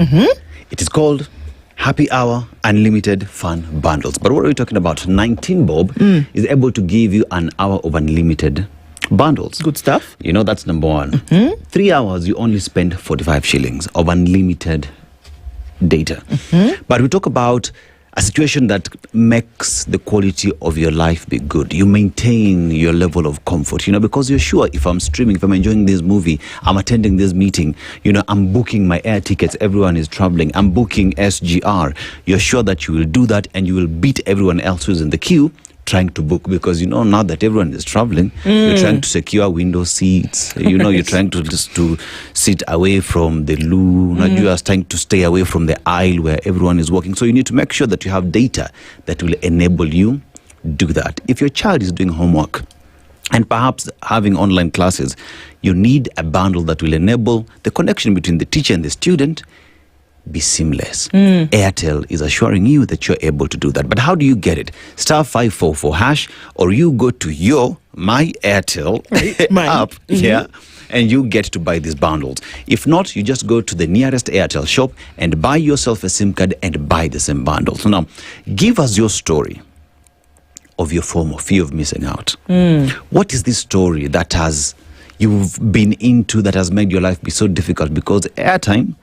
It is called Happy Hour Unlimited Fun Bundles. But what are we talking about? 19 Bob is able to give you an hour of unlimited bundles. Good stuff. You know, that's number one. 3 hours, you only spend 45 shillings of unlimited data. But we talk about a situation that makes the quality of your life be good. You maintain your level of comfort, you know, because you're sure if I'm streaming, if I'm enjoying this movie, I'm attending this meeting, you know, I'm booking my air tickets, everyone is traveling, I'm booking SGR. You're sure that you will do that and you will beat everyone else who's in the queue trying to book, because you know now that everyone is traveling, you're trying to secure window seats, you know, you're trying to just to sit away from the loo, you are trying to stay away from the aisle where everyone is walking. So you need to make sure that you have data that will enable you do that. If your child is doing homework and perhaps having online classes, you need a bundle that will enable the connection between the teacher and the student be seamless. Airtel is assuring you that you're able to do that. But how do you get it? Star 544 hash, or you go to your My Airtel app, and you get to buy these bundles. If not, you just go to the nearest Airtel shop and buy yourself a SIM card and buy the same bundle. So now, give us your story of your FOMO, fear of missing out. What is this story that you've been into that has made your life be so difficult? Because airtime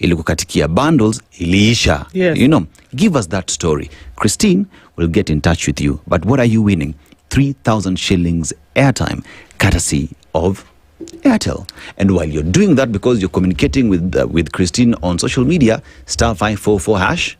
ilikukatikia, bundles iliisha. You know, give us that story. Christine will get in touch with you. But what are you winning? 3,000 shillings airtime, courtesy of Airtel. And while you're doing that, because you're communicating with Christine on social media, star 544 hash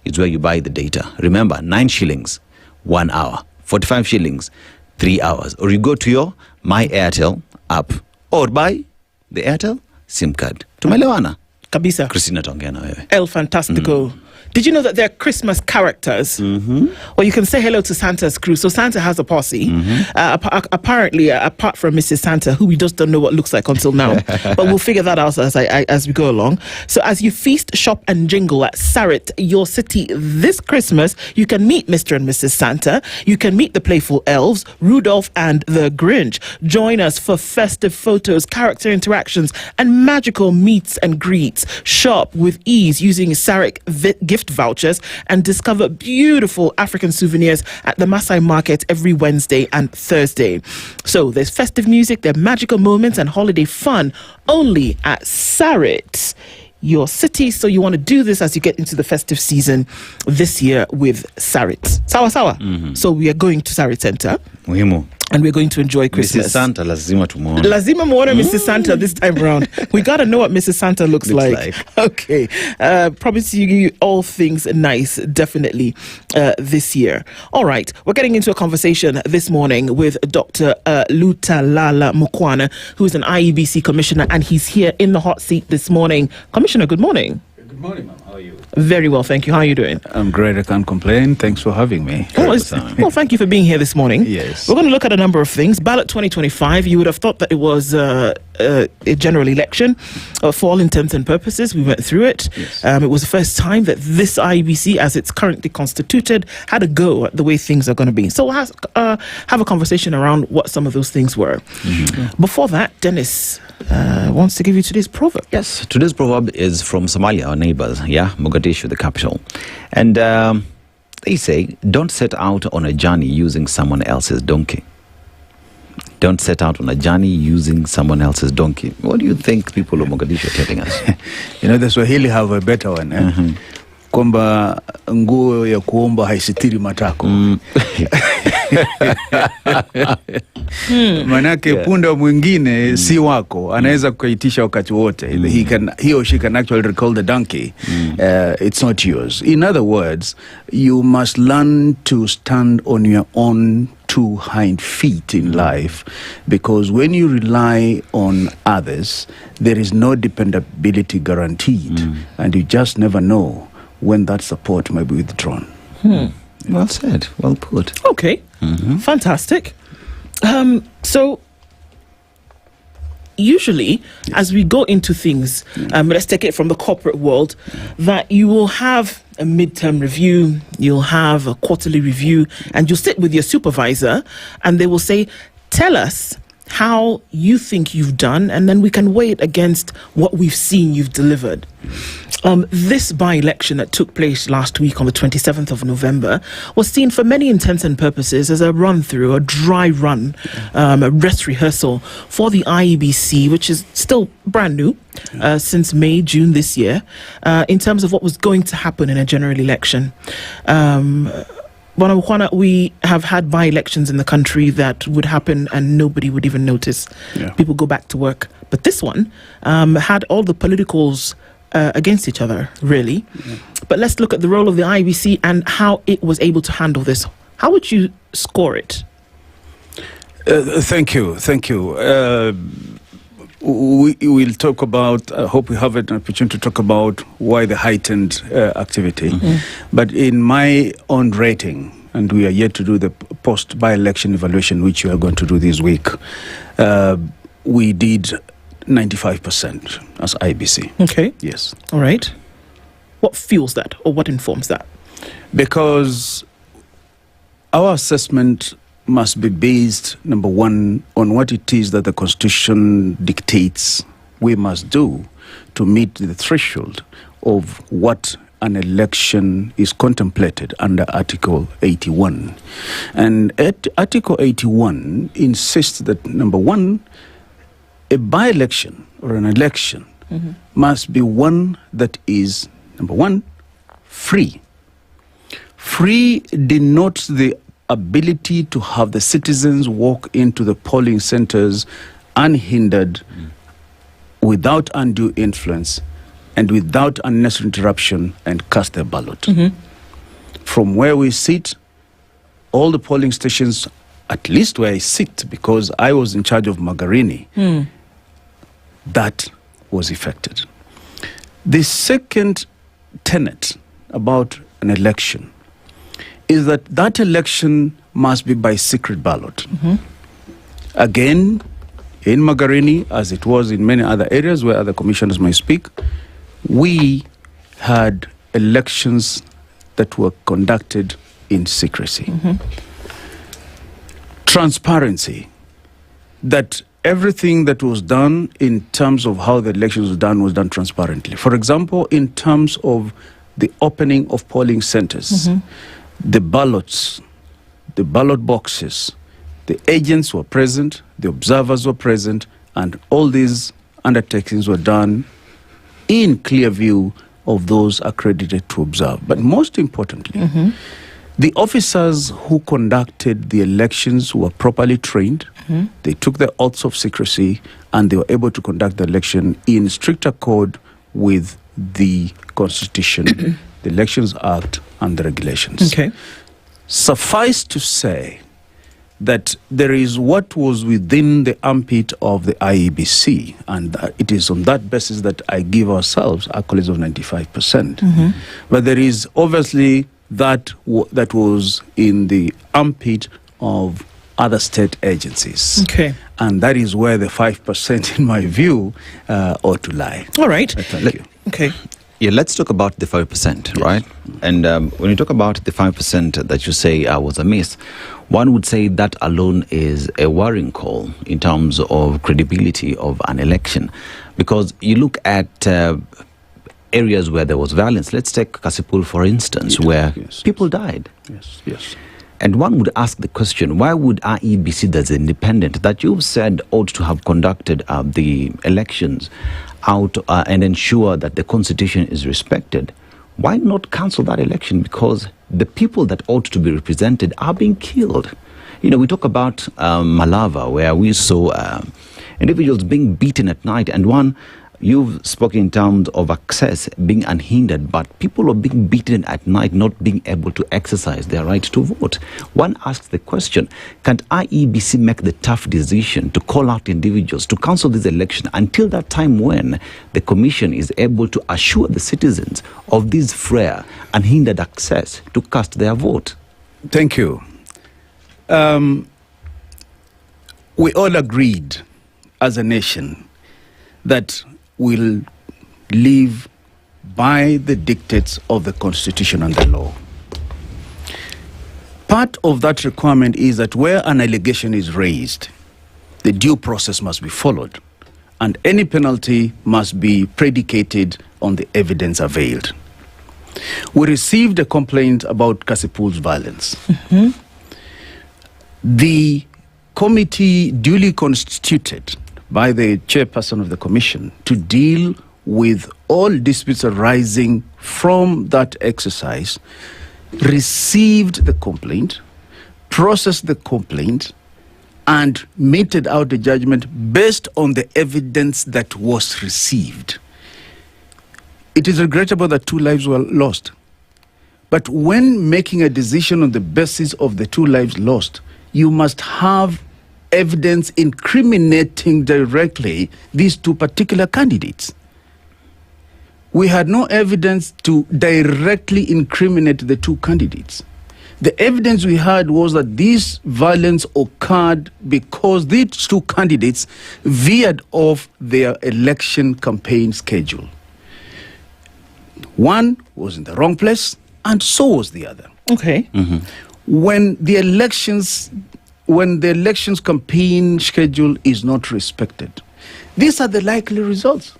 is where you buy the data. Remember, 9 shillings, 1 hour, 45 shillings, 3 hours. Or you go to your My Airtel app or buy the Airtel SIM card. Tumelewana? Kabisa. Christina tongea na wewe. El Fantastico. Did you know that they're Christmas characters? Well, you can say hello to Santa's crew. So Santa has a posse. Apparently, apart from Mrs. Santa, who we just don't know what looks like until now. But we'll figure that out as we go along. So as you feast, shop and jingle at Sarit, your city, this Christmas, you can meet Mr. and Mrs. Santa. You can meet the playful elves, Rudolph and the Grinch. Join us for festive photos, character interactions, and magical meets and greets. Shop with ease using Sarit gift vouchers and discover beautiful African souvenirs at the Maasai Market every Wednesday and Thursday. So there's festive music, there are magical moments and holiday fun only at Sarit, your city. So you want to do this as you get into the festive season this year with Sarit. Sawa sawa. So we are going to Sarit Center. Muhimu. And we're going to enjoy Christmas. Mrs. Santa, lazima tumuone. Lazima muone Mrs. Santa this time around. We got to know what Mrs. Santa looks like. Okay. Promise you all things nice, definitely, this year. All right. We're getting into a conversation this morning with Dr. Lutalala Mukwana, who is an IEBC commissioner, and he's here in the hot seat this morning. Commissioner, good morning. Good morning, ma'am. How are you? Very well, thank you. How are you doing? I'm great. I can't complain. Thanks for having me. Well, thank you for being here this morning. Yes. We're going to look at a number of things. Ballot 2025, you would have thought that it was a general election for all intents and purposes. We went through it. Yes. It was the first time that this IEBC, as it's currently constituted, had a go at the way things are going to be. So we'll have a conversation around what some of those things were. Before that, Dennis wants to give you today's proverb. Yes, today's proverb is from Somalia, our neighbors, Mogadishu, the capital. And they say, don't set out on a journey using someone else's donkey. Don't set out on a journey using someone else's donkey. What do you think people of Mogadishu are telling us? You know, the Swahili have a better one. Kwamba nguo ya kuomba haisitiri matako. Manake punda mwingine si wako, anaweza kukaitisha wakati wote. He or she can actually recall the donkey. It's not yours. In other words, you must learn to stand on your own 2 hind feet in life, because when you rely on others, there is no dependability guaranteed, and you just never know when that support might be withdrawn. Well said. Well put. Okay. Fantastic. So usually, as we go into things, let's take it from the corporate world, that you will have a midterm review, you'll have a quarterly review, and you'll sit with your supervisor and they will say, tell us how you think you've done, and then we can weigh it against what we've seen you've delivered. This by-election that took place last week on the 27th of November was seen for many intents and purposes as a run-through, a dry run, a dress rehearsal for the IEBC, which is still brand new since May, June this year, in terms of what was going to happen in a general election. We have had by-elections in the country that would happen and nobody would even notice. People go back to work. But this one had all the politicals against each other, really. But let's look at the role of the IEBC and how it was able to handle this. How would you score it? Thank you. We will talk about, I hope we have an opportunity to talk about why the heightened activity. But in my own rating, and we are yet to do the post-by-election evaluation, which we are going to do this week, we did 95% as IBC. Okay. Yes. All right. What fuels that, or what informs that? Because our assessment must be based, number one, on what it is that the Constitution dictates we must do to meet the threshold of what an election is contemplated under Article 81. And Article 81 insists that, number one, a by-election or an election must be one that is, number one, free. Free denotes the ability to have the citizens walk into the polling centers unhindered, without undue influence, and without unnecessary interruption, and cast their ballot. From where we sit, all the polling stations, at least where I sit, because I was in charge of Magarini, that was effected. The second tenet about an election is that that election must be by secret ballot. Again, in Magarini, as it was in many other areas where other commissioners may speak, we had elections that were conducted in secrecy. Transparency, that everything that was done in terms of how the elections was done transparently. For example, in terms of the opening of polling centers, the ballots, the ballot boxes, the agents were present, the observers were present, and all these undertakings were done in clear view of those accredited to observe. But most importantly, the officers who conducted the elections were properly trained. They took the oaths of secrecy, and they were able to conduct the election in strict accord with the Constitution, the Elections Act, and the regulations. Okay. Suffice to say that there is what was within the armpit of the IEBC, and it is on that basis that I give ourselves accolades of 95%. But there is obviously that was in the armpit of other state agencies. Okay. And that is where the 5%, in my view, ought to lie. All right. Thank you. Okay. Yeah, let's talk about the 5%, right? And when you talk about the 5% that you say was a miss, one would say that alone is a worrying call in terms of credibility of an election. Because you look at areas where there was violence. Let's take Kasipul, for instance, where people died. Yes. And one would ask the question, why would IEBC, that's independent, that you've said ought to have conducted the elections out and ensure that the Constitution is respected, why not cancel that election? Because the people that ought to be represented are being killed. You know, we talk about Malava, where we saw individuals being beaten at night, and one, you've spoken in terms of access being unhindered, but people are being beaten at night, not being able to exercise their right to vote. One asks the question, can't IEBC make the tough decision to call out individuals to cancel this election until that time when the Commission is able to assure the citizens of this fair, unhindered access to cast their vote? Thank you. We all agreed as a nation that will live by the dictates of the Constitution and the law. Part of that requirement is that where an allegation is raised, the due process must be followed, and any penalty must be predicated on the evidence availed. We received a complaint about Kasipul's violence. The committee duly constituted by the chairperson of the commission to deal with all disputes arising from that exercise received the complaint, processed the complaint, and meted out the judgment based on the evidence that was received. It is regrettable that 2 lives were lost. But when making a decision on the basis of the 2 lives lost, you must have evidence incriminating directly these 2 particular candidates. We had no evidence to directly incriminate the 2 candidates. The evidence we had was that this violence occurred because these 2 candidates veered off their election campaign schedule. One was in the wrong place, and so was the other. Okay. When the elections campaign schedule is not respected, these are the likely results.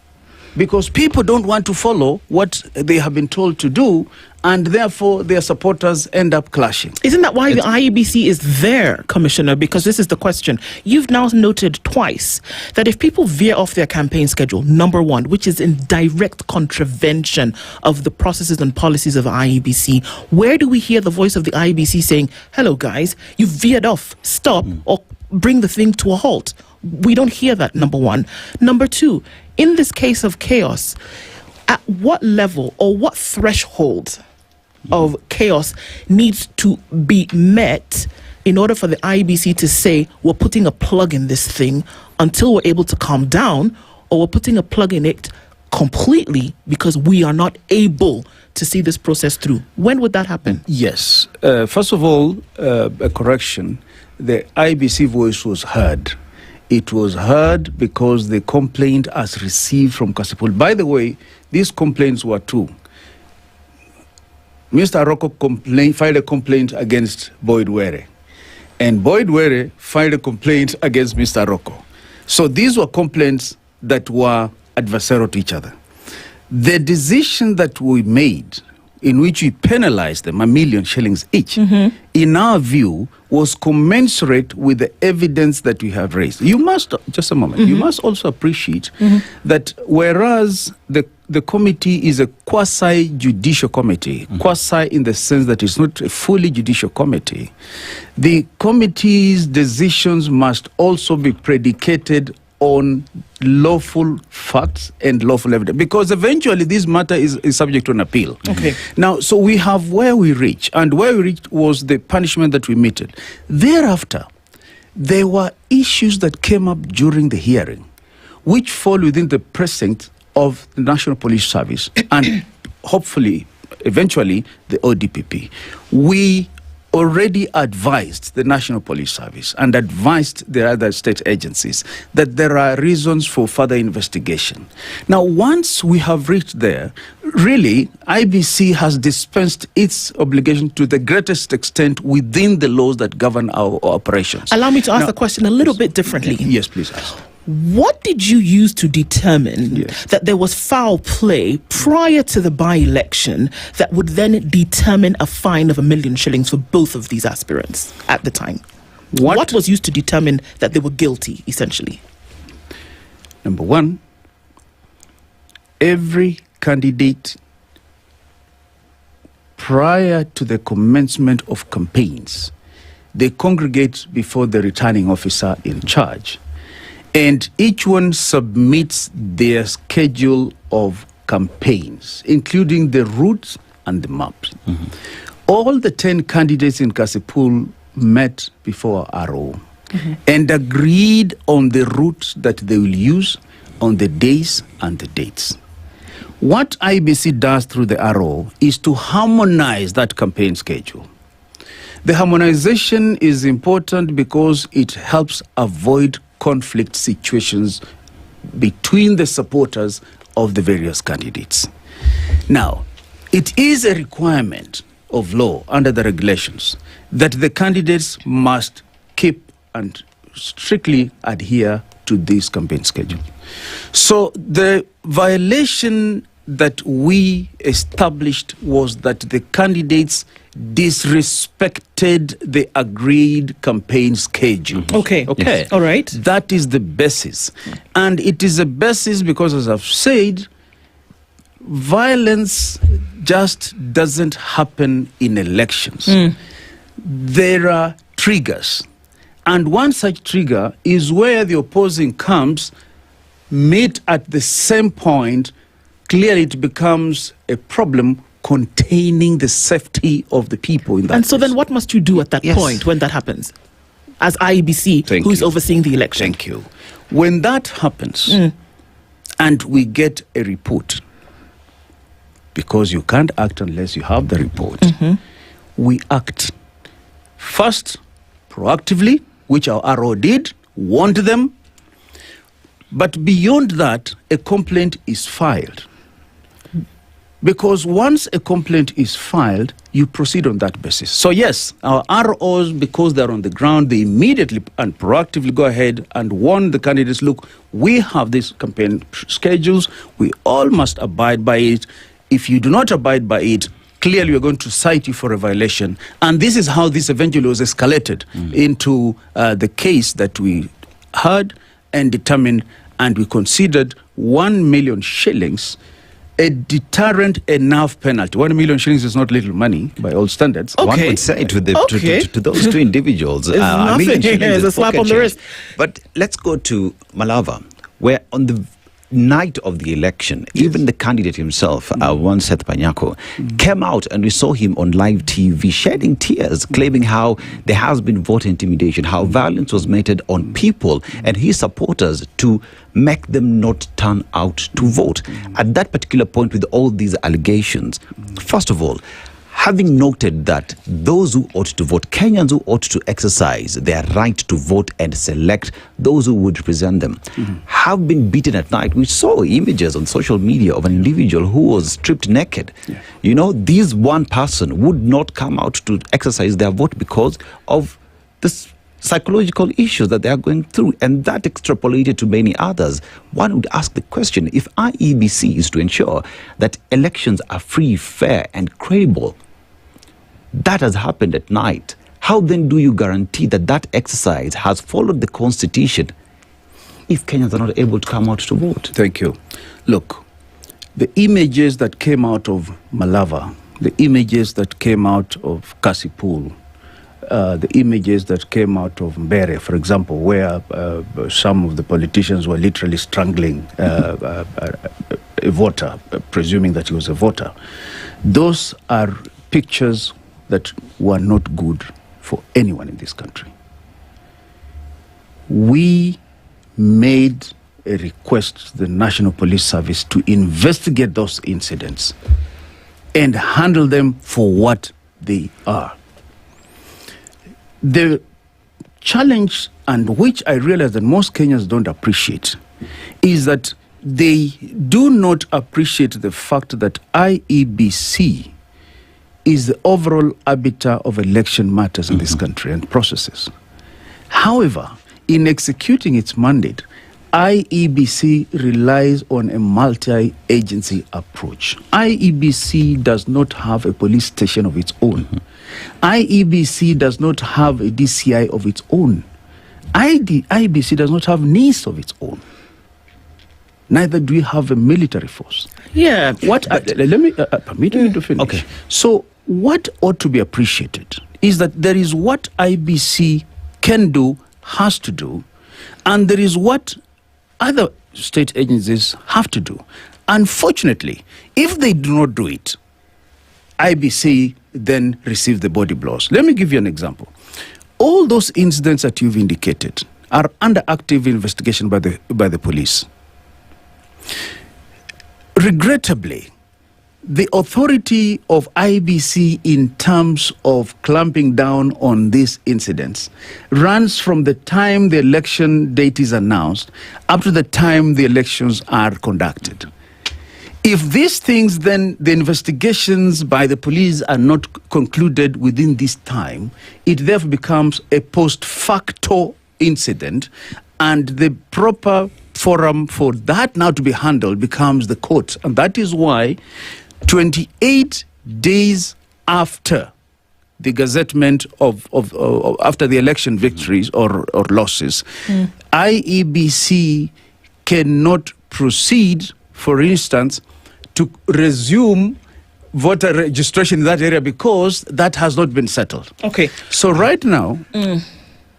Because people don't want to follow what they have been told to do, and therefore their supporters end up clashing. Isn't that why the IEBC is there, Commissioner? Because this is the question. You've now noted twice that if people veer off their campaign schedule, number one, which is in direct contravention of the processes and policies of the IEBC, where do we hear the voice of the IEBC saying, hello guys, you veered off, stop, or bring the thing to a halt? We don't hear that, number one. Number two, in this case of chaos, at what level or what threshold of chaos needs to be met in order for the IEBC to say we're putting a plug in this thing until we're able to calm down, or we're putting a plug in it completely because we are not able to see this process through? When would that happen? Yes. First of all, a correction. The IEBC voice was heard. It was heard because the complaint as received from Kasipul. By the way, these complaints were 2. Mr. Aroko filed a complaint against Boyd Were, and Boyd Were filed a complaint against Mr. Aroko. So these were complaints that were adversarial to each other. The decision that we made, in which we penalized them $1 million shillings each, in our view, was commensurate with the evidence that we have raised. You must, just a moment, you must also appreciate that whereas the committee is a quasi-judicial committee, quasi in the sense that it's not a fully judicial committee, the committee's decisions must also be predicated on lawful facts and lawful evidence, because eventually this matter is subject to an appeal. Okay. Now, so we have where we reach, and where we reached was the punishment that we meted. Thereafter, there were issues that came up during the hearing, which fall within the precinct of the National Police Service and hopefully, eventually, the ODPP. We already advised the National Police Service and advised the other state agencies that there are reasons for further investigation. Now, once we have reached there, really, IBC has dispensed its obligation to the greatest extent within the laws that govern our operations. Allow me to ask the question a little bit differently. Yes, please ask. What did you use to determine that there was foul play prior to the by-election that would then determine a fine of $1 million shillings for both of these aspirants at the time? What was used to determine that they were guilty, essentially? Number one, every candidate prior to the commencement of campaigns, they congregate before the returning officer in charge. And each one submits their schedule of campaigns, including the routes and the maps. All the 10 candidates in Kasipul met before RO and agreed on the routes that they will use, on the days and the dates. What IBC does through the RO is to harmonize that campaign schedule. The harmonization is important because it helps avoid conflict situations between the supporters of the various candidates. Now, it is a requirement of law under the regulations that the candidates must keep and strictly adhere to this campaign schedule. So the violation that we established was that the candidates disrespected the agreed campaign schedule. Okay. Okay. All right. That is the basis. And it is a basis because, as I've said, violence just doesn't happen in elections. There are triggers. And one such trigger is where the opposing camps meet at the same point. Clearly, it becomes a problem containing the safety of the people in that And so then what must you do at that point when that happens? As IEBC, who is overseeing the election? Thank you. When that happens, and we get a report, because you can't act unless you have the report, we act first proactively, which our RO did, warned them. But beyond that, a complaint is filed. Because once a complaint is filed, you proceed on that basis. So yes, our ROs, because they're on the ground, they immediately and proactively go ahead and warn the candidates, look, we have these campaign schedules, we all must abide by it. If you do not abide by it, clearly we're going to cite you for a violation. And this is how this eventually was escalated into the case that we heard and determined, and we considered 1 million shillings a deterrent enough penalty. 1 million shillings is not little money by all standards. One would say to those two individuals, It's nothing. It's a slap on the wrist. But let's go to Malava, where on the night of the election, even the candidate himself, Seth Panyako, came out, and we saw him on live TV shedding tears, claiming how there has been voter intimidation, how violence was meted on people and his supporters to make them not turn out to vote. At that particular point, with all these allegations, first of all, having noted that those who ought to vote, Kenyans who ought to exercise their right to vote and select those who would represent them, have been beaten at night. We saw images on social media of an individual who was stripped naked. You know, this one person would not come out to exercise their vote because of this psychological issues that they are going through, and that extrapolated to many others. One would ask the question, if IEBC is to ensure that elections are free, fair and credible, that has happened at night, how then do you guarantee that that exercise has followed the constitution if Kenyans are not able to come out to vote? Thank you. Look, the images that came out of Malava, the images that came out of Kasipul, the images that came out of Mbere, for example, where some of the politicians were literally strangling a voter, presuming that he was a voter. Those are pictures that were not good for anyone in this country. We made a request to the National Police Service to investigate those incidents and handle them for what they are. The challenge, and which I realize that most Kenyans don't appreciate, is that they do not appreciate the fact that IEBC is the overall arbiter of election matters in this country and processes. However, in executing its mandate, IEBC relies on a multi-agency approach. IEBC does not have a police station of its own. IEBC does not have a DCI of its own. IEBC does not have NIS of its own. Neither do we have a military force. Yeah. What? Let me permit me to finish. Okay. So, what ought to be appreciated is that there is what IEBC can do, has to do, and there is what other state agencies have to do. Unfortunately, if they do not do it, IEBC then receive the body blows. Let me give you an example. All those incidents that you've indicated are under active investigation by the police. Regrettably, the authority of IBC in terms of clamping down on these incidents runs from the time the election date is announced up to the time the elections are conducted. If these things, then the investigations by the police are not concluded within this time, it therefore becomes a post facto incident, and the proper forum for that now to be handled becomes the courts. And that is why 28 days after the gazettement of after the election victories or losses, IEBC cannot proceed, for instance, to resume voter registration in that area because that has not been settled. Okay. So right now,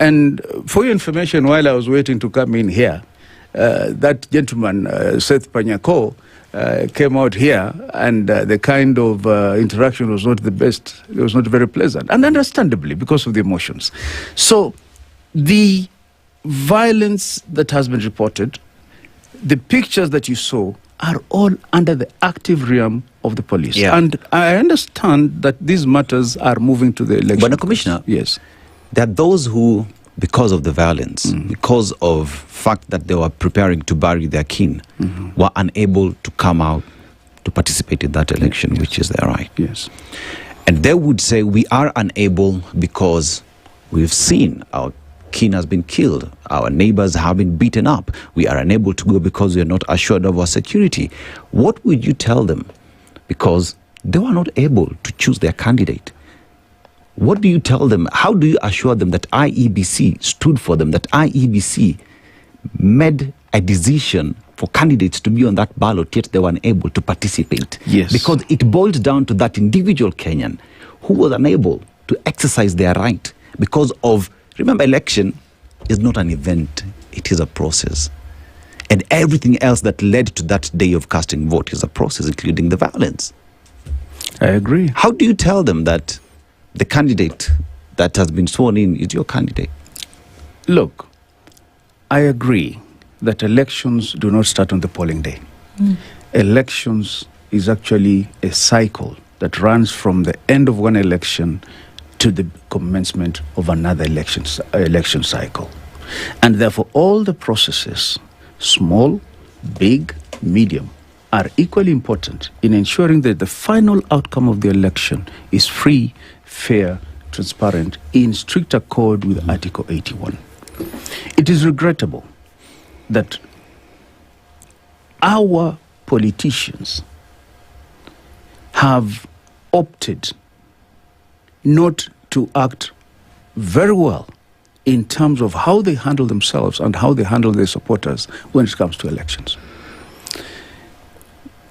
and for your information, while I was waiting to come in here, that gentleman, Seth Panyako, came out here, and the kind of interaction was not the best. It was not very pleasant, and understandably, because of the emotions. So the violence that has been reported, the pictures that you saw, are all under the active realm of the police. Yeah. And I understand that these matters are moving to the election. But, Commissioner, yes, there are those who, because of the violence, because of fact that they were preparing to bury their kin, were unable to come out to participate in that election, which is their right. Yes. And they would say, we are unable because we've seen our kin has been killed, our neighbors have been beaten up, we are unable to go because we are not assured of our security. What would you tell them? Because they were not able to choose their candidate. What do you tell them? How do you assure them that IEBC stood for them, that IEBC made a decision for candidates to be on that ballot, yet they were unable to participate? Yes. Because it boiled down to that individual Kenyan who was unable to exercise their right because of, remember, election is not an event, it is a process. And everything else that led to that day of casting vote is a process, including the violence. I agree. How do you tell them that the candidate that has been sworn in is your candidate? Look, I agree that elections do not start on the polling day. Elections is actually a cycle that runs from the end of one election to the commencement of another election cycle. And therefore, all the processes, small, big, medium, are equally important in ensuring that the final outcome of the election is free, fair, transparent, in strict accord with Article 81. It is regrettable that our politicians have opted not to act very well in terms of how they handle themselves and how they handle their supporters when it comes to elections.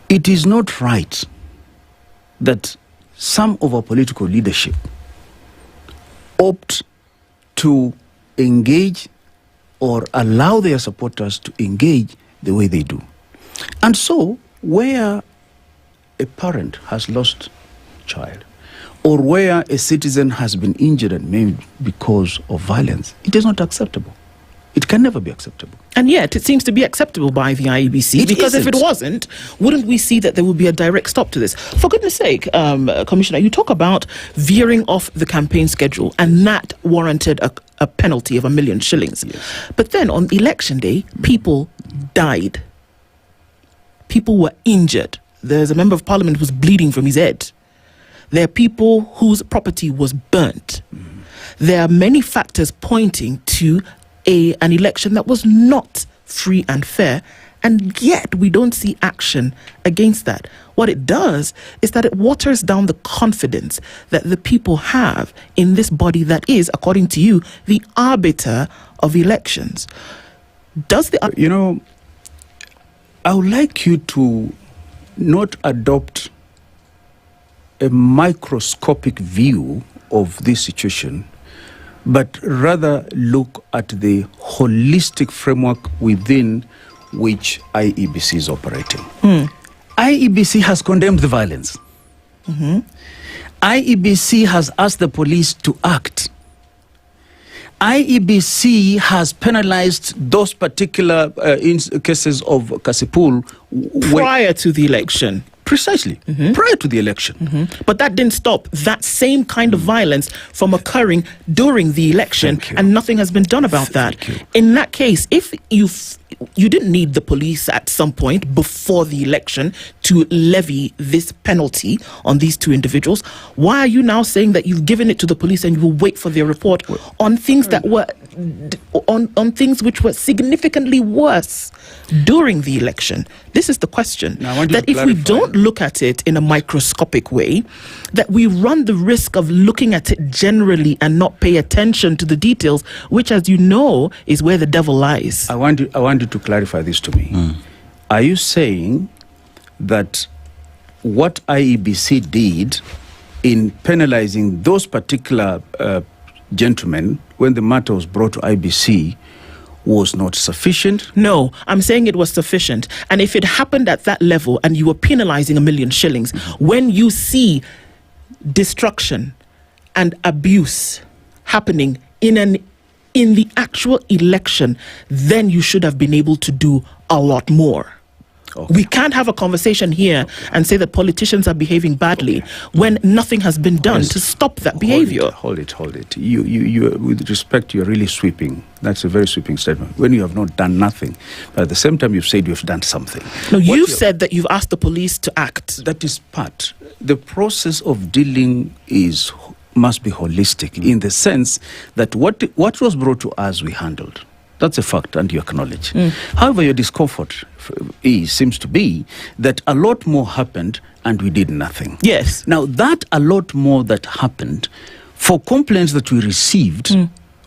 It is not right that some of our political leadership opt to engage or allow their supporters to engage the way they do. And so, where a parent has lost a child, or where a citizen has been injured and maimed because of violence, it is not acceptable. It can never be acceptable. And yet, it seems to be acceptable by the IEBC. It because if isn't. it wasn't, wouldn't we see that there would be a direct stop to this? For goodness sake, Commissioner, you talk about veering off the campaign schedule, and that warranted a penalty of 1 million shillings. Yes. But then on election day, people died. People were injured. There's a member of parliament who was bleeding from his head. There are people whose property was burnt. There are many factors pointing to an election that was not free and fair, and yet we don't see action against that. What it does is that it waters down the confidence that the people have in this body that is, according to you, the arbiter of elections. Does the... You know, I would like you to not adopt a microscopic view of this situation, but rather look at the holistic framework within which IEBC is operating. IEBC has condemned the violence. IEBC has asked the police to act. IEBC has penalized those particular cases of Kasipul prior to the election. Precisely. Prior to the election. But that didn't stop that same kind of violence from occurring during the election, and nothing has been done about that. In that case, if you didn't need the police at some point before the election to levy this penalty on these two individuals, why are you now saying that you've given it to the police and you will wait for their report on things that were on things which were significantly worse during the election? This is the question. That if we don't look at it in a microscopic way, that we run the risk of looking at it generally and not pay attention to the details, which, as you know, is where the devil lies. I want you to clarify this to me. Are you saying that what IEBC did in penalizing those particular gentlemen when the matter was brought to IBC was not sufficient? No, I'm saying it was sufficient. And if it happened at that level and you were penalizing 1 million shillings, when you see destruction and abuse happening in the actual election, then you should have been able to do a lot more. We can't have a conversation here and say that politicians are behaving badly when nothing has been done to stop that behavior. Hold it. You, with respect, you're really sweeping. That's a very sweeping statement. When you have not done nothing, but at the same time you've said you've done something. No, you've said that you've asked the police to act. That is part. The process of dealing must be holistic in the sense that what was brought to us we handled. That's a fact, and you acknowledge. However, your discomfort seems to be that a lot more happened and we did nothing. Yes. Now, that a lot more that happened, for complaints that we received,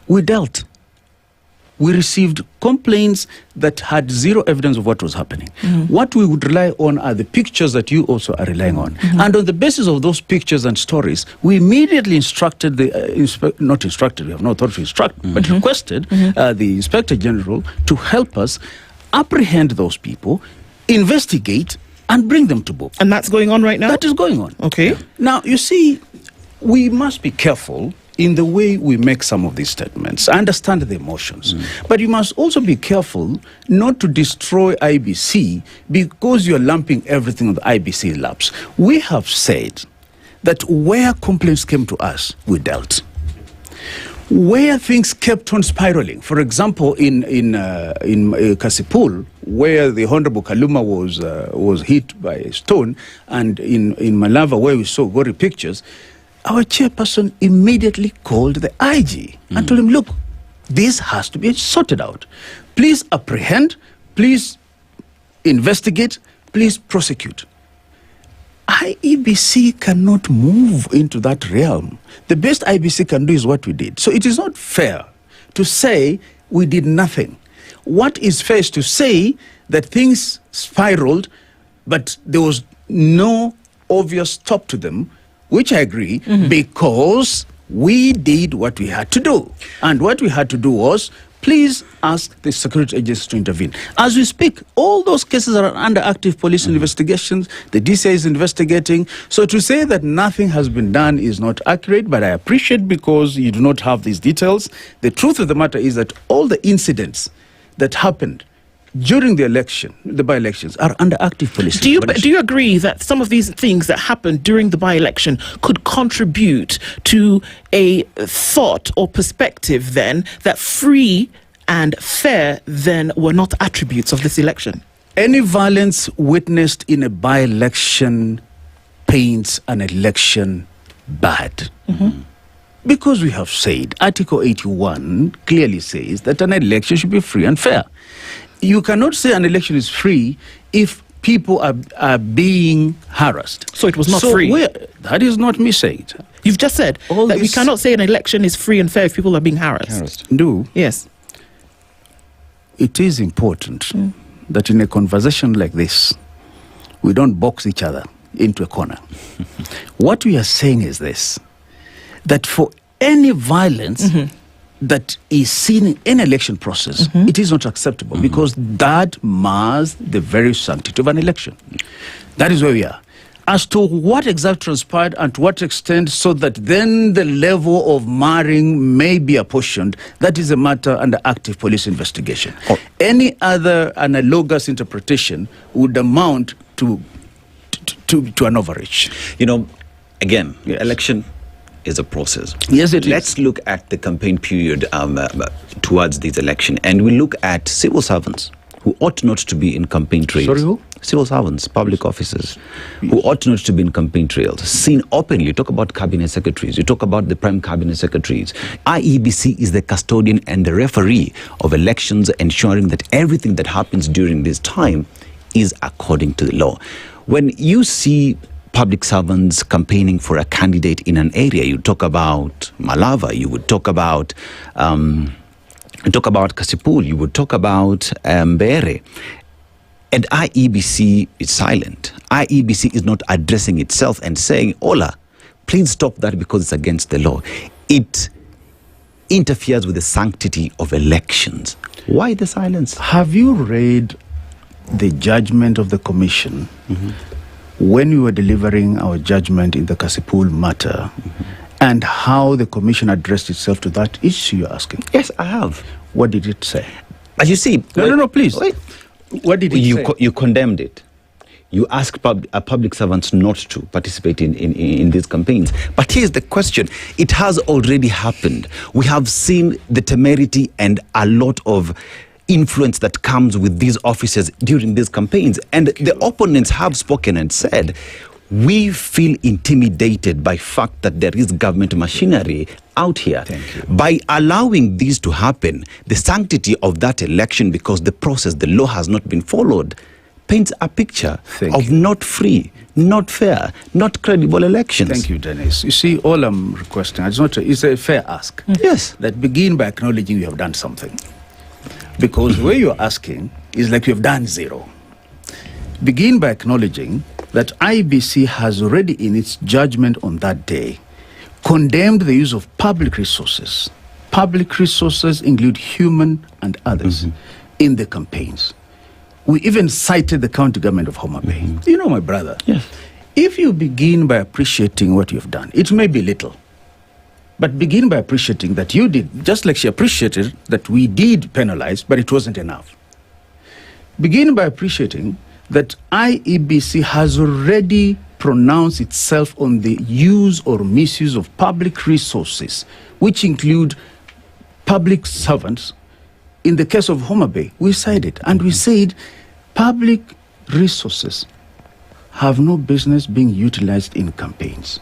we dealt. We received complaints that had zero evidence of what was happening. What we would rely on are the pictures that you also are relying on. And on the basis of those pictures and stories, we immediately instructed not instructed, we have no authority to instruct, but requested the Inspector General to help us apprehend those people, investigate, and bring them to book. And that's going on right now? That is going on. Okay. Now, you see, we must be careful in the way we make some of these statements. I understand the emotions, but you must also be careful not to destroy IBC because you're lumping everything on the IBC laps. We have said that where complaints came to us, we dealt. Where things kept on spiraling, for example, in Kasipul, where the Honorable Kaluma was hit by a stone, and in Malava, where we saw gory pictures, our chairperson immediately called the IG and told him, look, this has to be sorted out. Please apprehend, please investigate, please prosecute. IEBC cannot move into that realm. The best IEBC can do is what we did. So it is not fair to say we did nothing. What is fair is to say that things spiraled, but there was no obvious stop to them, which I agree, because we did what we had to do. And what we had to do was, please ask the security agencies to intervene. As we speak, all those cases are under active police investigations. The DCI is investigating. So to say that nothing has been done is not accurate, but I appreciate because you do not have these details. The truth of the matter is that all the incidents that happened during the election, the by-elections, are under active police investigation. Do you agree that some of these things that happened during the by-election could contribute to a thought or perspective then that free and fair then were not attributes of this election? Any violence witnessed in a by-election paints an election bad. Because we have said, Article 81 clearly says that an election should be free and fair. You cannot say an election is free if people are being harassed. So it was not free? That is not me saying it. You've just said that we cannot say an election is free and fair if people are being harassed. Yes. It is important that in a conversation like this, we don't box each other into a corner. What we are saying is this, that for any violence that is seen in an election process, it is not acceptable because that mars the very sanctity of an election. That is where we are. As to what exactly transpired and to what extent, so that then the level of marring may be apportioned, that is a matter under active police investigation. Any other analogous interpretation would amount to to an overreach. Again, election is a process. Yes, it is. Let's look at the campaign period towards this election, and we look at civil servants who ought not to be in campaign trails. Sorry, who? Civil servants, public officers, who ought not to be in campaign trails. Seen openly. You talk about cabinet secretaries. You talk about the prime cabinet secretaries. IEBC is the custodian and the referee of elections, ensuring that everything that happens during this time is according to the law. When you see public servants campaigning for a candidate in an area, you talk about Malava, you would talk about Kasipul, you would talk about Mbere. And IEBC is silent. IEBC is not addressing itself and saying, Ola, please stop that because it's against the law. It interferes with the sanctity of elections. Why the silence? Have you read the judgment of the commission when we were delivering our judgment in the Kasipul matter and how the commission addressed itself to that issue you're asking? Yes, I have. What did it say? As you see... No, please. Wait. What did it say? You condemned it. You asked public servants not to participate in these campaigns. But here's the question. It has already happened. We have seen the temerity and a lot of influence that comes with these officers during these campaigns. And the opponents have spoken and said, we feel intimidated by fact that there is government machinery out here. By allowing these to happen, the sanctity of that election, because the process, the law has not been followed, paints a picture of not free, not fair, not credible elections. Thank you, Dennis. You see, all I'm requesting, it's a fair ask. Yes. That begin by acknowledging you have done something. Because the way you're asking is like you have done zero. Begin by acknowledging that IBC has already, in its judgment on that day, condemned the use of public resources. Public resources include human and others in the campaigns. We even cited the county government of Homa Bay. You know, my brother, if you begin by appreciating what you've done, it may be little, but begin by appreciating that you did, just like she appreciated that we did penalize, but it wasn't enough. Begin by appreciating that IEBC has already pronounced itself on the use or misuse of public resources, which include public servants. In the case of Homa Bay, we cited and we said public resources have no business being utilized in campaigns.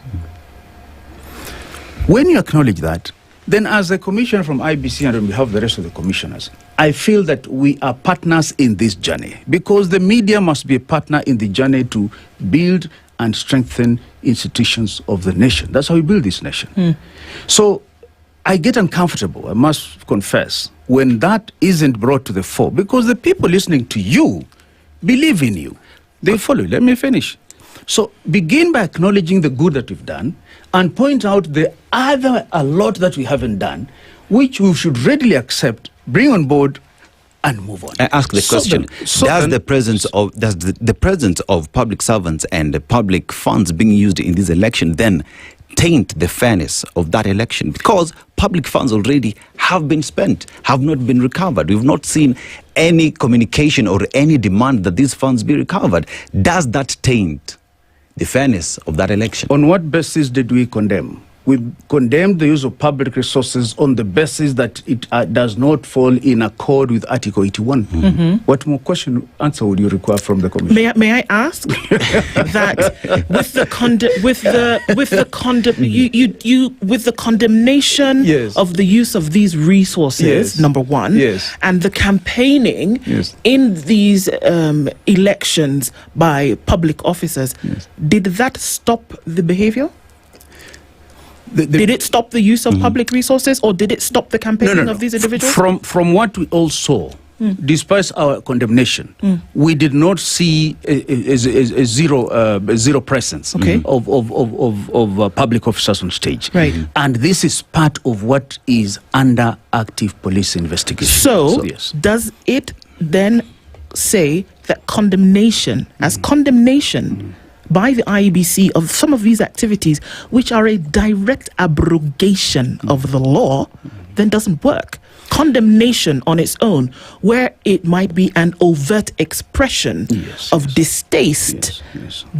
When you acknowledge that, then as a commissioner from IBC and on behalf of the rest of the commissioners, I feel that we are partners in this journey, because the media must be a partner in the journey to build and strengthen institutions of the nation. That's how we build this nation. So I get uncomfortable, I must confess, when that isn't brought to the fore, because the people listening to you believe in you. They follow you. Let me finish. So begin by acknowledging the good that we've done and point out the other, a lot that we haven't done, which we should readily accept, bring on board, and move on. I ask the question, does the presence of public servants and public funds being used in this election then taint the fairness of that election? Because public funds already have been spent, have not been recovered. We've not seen any communication or any demand that these funds be recovered. Does that taint the fairness of that election? On what basis did we condemn? We condemned the use of public resources on the basis that it does not fall in accord with Article 81. What more answer would you require from the Commission? May I ask that with the condemnation of the use of these resources, number one, and the campaigning in these elections by public officers, did that stop the behavior? Did it stop the use of public resources, or did it stop the campaigning of these individuals? From what we all saw, despite our condemnation, we did not see a zero presence of public officers on stage. And this is part of what is under active police investigation. So does it then say that condemnation, by the IEBC of some of these activities, which are a direct abrogation of the law, then doesn't work. Condemnation on its own, where it might be an overt expression of distaste,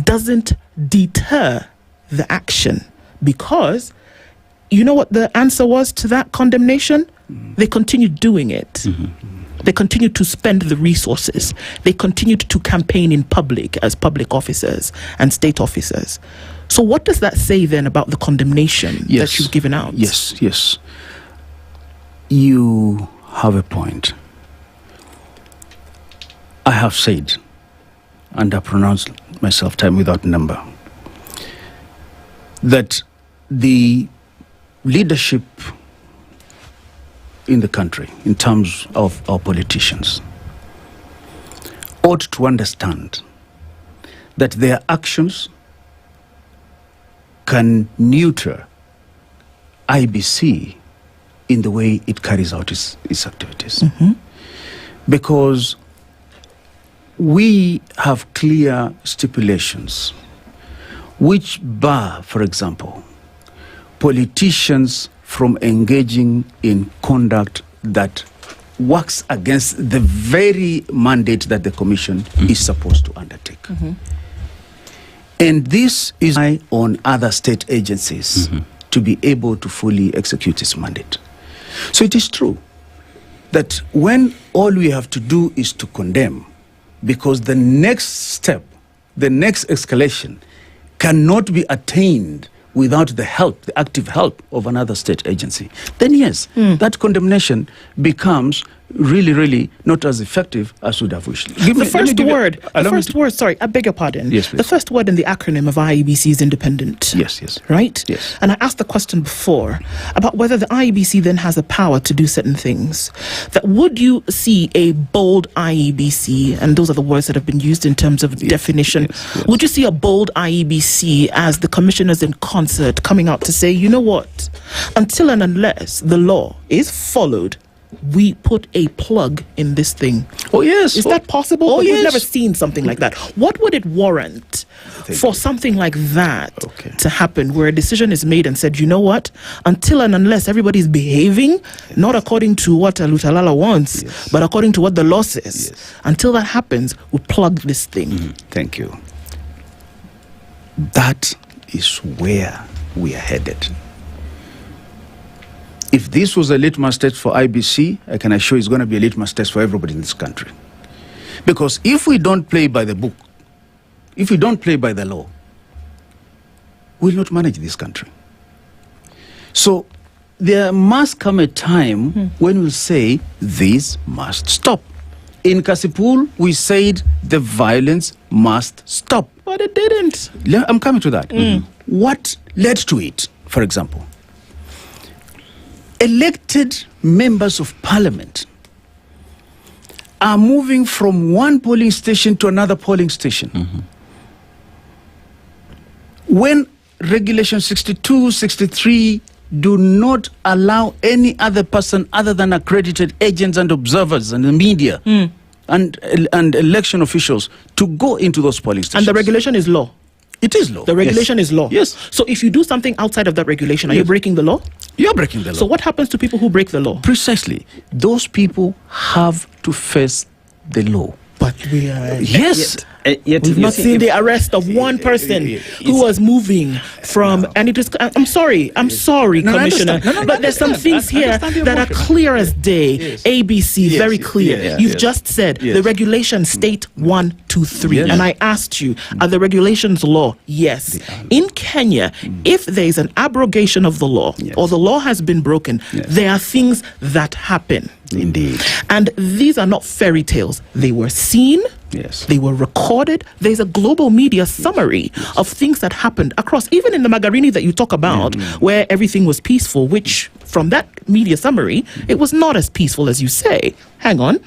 doesn't deter the action. Because you know what the answer was to that condemnation? They continued doing it. They continued to spend the resources. They continued to campaign in public as public officers and state officers. So what does that say then about the condemnation that you've given out? Yes. You have a point. I have said, and I pronounced myself time without number, that the leadership in the country, in terms of our politicians, ought to understand that their actions can neuter IBC in the way it carries out its activities. Because we have clear stipulations which bar, for example, politicians from engaging in conduct that works against the very mandate that the commission is supposed to undertake. And this is on other state agencies to be able to fully execute its mandate. So it is true that when all we have to do is to condemn, because the next step, the next escalation cannot be attained without the help, the active help of another state agency, then yes, that condemnation becomes really not as effective as would have wished. I beg your pardon. Yes, please. The first word in the acronym of IEBC is independent. Yes. Right? Yes. And I asked the question before about whether the IEBC then has the power to do certain things. That would you see a bold IEBC, and those are the words that have been used in terms of definition, would you see a bold IEBC as the commissioners in concert coming out to say, you know what, until and unless the law is followed, we put a plug in this thing? Oh, yes. Is that possible? Oh, yes. We've never seen something like that. What would it warrant for something like that to happen, where a decision is made and said, you know what, until and unless everybody's behaving, not according to what Lutalala wants, but according to what the law says, until that happens, we plug this thing. Thank you. That is where we are headed. If this was a litmus test for IBC, I can assure it's going to be a litmus test for everybody in this country. Because if we don't play by the book, if we don't play by the law, we'll not manage this country. So there must come a time when we'll say, this must stop. In Kasipul, we said the violence must stop. But it didn't. I'm coming to that. What led to it, for example? Elected members of parliament are moving from one polling station to another polling station. When Regulation 62, 63 do not allow any other person other than accredited agents and observers and the media and election officials to go into those polling stations. And the regulation is law. It is law. The regulation is law. Yes. So if you do something outside of that regulation, are you breaking the law? You're breaking the law. So what happens to people who break the law? Precisely. Those people have to face the law. But we are... Yes. We've not seen the arrest of one person who was moving from, and it is, I'm sorry, Commissioner, but there's some things here that are clear as day. ABC, very clear. You've just said the regulations state 1, 2, 3, and I asked you, are the regulations law? Yes. In Kenya, if there is an abrogation of the law or the law has been broken, there are things that happen. Indeed. And these are not fairy tales. They were seen. They were recorded. There's a global media summary of things that happened across, even in the Magarini that you talk about, where everything was peaceful, which from that media summary, it was not as peaceful as you say. Hang on.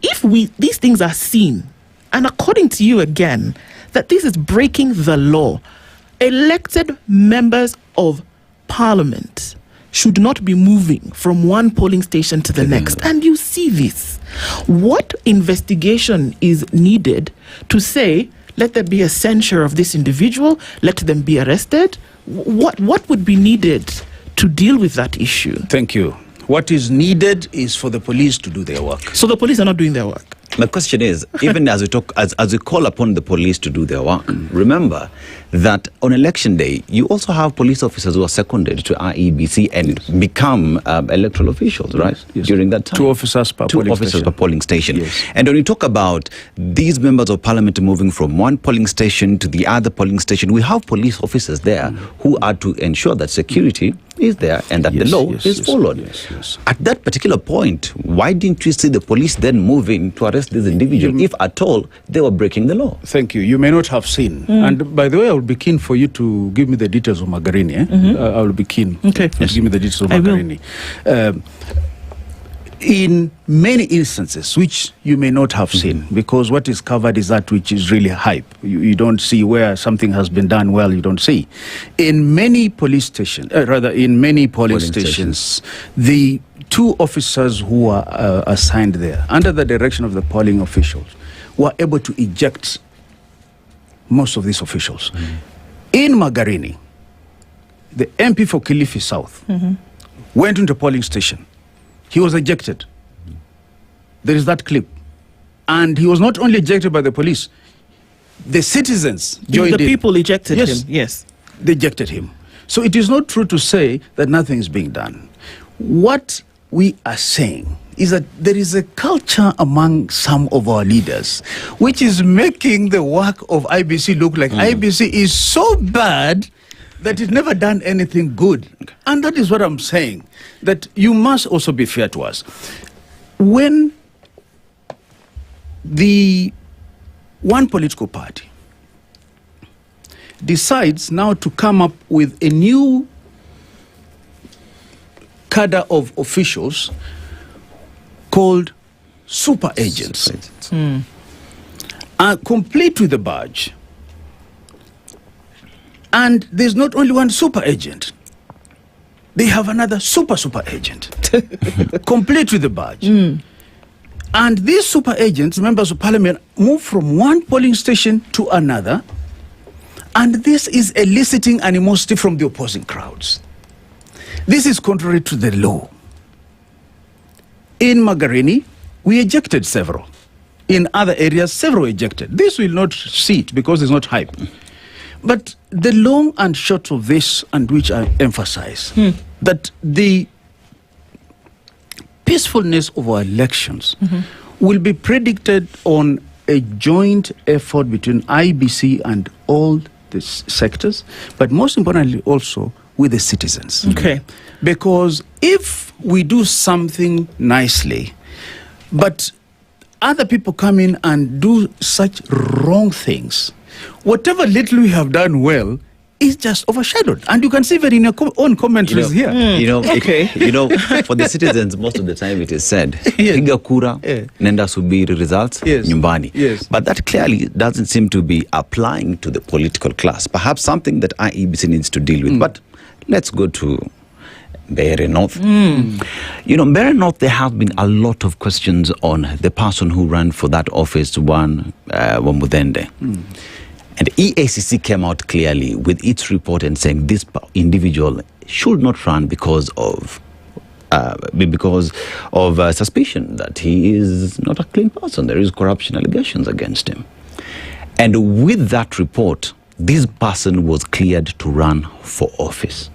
If these things are seen, and according to you again, that this is breaking the law, elected members of parliament should not be moving from one polling station to the next. And you see this. What investigation is needed to say, let there be a censure of this individual, let them be arrested? What would be needed to deal with that issue? Thank you. What is needed is for the police to do their work. So the police are not doing their work. My question is, even as we talk, as we call upon the police to do their work, remember that on election day, you also have police officers who are seconded to IEBC and become electoral officials, right? Yes. During that time. Two officers per polling station. Yes. And when we talk about these members of parliament moving from one polling station to the other polling station, we have police officers there who are to ensure that security is there and that the law is followed. At that particular point, why didn't you see the police then move in to arrest this individual, if at all they were breaking the law? Thank you. You may not have seen. And by the way, I would be keen for you to give me the details of Magarini. I will be keen. Okay. Give me the details of Magarini. In many instances, which you may not have seen, because what is covered is that which is really hype. You don't see where something has been done well, you don't see. In many police stations, in many polling stations, the two officers who are assigned there, under the direction of the polling officials, were able to eject most of these officials. In Magarini, the MP for Kilifi South went into a polling station. He was ejected. There is that clip. And he was not only ejected by the police, the citizens joined in. The people ejected him, yes. They ejected him. So it is not true to say that nothing is being done. What we are saying is that there is a culture among some of our leaders which is making the work of IBC look like IBC is so bad that it's never done anything good. And that is what I'm saying, that you must also be fair to us. When the one political party decides now to come up with a new cadre of officials called super agents, complete with the badge, and there's not only one super agent, they have another super agent, complete with the badge. And these super agents, members of parliament, move from one polling station to another, and this is eliciting animosity from the opposing crowds. This is contrary to the law. In Magarini, we ejected several. In other areas, several ejected. This will not see it because it's not hype. But the long and short of this, and which I emphasize, that the peacefulness of our elections will be predicted on a joint effort between IBC and all the sectors, but most importantly also with the citizens. Okay. Because if we do something nicely, but other people come in and do such wrong things, whatever little we have done well is just overshadowed. And you can see that in your own commentaries here. For the citizens, most of the time it is said, piga kura, nenda subiri results, nyumbani. But that clearly doesn't seem to be applying to the political class. Perhaps something that IEBC needs to deal with. But let's go to Mbere North. Mbere North, there have been a lot of questions on the person who ran for that office, Wamudende. And EACC came out clearly with its report and saying this individual should not run because of suspicion that he is not a clean person. There is corruption allegations against him. And with that report, this person was cleared to run for office.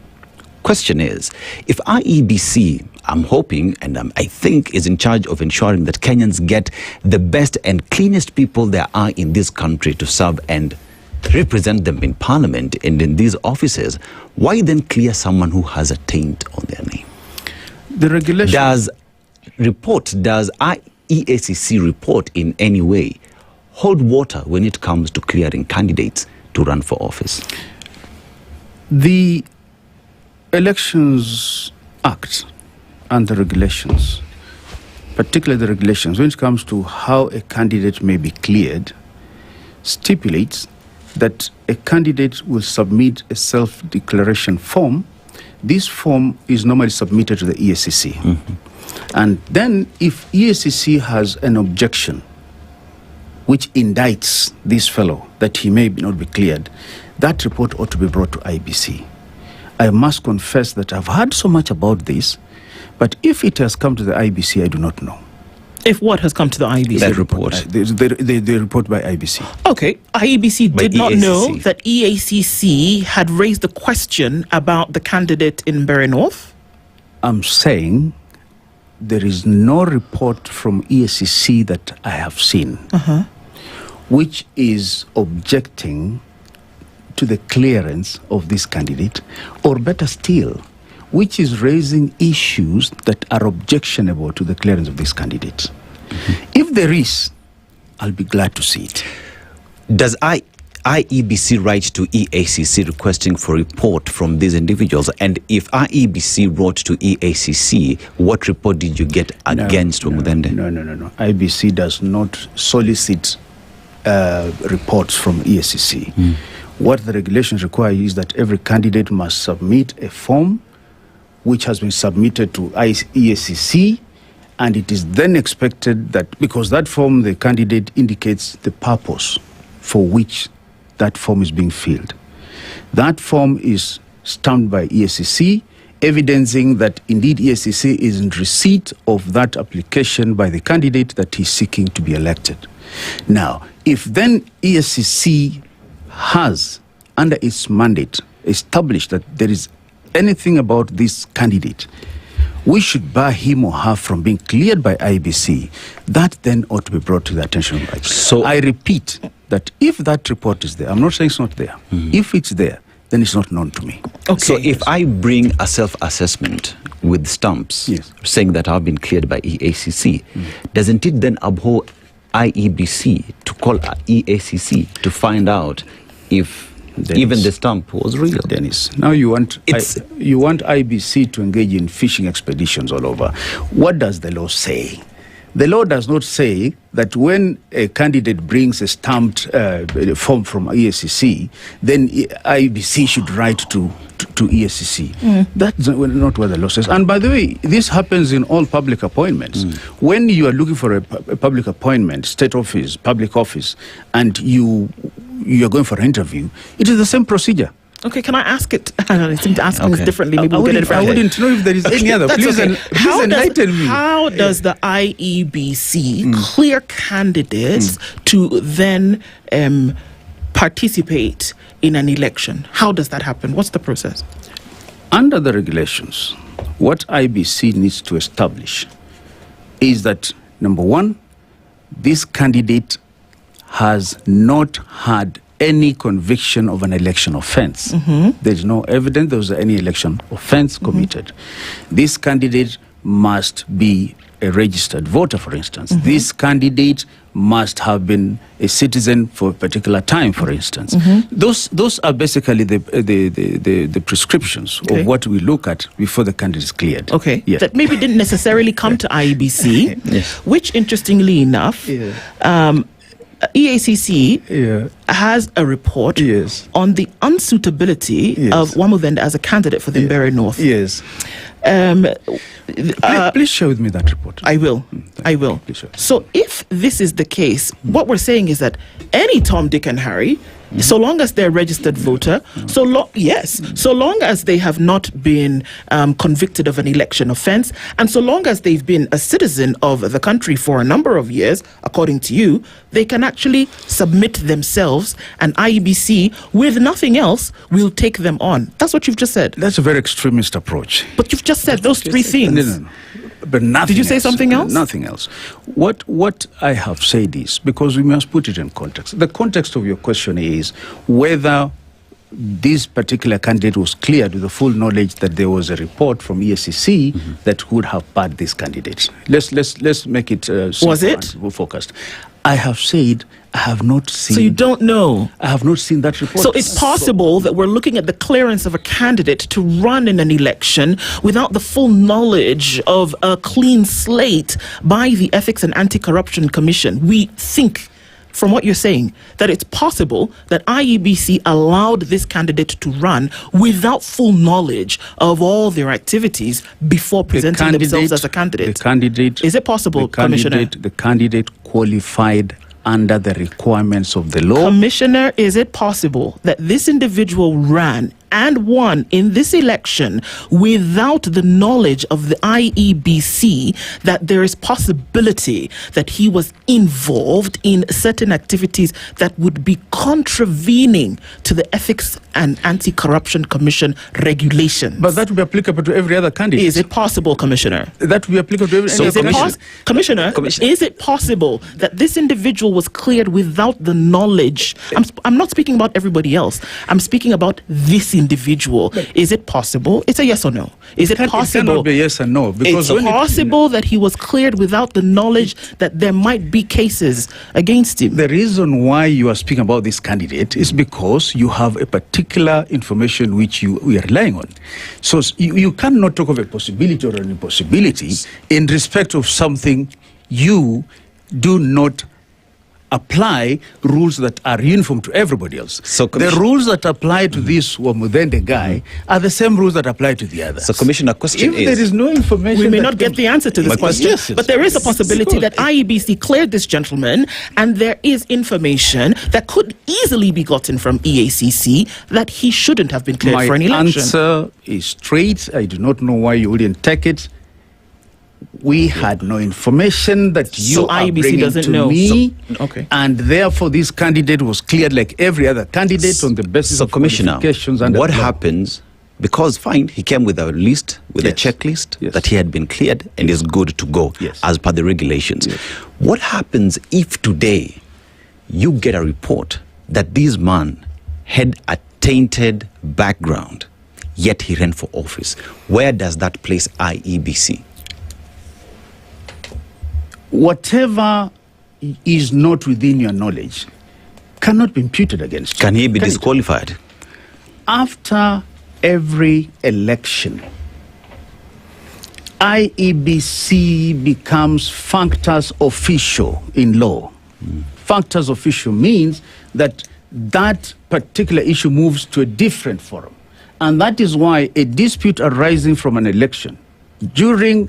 Question is, if IEBC, I'm hoping and I think, is in charge of ensuring that Kenyans get the best and cleanest people there are in this country to serve and represent them in parliament and in these offices, why then clear someone who has a taint on their name? The regulation... Does EACC report in any way hold water when it comes to clearing candidates to run for office? The Elections Act and the regulations, particularly the regulations, when it comes to how a candidate may be cleared, stipulates that a candidate will submit a self-declaration form. This form is normally submitted to the EACC. And then if EACC has an objection which indicts this fellow that he may not be cleared, that report ought to be brought to IBC. I must confess that I've heard so much about this, but if it has come to the IBC, I do not know. If what has come to the IBC? That report. The report by IBC. Okay, IEBC did not know that EACC had raised the question about the candidate in Mbere North? I'm saying there is no report from EACC that I have seen which is objecting to the clearance of this candidate, or better still, which is raising issues that are objectionable to the clearance of this candidate. If there is, I'll be glad to see it. Does IEBC write to EACC requesting for report from these individuals? And if IEBC wrote to EACC, what report did you get against Omudende? No. IEBC does not solicit reports from EACC. What the regulations require is that every candidate must submit a form which has been submitted to EACC, and it is then expected that, because that form, the candidate indicates the purpose for which that form is being filled. That form is stamped by EACC, evidencing that indeed EACC is in receipt of that application by the candidate that he's seeking to be elected. Now, if then EACC has, under its mandate, established that there is anything about this candidate we should bar him or her from being cleared by IBC, that then ought to be brought to the attention of IBC. So I repeat that if that report is there, I'm not saying it's not there. If it's there, then it's not known to me. Okay. So if I bring a self-assessment with stamps saying that I've been cleared by EACC, doesn't it then abhor IEBC to call EACC to find out if even the stamp was real? Dennis, now you want IBC to engage in fishing expeditions all over. What does the law say? The law does not say that when a candidate brings a stamped form from EACC, then IBC should write to EACC. That's not what the law says. And by the way, this happens in all public appointments. When you are looking for a public appointment, state office, public office, and you are going for an interview, it is the same procedure. Okay, can I ask it? I seem to ask things differently. Maybe we'll get it I wouldn't know if there is any other. Please enlighten me. How does the IEBC clear candidates to then participate in an election? How does that happen? What's the process? Under the regulations, what IBC needs to establish is that, number one, this candidate has not had any conviction of an election offense. There's no evidence there was any election offense committed. This candidate must be a registered voter, for instance. This candidate must have been a citizen for a particular time, for instance. Those are basically the prescriptions of what we look at before the candidate is cleared. Okay, that maybe didn't necessarily come to IEBC, which interestingly enough, EACC has a report on the unsuitability of Wamudende as a candidate for the Mbere North. Please share with me that report. I will. So if this is the case, what we're saying is that any Tom, Dick and Harry, so long as they're a registered voter, so long as they have not been convicted of an election offense, and so long as they've been a citizen of the country for a number of years, according to you, they can actually submit themselves, and IEBC, with nothing else, will take them on. That's what you've just said. That's a very extremist approach. But you've just said those three things. No. But nothing. Did you say something else? Nothing else. What I have said is, because we must put it in context. The context of your question is whether this particular candidate was cleared with the full knowledge that there was a report from EACC that would have barred this candidate. Let's make it was it focused. I have said I have not seen. So you don't know? I have not seen that report. So it's possible that we're looking at the clearance of a candidate to run in an election without the full knowledge of a clean slate by the Ethics and Anti-Corruption Commission. We think, from what you're saying, that it's possible that IEBC allowed this candidate to run without full knowledge of all their activities before presenting themselves as a candidate. The candidate. Is it possible, Commissioner? The candidate qualified under the requirements of the law. Commissioner, is it possible that this individual ran and won in this election without the knowledge of the IEBC that there is possibility that he was involved in certain activities that would be contravening to the Ethics and Anti-Corruption Commission regulations. But that would be applicable to every other candidate. Is it possible, Commissioner? That would be applicable to every other candidate. Commissioner, is it possible that this individual was cleared without the knowledge? I'm not speaking about everybody else. I'm speaking about this individual. Is it possible? It's a yes or no. Is it possible? It cannot be yes or no. Because it's possible that he was cleared without the knowledge that there might be cases against him. The reason why you are speaking about this candidate is because you have a particular information which we are relying on. So you cannot talk of a possibility or an impossibility in respect of something you do not apply rules that are uniform to everybody else. So the rules that apply to this Wamudende guy are the same rules that apply to the others. So, Commissioner, question if there is no information, we may not get the answer to this question, yes, but there is a possibility that IEBC cleared this gentleman, and there is information that could easily be gotten from EACC that he shouldn't have been cleared for an election. My answer is straight. I do not know why you wouldn't take it. We had no information that you are IEBC bringing doesn't to know. me, Okay. And therefore this candidate was cleared like every other candidate on the basis of Commissioner, qualifications. And what happens? Because fine, he came with a list, with a checklist that he had been cleared and is good to go as per the regulations. What happens if today you get a report that this man had a tainted background, yet he ran for office? Where does that place IEBC? Whatever is not within your knowledge cannot be imputed against you. Can he be disqualified? After every election, IEBC becomes functus officio in law. Functus officio means that that particular issue moves to a different forum. And that is why a dispute arising from an election during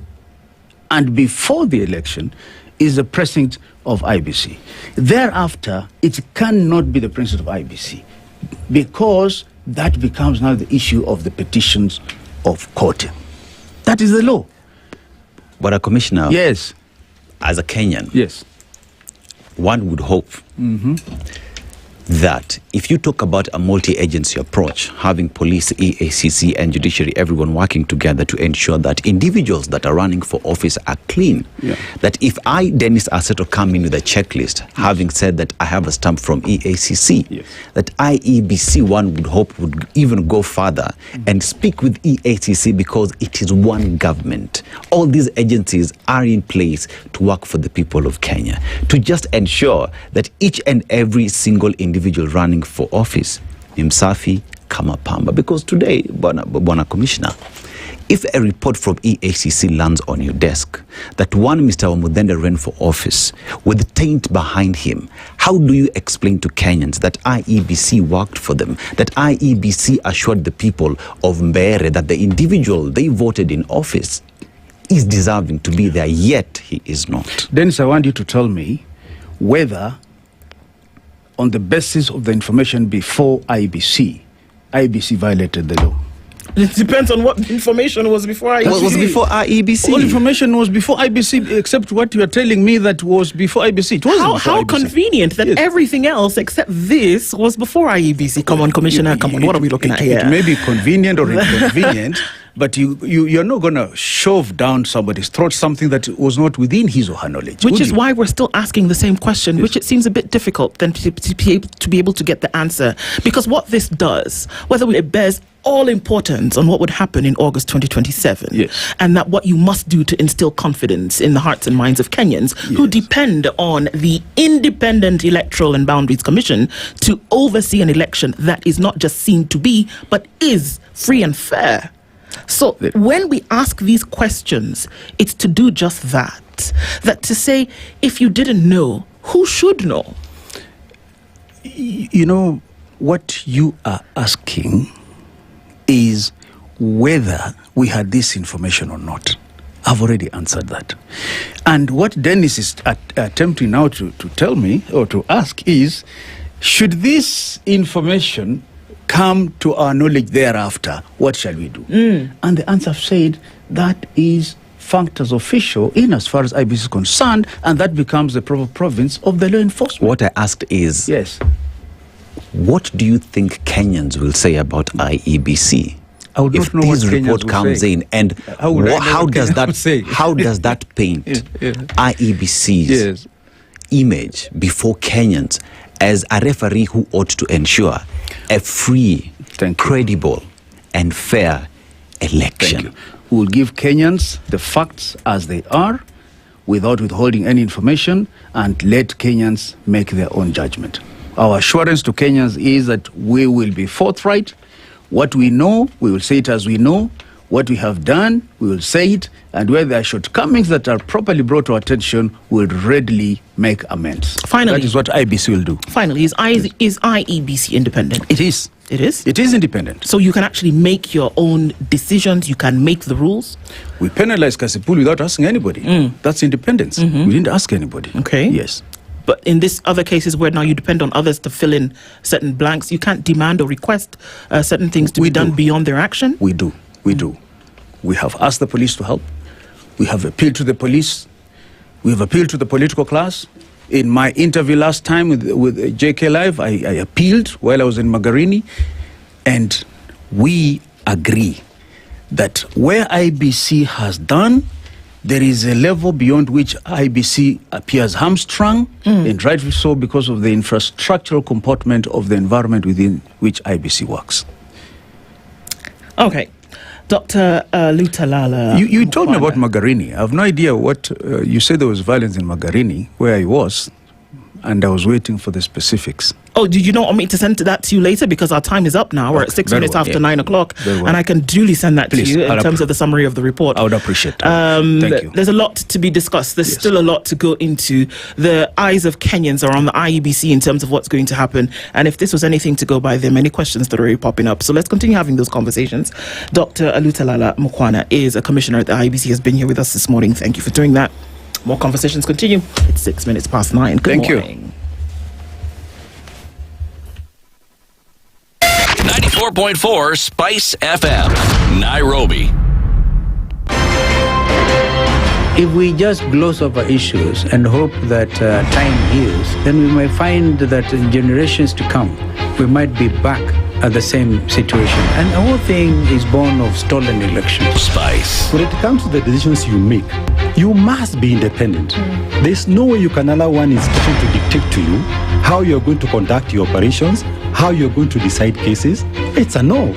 and before the election is the precinct of IBC. Thereafter, it cannot be the precinct of IBC because that becomes now the issue of the petitions of court. That is the law. But a commissioner, yes, as a Kenyan, yes, one would hope that if you talk about a multi-agency approach, having police, EACC and judiciary, everyone working together to ensure that individuals that are running for office are clean, that if I, Dennis Aseto, come in with a checklist, having said that I have a stamp from EACC, that IEBC, one would hope, would even go further and speak with EACC because it is one government. All these agencies are in place to work for the people of Kenya, to just ensure that each and every single individual running for office Msafi kama pamba. Because today, Bwana Commissioner, if a report from EACC lands on your desk that one Mr. Wamudende ran for office with taint behind him, how do you explain to Kenyans that IEBC worked for them, that IEBC assured the people of Mbere that the individual they voted in office is deserving to be there, yet he is not? Dennis, I want you to tell me whether on the basis of the information before IBC violated the law. It depends on what information was before IEBC. What was before IEBC? All information was before IBC, except what you are telling me that was before IBC. It wasn't before How IBC. convenient that everything else except this was before IEBC. Come on, Commissioner, come on. What are we looking at here? It may be convenient or inconvenient, but you're not going to shove down somebody's throat something that was not within his or her knowledge. Which is why we're still asking the same question, which it seems a bit difficult then to be able to get the answer. Because what this does, whether it bears all importance on what would happen in August 2027, and that what you must do to instill confidence in the hearts and minds of Kenyans who depend on the Independent Electoral and Boundaries Commission to oversee an election that is not just seen to be, but is free and fair. So when we ask these questions, it's to do just that. That to say, if you didn't know, who should know? You know, what you are asking is whether we had this information or not. I've already answered that. And what Dennis is attempting now to tell me or to ask is, should this information come to our knowledge thereafter, what shall we do? And the answer said that is functus official in as far as IBC is concerned, and that becomes the proper province of the law enforcement. What I asked is, yes, what do you think Kenyans will say about IEBC? I would if not know this what report Kenyans will comes say. in, and how does that paint IEBC's image before Kenyans as a referee who ought to ensure a free, credible, and fair election? We will give Kenyans the facts as they are, without withholding any information, and let Kenyans make their own judgment. Our assurance to Kenyans is that we will be forthright. What we know, we will say it as we know. What we have done, we will say it. And where there are shortcomings that are properly brought to our attention, we will readily make amends. Finally, that is what IBC will do. Finally, is IEBC independent? It is. It is? It is independent. So you can actually make your own decisions, you can make the rules? We penalize Kasipul without asking anybody. That's independence. We didn't ask anybody. Okay. Yes. But in this other cases where now you depend on others to fill in certain blanks, you can't demand or request certain things to be done beyond their action? We do. We do. We have asked the police to help. We have appealed to the police. We have appealed to the political class. In my interview last time with JK Live, I appealed while I was in Magarini, and we agree that where IBC has done, there is a level beyond which IBC appears hamstrung, and rightly so because of the infrastructural comportment of the environment within which IBC works. Okay. Dr. Lutalala. You told me about Magarini. I have no idea what... you said there was violence in Magarini, where I was, and I was waiting for the specifics. Oh, did you not want me to send that to you later? Because our time is up now. We're at 6 minutes after 9 o'clock. And I can duly send that to you in terms of the summary of the report. I would appreciate that. Thank you. There's a lot to be discussed. There's still a lot to go into. The eyes of Kenyans are on the IEBC in terms of what's going to happen. And if this was anything to go by, there are many questions that are already popping up. So let's continue having those conversations. Dr. Lutalala Mukwana is a commissioner at the IEBC, has been here with us this morning. Thank you for doing that. More conversations continue. It's 6 minutes past 9. Good morning. 94.4 Spice FM, Nairobi. If we just gloss over issues and hope that time heals, then we may find that in generations to come, we might be back at the same situation. And the whole thing is born of stolen elections. Spice. When it comes to the decisions you make, you must be independent. There's no way you can allow one institution to dictate to you how you're going to conduct your operations, how you're going to decide cases. It's a no.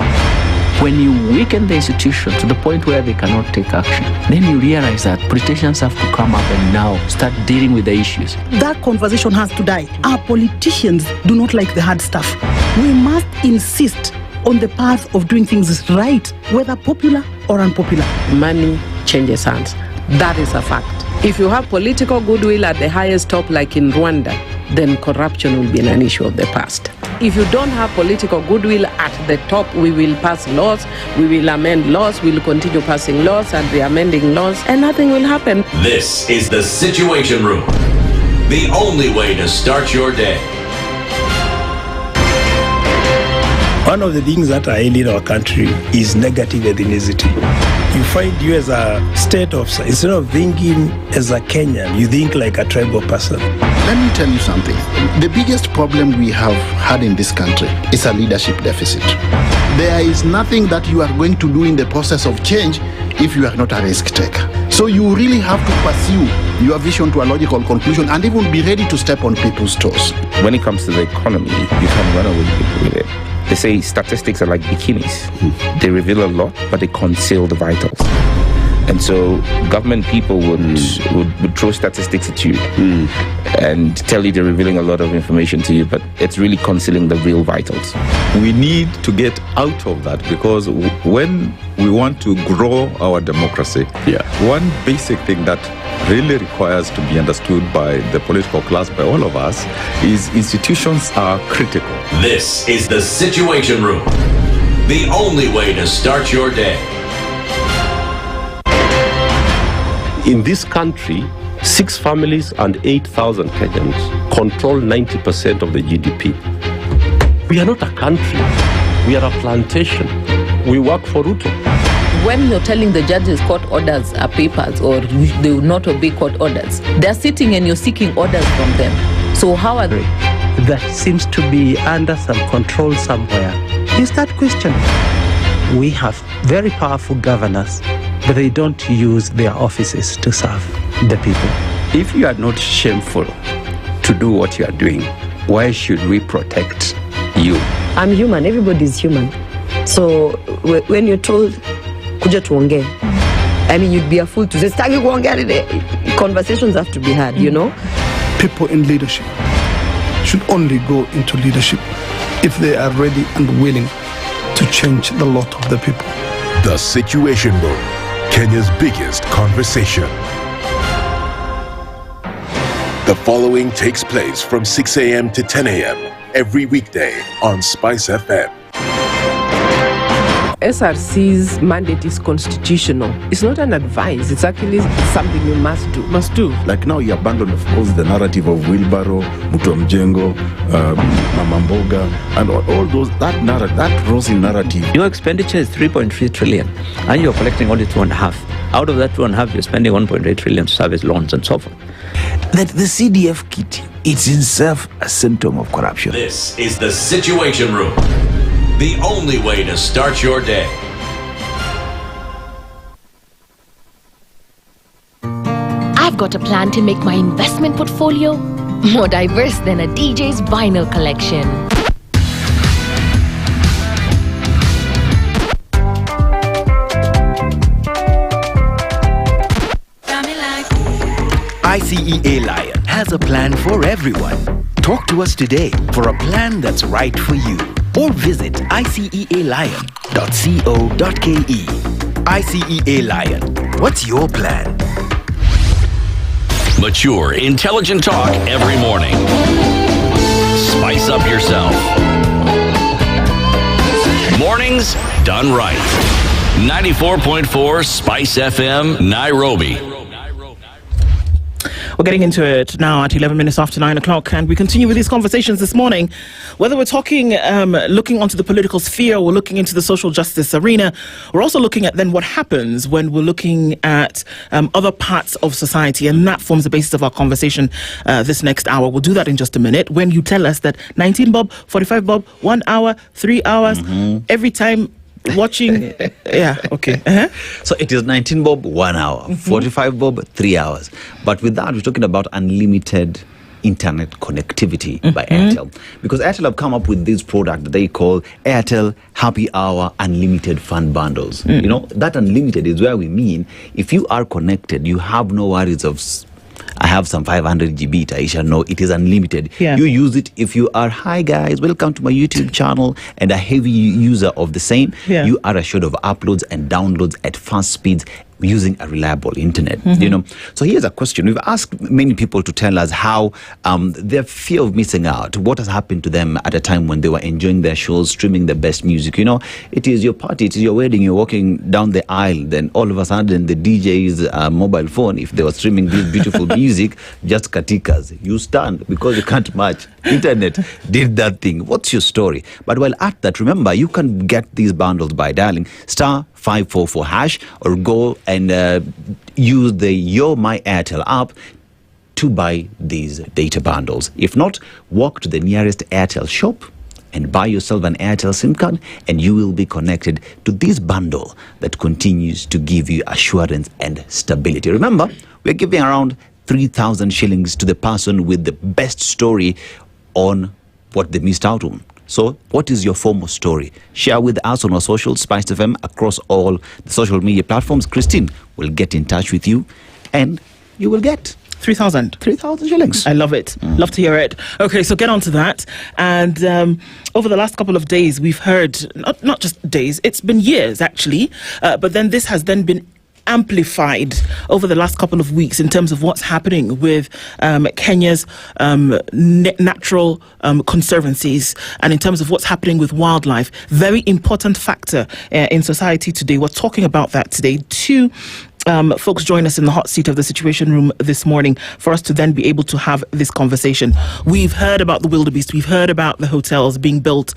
When you weaken the institution to the point where they cannot take action, then you realize that politicians have to come up and now start dealing with the issues. That conversation has to die. Our politicians do not like the hard stuff. We must insist on the path of doing things right, whether popular or unpopular. Money changes hands. That is a fact. If you have political goodwill at the highest top, like in Rwanda, then corruption will be an issue of the past. If you don't have political goodwill at the top, we will pass laws, we will amend laws, we will continue passing laws and re-amending laws, and nothing will happen. This is the Situation Room, the only way to start your day. One of the things that are ailing our country is negative ethnicity. You find you as a state officer, instead of thinking as a Kenyan, you think like a tribal person. Let me tell you something. The biggest problem we have had in this country is a leadership deficit. There is nothing that you are going to do in the process of change if you are not a risk taker. So you really have to pursue your vision to a logical conclusion and even be ready to step on people's toes. When it comes to the economy, you can run away with it. They say statistics are like bikinis. They reveal a lot, but they conceal the vitals. And so government people would throw statistics at you and tell you they're revealing a lot of information to you, but it's really concealing the real vitals. We need to get out of that, because when we want to grow our democracy, one basic thing that really requires to be understood by the political class, by all of us, is institutions are critical. This is the Situation Room, the only way to start your day. In this country, 6 families and 8,000 Kenyans control 90% of the GDP. We are not a country We are a plantation. We work for Ruto. When you're telling the judges court orders are papers or they will not obey court orders, they're sitting and you're seeking orders from them. So how are they? That seems to be under some control somewhere. You start questioning. We have very powerful governors, but they don't use their offices to serve the people. If you are not shameful to do what you are doing, why should we protect you? I'm human. Everybody's human. So when you're told, kuja tuongee, I mean, you'd be a fool to say, staki kuongea today. Conversations have to be had, you know? People in leadership should only go into leadership if they are ready and willing to change the lot of the people. The Situation Room, Kenya's biggest conversation. The following takes place from 6 a.m. to 10 a.m. every weekday on SpiceFM. SRC's mandate is constitutional. It's not an advice. It's actually something you must do. Must do. Like now you abandon, of course, the narrative of wheelbarrow, Mutua Mjengo, Mama Mboga, and all those, that narrative, that rosy narrative. Your expenditure is 3.3 trillion, and you're collecting only 2.5. Out of that 2.5, you're spending 1.8 trillion to service loans and so forth. That the CDF kit, it's in itself a symptom of corruption. This is the Situation Room. The only way to start your day. I've got a plan to make my investment portfolio more diverse than a DJ's vinyl collection. ICEA Lion has a plan for everyone. Talk to us today for a plan that's right for you. Or visit icealion.co.ke. ICEA Lion, what's your plan? Mature, intelligent talk every morning. Spice up yourself. Mornings done right. 94.4 Spice FM, Nairobi. We're getting into it now at 11 minutes after 9 o'clock, and we continue with these conversations this morning. Whether we're talking, looking onto the political sphere, we're looking into the social justice arena, we're also looking at then what happens when we're looking at other parts of society, and that forms the basis of our conversation this next hour. We'll do that in just a minute when you tell us that 19 bob, 45 bob, 1 hour, 3 hours, every time watching. Yeah, okay. So it is 19 bob 1 hour, 45 bob 3 hours. But with that, we're talking about unlimited internet connectivity by Airtel, because Airtel have come up with this product that they call Airtel Happy Hour Unlimited Fun Bundles. You know, that unlimited is where we mean if you are connected, you have no worries of I have some 500 GB, Aisha. No, it is unlimited. Yeah. You use it if you are, hi guys, welcome to my YouTube channel, and a heavy user of the same. Yeah. You are assured of uploads and downloads at fast speeds using a reliable internet. You know, so here's a question. We've asked many people to tell us how their fear of missing out, what has happened to them at a time when they were enjoying their shows, streaming the best music. You know, it is your party, it is your wedding, you're walking down the aisle, then all of a sudden the DJ's mobile phone, if they were streaming this beautiful music, just katikas. You stand because you can't match. Internet did that thing. What's your story? But while at that, remember, you can get these bundles by dialing *544# or go and use the Your My Airtel app to buy these data bundles. If not, walk to the nearest Airtel shop and buy yourself an Airtel SIM card, and you will be connected to this bundle that continues to give you assurance and stability. Remember, we're giving around 3,000 shillings to the person with the best story on what they missed out on. So what is your foremost story? Share with us on our social, SpiceFM, across all the social media platforms. Christine will get in touch with you, and you will get 3,000 shillings. I love it. Love to hear it. Okay, so get on to that. And over the last couple of days, we've heard, not just days, it's been years actually, but then this has then been amplified over the last couple of weeks in terms of what's happening with Kenya's natural conservancies, and in terms of what's happening with wildlife. Very important factor in society today. We're talking about that today. Two folks join us in the hot seat of the Situation Room this morning for us to then be able to have this conversation. We've heard about the wildebeest, we've heard about the hotels being built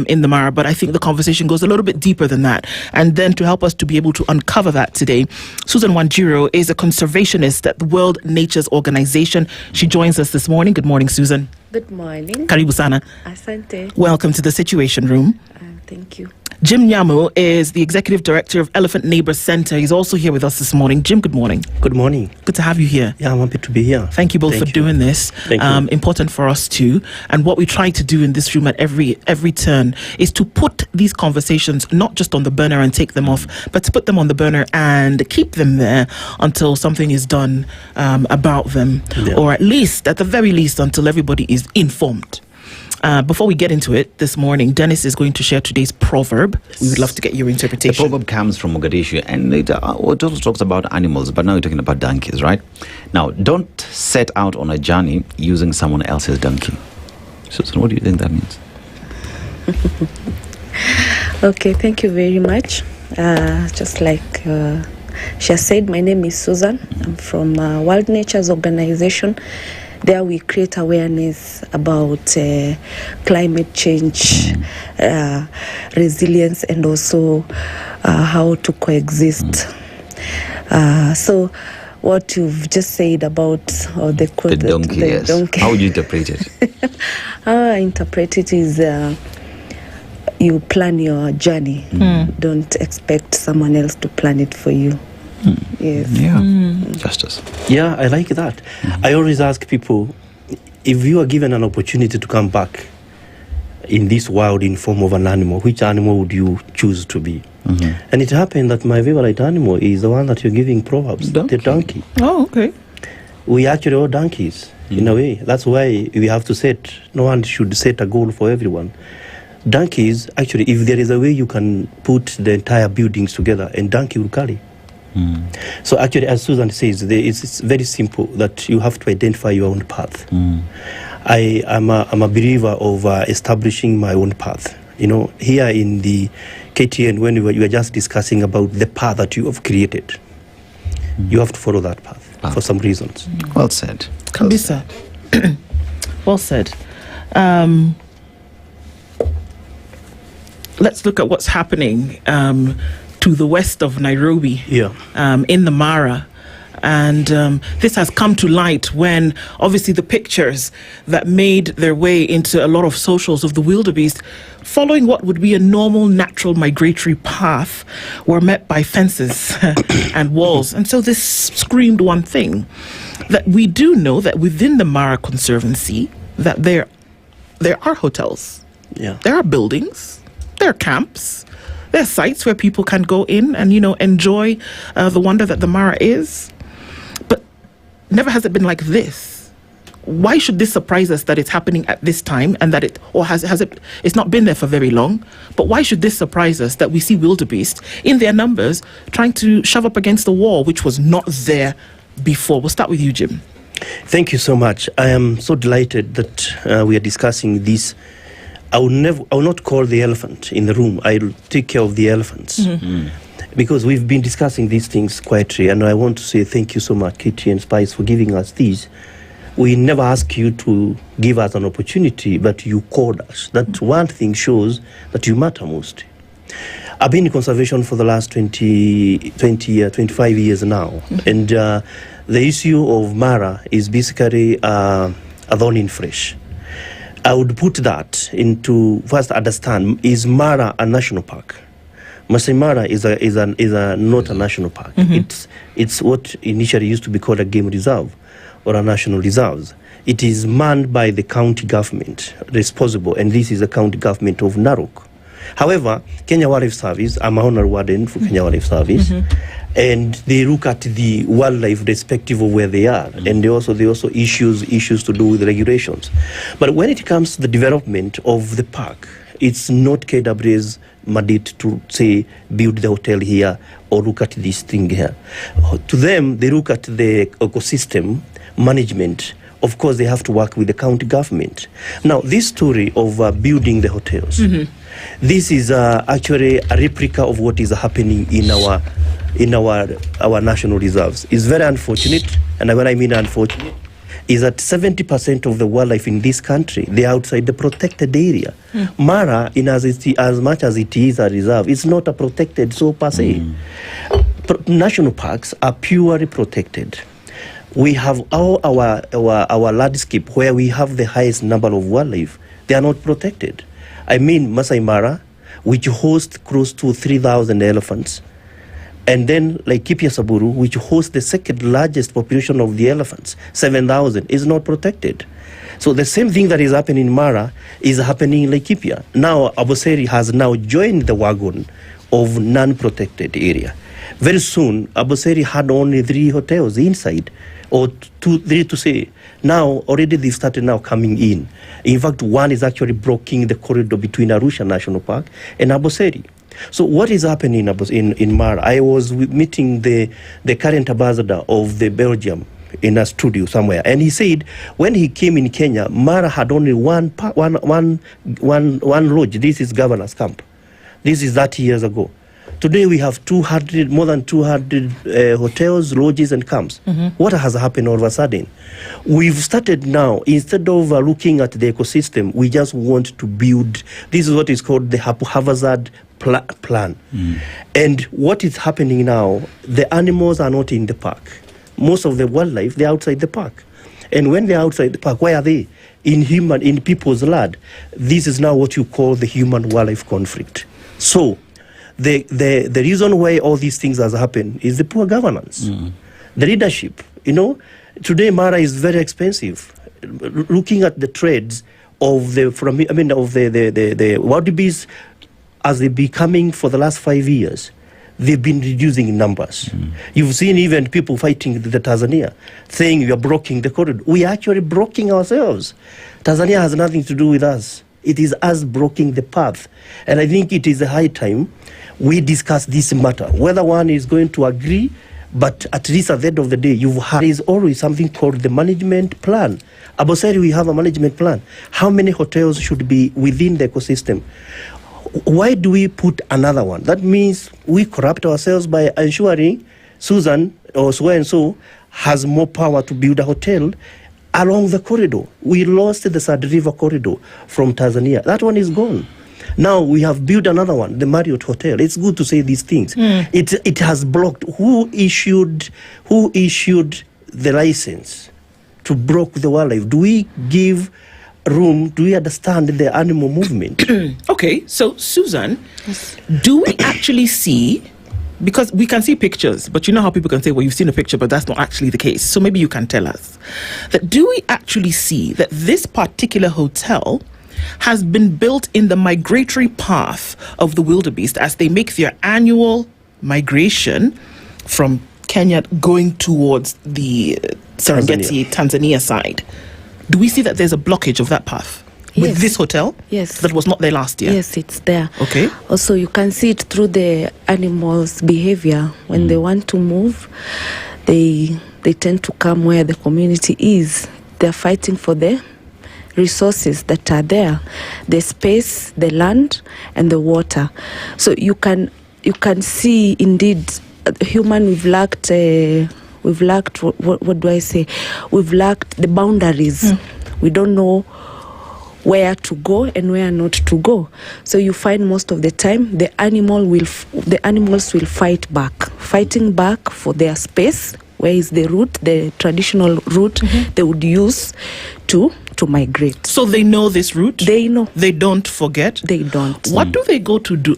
in the Mara, but I think the conversation goes a little bit deeper than that. And then to help us to be able to uncover that today, Susan Wanjiru is a conservationist at the World Nature's Organization. She joins us this morning. Good morning, Susan. Good morning. Karibu sana. Asante. Welcome to the Situation Room. Thank you. Jim Nyamu is the Executive Director of Elephant Neighbour Centre. He's also here with us this morning. Jim, good morning. Good morning. Good to have you here. Yeah, I'm happy to be here. Thank you both for doing this. Thank you. Important for us too. And what we try to do in this room at every turn is to put these conversations not just on the burner and take them off, but to put them on the burner and keep them there until something is done about them, or at the very least, until everybody is informed. Before we get into it this morning, Dennis is going to share today's proverb. We would love to get your interpretation. The proverb comes from Mogadishu, and it also talks about animals, but now we're talking about donkeys, right? Now, don't set out on a journey using someone else's donkey. Susan, what do you think that means? Okay, thank you very much. Just like she has said, my name is Susan. I'm from World Nature's Organization. There we create awareness about climate change, resilience, and also how to coexist. So what you've just said about the donkey, yes. Donkey. How would you interpret it? How I interpret it is you plan your journey. Don't expect someone else to plan it for you. Yes. Yeah. Justice. Yeah, I like that. I always ask people, if you are given an opportunity to come back in this world in form of an animal, which animal would you choose to be? And it happened that my favorite animal is the one that you're giving proverbs, the donkey. Oh, okay. We actually all donkeys, in a way. That's why we have to no one should set a goal for everyone. Donkeys, actually, if there is a way you can put the entire buildings together, and donkey will carry. So actually, as Susan says, it's very simple that you have to identify your own path. I'm a believer of establishing my own path. You know, here in the KTN, when you were just discussing about the path that you have created, you have to follow that path for some reasons. Well said. Kabisa. Well said. Let's look at what's happening to the west of Nairobi, in the Mara. And this has come to light when obviously the pictures that made their way into a lot of socials of the wildebeest following what would be a normal natural migratory path were met by fences and walls. And so this screamed one thing, that we do know that within the Mara Conservancy that there are hotels, there are buildings, there are camps, there are sites where people can go in and, enjoy the wonder that the Mara is. But never has it been like this. Why should this surprise us that it's happening at this time and that it's not been there for very long? But why should this surprise us that we see wildebeest in their numbers trying to shove up against the wall, which was not there before? We'll start with you, Jim. Thank you so much. I am so delighted that we are discussing this. I will not call the elephant in the room. I'll take care of the elephants. Because we've been discussing these things quietly, and I want to say thank you so much, Kitty and Spice, for giving us these. We never ask you to give us an opportunity, but you called us. That one thing shows that you matter most. I've been in conservation for the last 25 years now, and the issue of Mara is basically a thorn in flesh. I would put that into first understand, is Mara a national park? Masai Mara is not a national park. It's what initially used to be called a game reserve or a national reserve. It is manned by the county government responsible, and this is the county government of Narok. However, Kenya Wildlife Service, I'm a honor warden for Kenya Wildlife Service, and they look at the wildlife respective of where they are, and they also issues to do with regulations. But when it comes to the development of the park, it's not KWA's mandate to say build the hotel here or look at this thing here. To them, they look at the ecosystem management. Of course, they have to work with the county government. Now, this story of building the hotels, this is actually a replica of what is happening in our in our national reserves. It's very unfortunate, and when I mean unfortunate, is that 70% of the wildlife in this country, they're outside the protected area. Mara, as much as it is a reserve, it's not a protected so per se. National parks are purely protected. We have all our landscape where we have the highest number of wildlife. They are not protected. I mean Masai Mara, which hosts close to 3,000 elephants. And then Laikipia Saburu, which hosts the second largest population of the elephants, 7,000, is not protected. So the same thing that is happening in Mara is happening in Laikipia. Now Aboseri has now joined the wagon of non-protected area. Very soon, Aboseri had only 3 hotels inside, or 3 to say. Now, already they started now coming in. In fact, one is actually blocking the corridor between Arusha National Park and Aboseri. So what is happening in Mara? I was meeting the current ambassador of the Belgium in a studio somewhere, and he said when he came in Kenya, Mara had only one lodge. This is governor's camp. This is 30 years ago. Today we have more than 200 hotels, lodges, and camps. What has happened all of a sudden? We've started now, instead of looking at the ecosystem, we just want to build. This is what is called the haphazard plan. And what is happening now, the animals are not in the park. Most of the wildlife, they're outside the park. And when they're outside the park, where are they? In people's land. This is now what you call the human-wildlife conflict. So, the reason why all these things has happened is the poor governance, the leadership. Today Mara is very expensive. Looking at the trades of the wildebeest as they be coming for the last 5 years, they've been reducing in numbers. You've seen even people fighting the Tanzania, saying we are blocking the corridor. We are actually blocking ourselves. Tanzania has nothing to do with us. It is us blocking the path. And I think it is a high time we discuss this matter, whether one is going to agree, but at least at the end of the day, there is always something called the management plan. Aboseri, we have a management plan. How many hotels should be within the ecosystem? Why do we put another one? That means we corrupt ourselves by ensuring Susan or so-and-so has more power to build a hotel along the corridor. We lost the Third River corridor from Tanzania. That one is gone. Now we have built another one, the Marriott Hotel. It's good to say these things. It has blocked. Who issued the license to block the wildlife? Do we give room? Do we understand the animal movement? Okay, so Susan, do we actually see, because we can see pictures, but you know how people can say, well, you've seen a picture, but that's not actually the case. So maybe you can tell us that, do we actually see that this particular hotel has been built in the migratory path of the wildebeest as they make their annual migration from Kenya going towards the Serengeti, Tanzania side? Do we see that there's a blockage of that path with this hotel? Yes. That was not there last year? Yes, it's there. Okay. Also, you can see it through the animals' behavior. When they want to move, they tend to come where the community is. They're fighting for the resources that are there, the space, the land, and the water. So you can see indeed, human, we've lacked what do I say? We've lacked the boundaries. We don't know where to go and where not to go. So you find most of the time the animals will fighting back for their space. Where is the route, the traditional route they would use to migrate. So they know this route? They know. They don't forget? They don't. What do they go to do?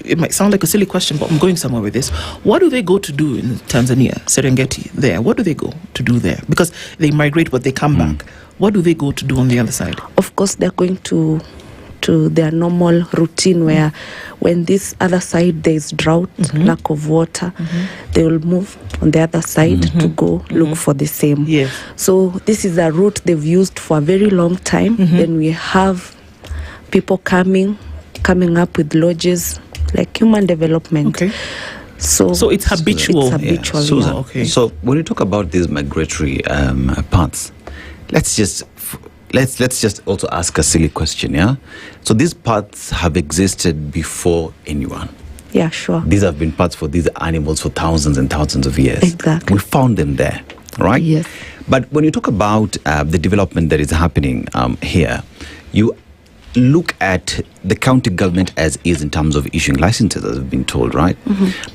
It might sound like a silly question, but I'm going somewhere with this. What do they go to do in Tanzania, Serengeti, there? What do they go to do there? Because they migrate, but they come back. What do they go to do on the other side? Of course, they're going to their normal routine where when this other side there is drought, lack of water, they will move on the other side to go look for the same. Yes. So this is a route they've used for a very long time. Then we have people coming up with lodges, like human development. Okay. So it's habitual. It's habitual. Yeah. Susan, okay. So when you talk about these migratory paths, let's just also ask a silly question, yeah? So these paths have existed before anyone. Yeah, sure. These have been paths for these animals for thousands and thousands of years. Exactly. We found them there, right? Yes. But when you talk about the development that is happening here, you look at the county government as is in terms of issuing licenses, as we've been told, right?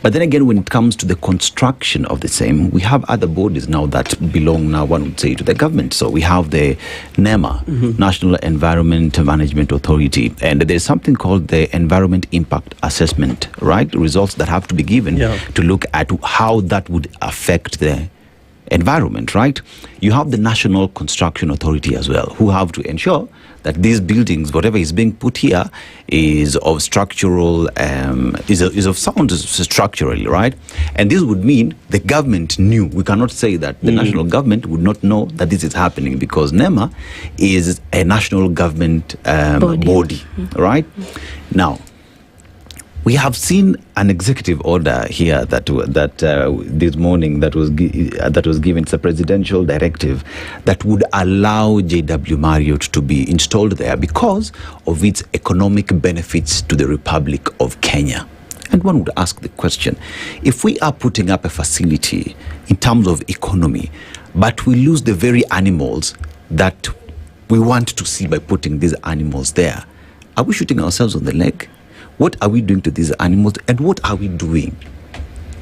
But then again, when it comes to the construction of the same, we have other bodies now that belong now, one would say, to the government. So we have the NEMA, National Environment Management Authority, and there's something called the Environment Impact Assessment, right? Results that have to be given to look at how that would affect the environment, right? You have the National Construction Authority as well, who have to ensure that these buildings, whatever is being put here, is of structural, is of sound structurally, right? And this would mean the government knew. We cannot say that the national government would not know that this is happening, because NEMA is a national government body, right? Now, we have seen an executive order here that this morning that was given. It's a presidential directive that would allow JW Marriott to be installed there because of its economic benefits to the Republic of Kenya. And one would ask the question, if we are putting up a facility in terms of economy, but we lose the very animals that we want to see by putting these animals there, are we shooting ourselves on the leg? What are we doing to these animals, and what are we doing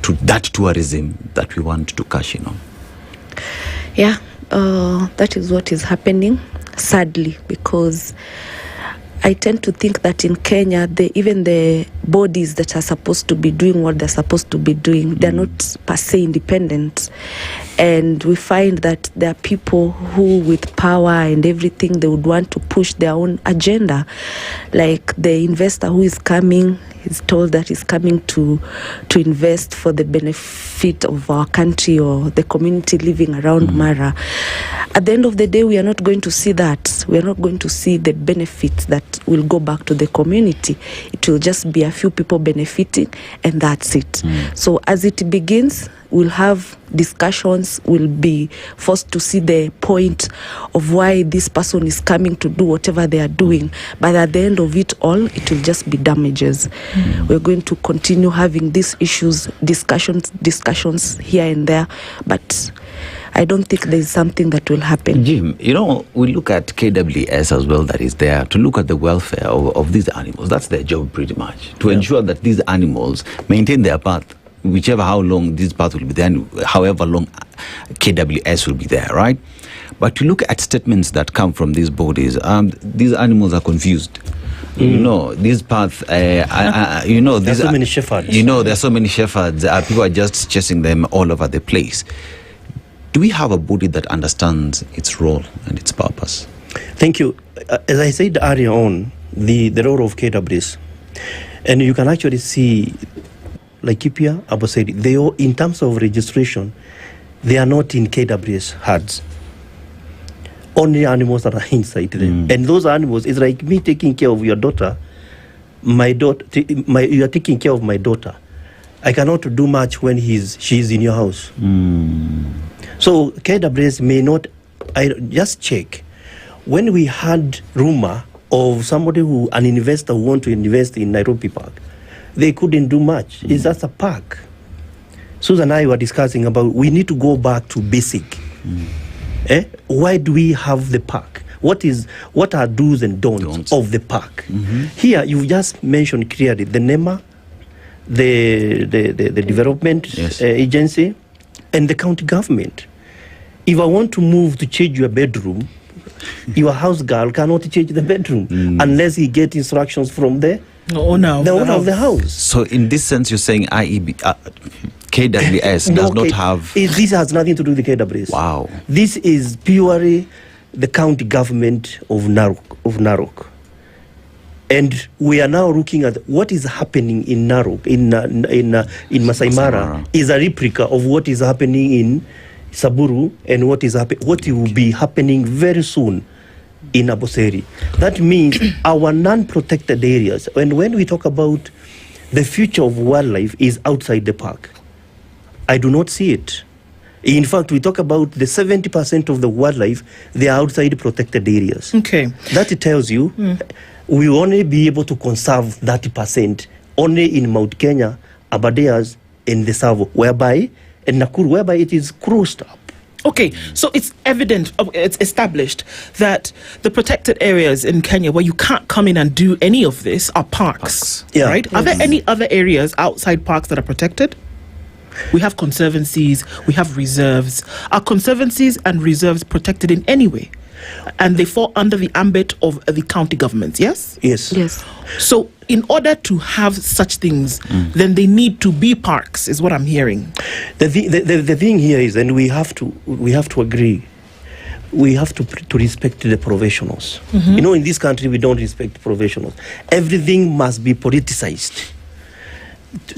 to that tourism that we want to cash in on? Yeah, that is what is happening, sadly, because I tend to think that in Kenya, even the bodies that are supposed to be doing what they're supposed to be doing, they're not per se independent. And we find that there are people who, with power and everything, they would want to push their own agenda. Like the investor who is coming, he's told that he's coming to invest for the benefit of our country or the community living around Mara. At the end of the day, we are not going to see that. We are not going to see the benefits that will go back to the community. It will just be a few people benefiting, and that's it. So as it begins, we'll have discussions, we'll be forced to see the point of why this person is coming to do whatever they are doing. But at the end of it all, it will just be damages. We're going to continue having these issues, discussions here and there, but I don't think there's something that will happen. Jim, we look at KWS as well, that is there to look at the welfare of these animals. That's their job pretty much, to ensure that these animals maintain their path, how long this path will be there, and however long KWS will be there, right? But you look at statements that come from these bodies, these animals are confused. These paths, there are so many shepherds. There are so many shepherds. People are just chasing them all over the place. Do we have a body that understands its role and its purpose? Thank you. As I said earlier on, the role of KWS, and you can actually see, like Kipia, Abu said, they all, in terms of registration, they are not in KWS herds. Only animals that are inside them. And those animals, it's like me taking care of your daughter. You are taking care of my daughter. I cannot do much when she's in your house. So KWS may not, I just check. When we had rumor of an investor who want to invest in Nairobi Park, they couldn't do much. It's just a park. Susan and I were discussing about we need to go back to basic. Why do we have the park? What are do's and don'ts of the park? Here, you just mentioned clearly the NEMA, the development agency, and the county government. If I want to move to change your bedroom, your house girl cannot change the bedroom unless he gets instructions from the owner of the house. So in this sense, you're saying KWS does not have... This has nothing to do with the KWS. Wow. This is purely the county government of Narok. And we are now looking at what is happening in Narok, in Masai Mara, is a replica of what is happening in Saburu and what will be happening very soon in Aboseri. That means our non-protected areas, and when we talk about the future of wildlife is outside the park, I do not see it. In fact, we talk about the 70% of the wildlife, they are outside protected areas. Okay. That tells you we will only be able to conserve 30% only in Mount Kenya, Aberdares, and the Savo, whereby, and Nakuru, whereby it is closed up. Okay, so it's evident, it's established that the protected areas in Kenya where you can't come in and do any of this are parks. Right? Are there any other areas outside parks that are protected? We have conservancies, we have reserves. Are conservancies and reserves protected in any way? And they fall under the ambit of the county governments, yes? Yes. Yes. So in order to have such things, then they need to be parks, is what I'm hearing. The thing here is, and we have to agree, we have to respect the professionals. You know, in this country, we don't respect professionals. Everything must be politicized.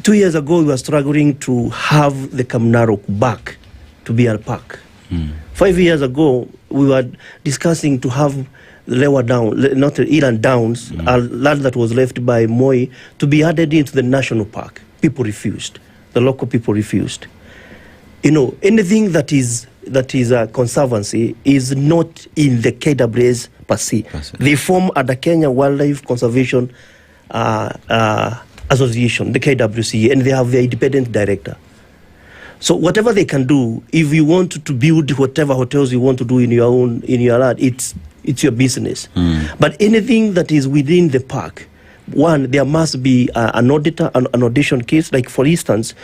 2 years ago, we were struggling to have the Kamnaro back to be a park. 5 years ago, we were discussing to have Lewa Down, not the Eland Downs, a land that was left by Moi, to be added into the national park. People refused. The local people refused. You know, anything that is a conservancy is not in the KWS per se. They form under Kenya Wildlife Conservation Association, the KWC, and they have their independent director. So whatever they can do, if you want to build whatever hotels you want to do in your land, it's your business. But anything that is within the park, one, there must be an auditor, an audition case. Like for instance,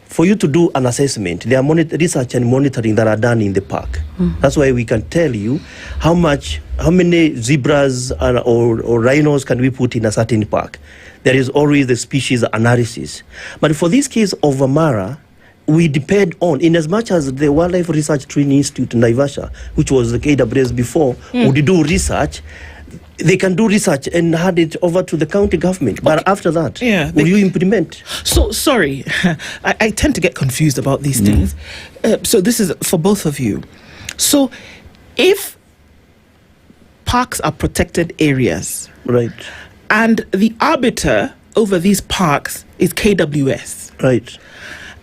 for you to do an assessment, there are research and monitoring that are done in the park. That's why we can tell you how many zebras or rhinos can we put in a certain park. There is always the species analysis. But for this case of Mara, we depend on, in as much as the Wildlife Research Training Institute in Naivasha, which was the KWS before, would do research, they can do research and hand it over to the county government. But after that, will you implement? So, sorry, I tend to get confused about these things. So this is for both of you. So if parks are protected areas, right, and the arbiter over these parks is KWS, right,